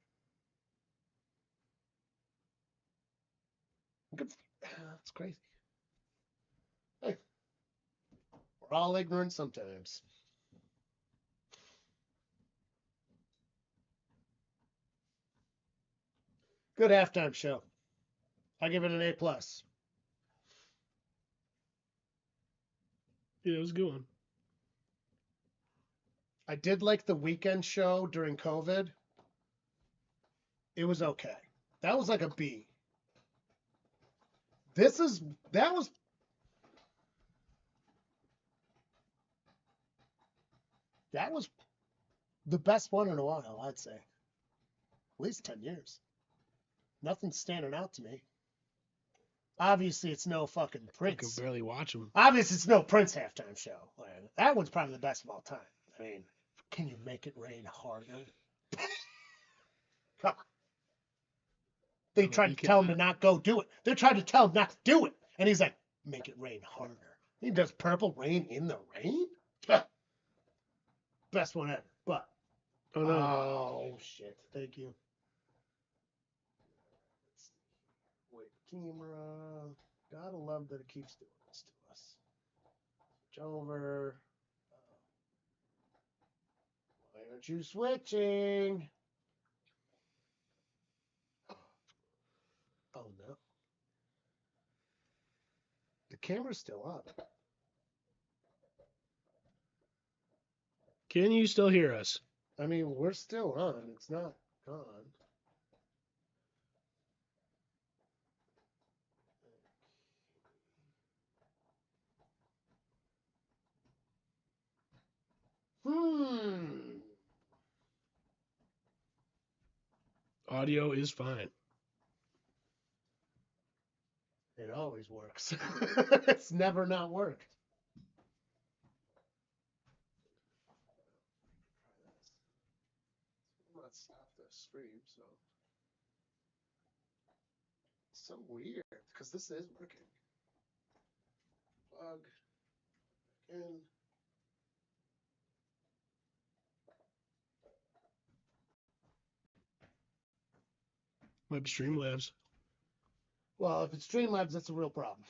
That's crazy. Hey, we're all ignorant sometimes. Good halftime show. I give it an A+. Yeah, it was a good one. I did like the weekend show during COVID. It was okay. That was like a B. That was the best one in a while, I'd say. At least 10 years. Nothing's standing out to me. Obviously, it's no fucking I Prince. could barely watch them. Obviously, it's no Prince halftime show. That one's probably the best of all time. I mean, can you make it rain harder? Come on. They No, tried you to tell him to cannot. not go do it. They tried to tell him not to do it. And he's like, make it rain harder. He does Purple Rain in the rain? Best one ever. But, Oh, no. oh, shit. Thank you. Wait, camera. Gotta love that it keeps doing this to us. Switch over. Why aren't you switching? Oh no. The camera's still on. Can you still hear us? I mean, we're still on. It's not gone. Audio is fine. It always works. It's never not worked. Let's stop the stream, so so weird because this is working. Plug in. Might be Streamlabs. Well, if it's Streamlabs, that's a real problem.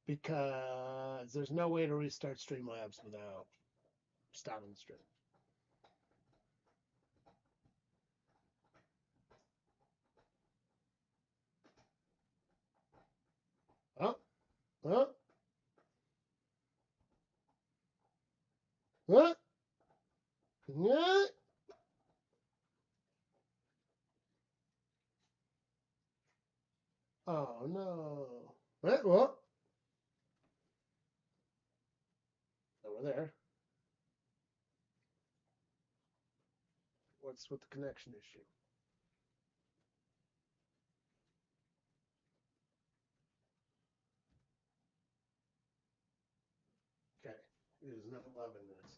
Because there's no way to restart Streamlabs without stopping the stream. Oh, oh, what? What? Oh no. What? What? Over there. What's with the connection issue? Okay. It is not loving this.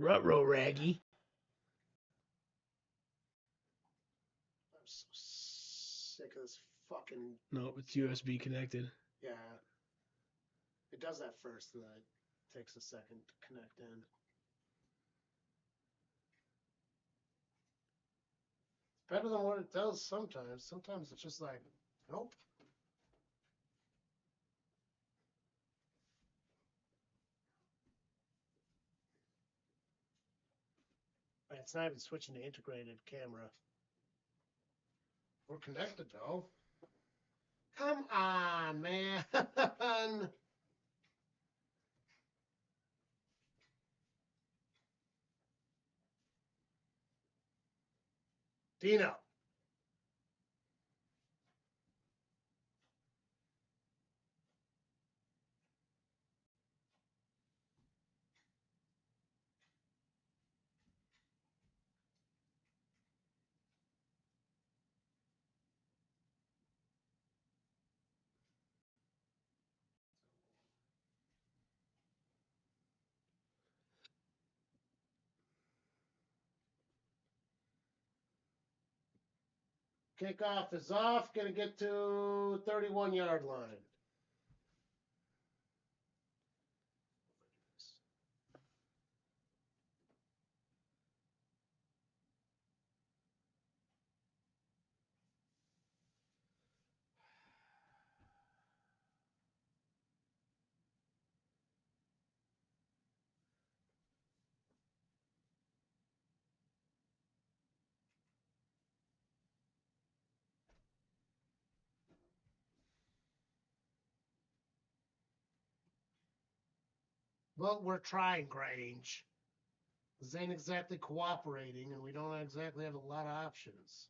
Ruh-roh, Raggy. I'm so sick of this fucking. No, it's USB connected. Yeah. It does that first, and then it takes a second to connect in. It's better than what it does sometimes. Sometimes it's just like, nope. It's not even switching to integrated camera. We're connected though. Come on, man. Dino. Kickoff is off. Gonna get to 31-yard line. Well, we're trying, Grange. This ain't exactly cooperating, and we don't exactly have a lot of options.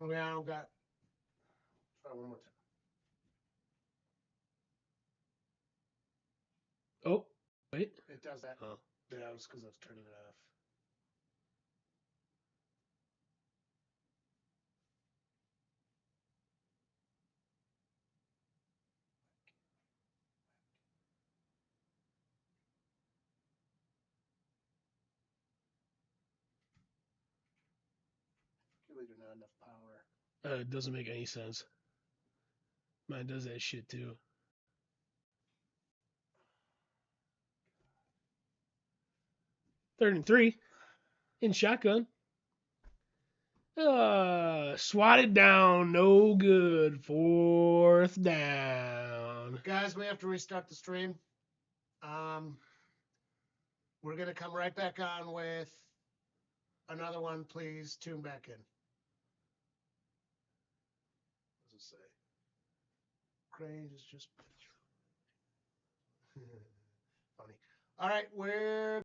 Okay, I don't got. Try one more time. Oh, wait. It does that. Oh. Yeah, it was because I was turning it off. We do not enough power. It doesn't make any sense. Mine does that shit too. Third and 3. In shotgun. Swatted down. No good. 4th down. Guys, we have to restart the stream. We're gonna come right back on with another one. Please tune back in. Grange is just funny. All right, we're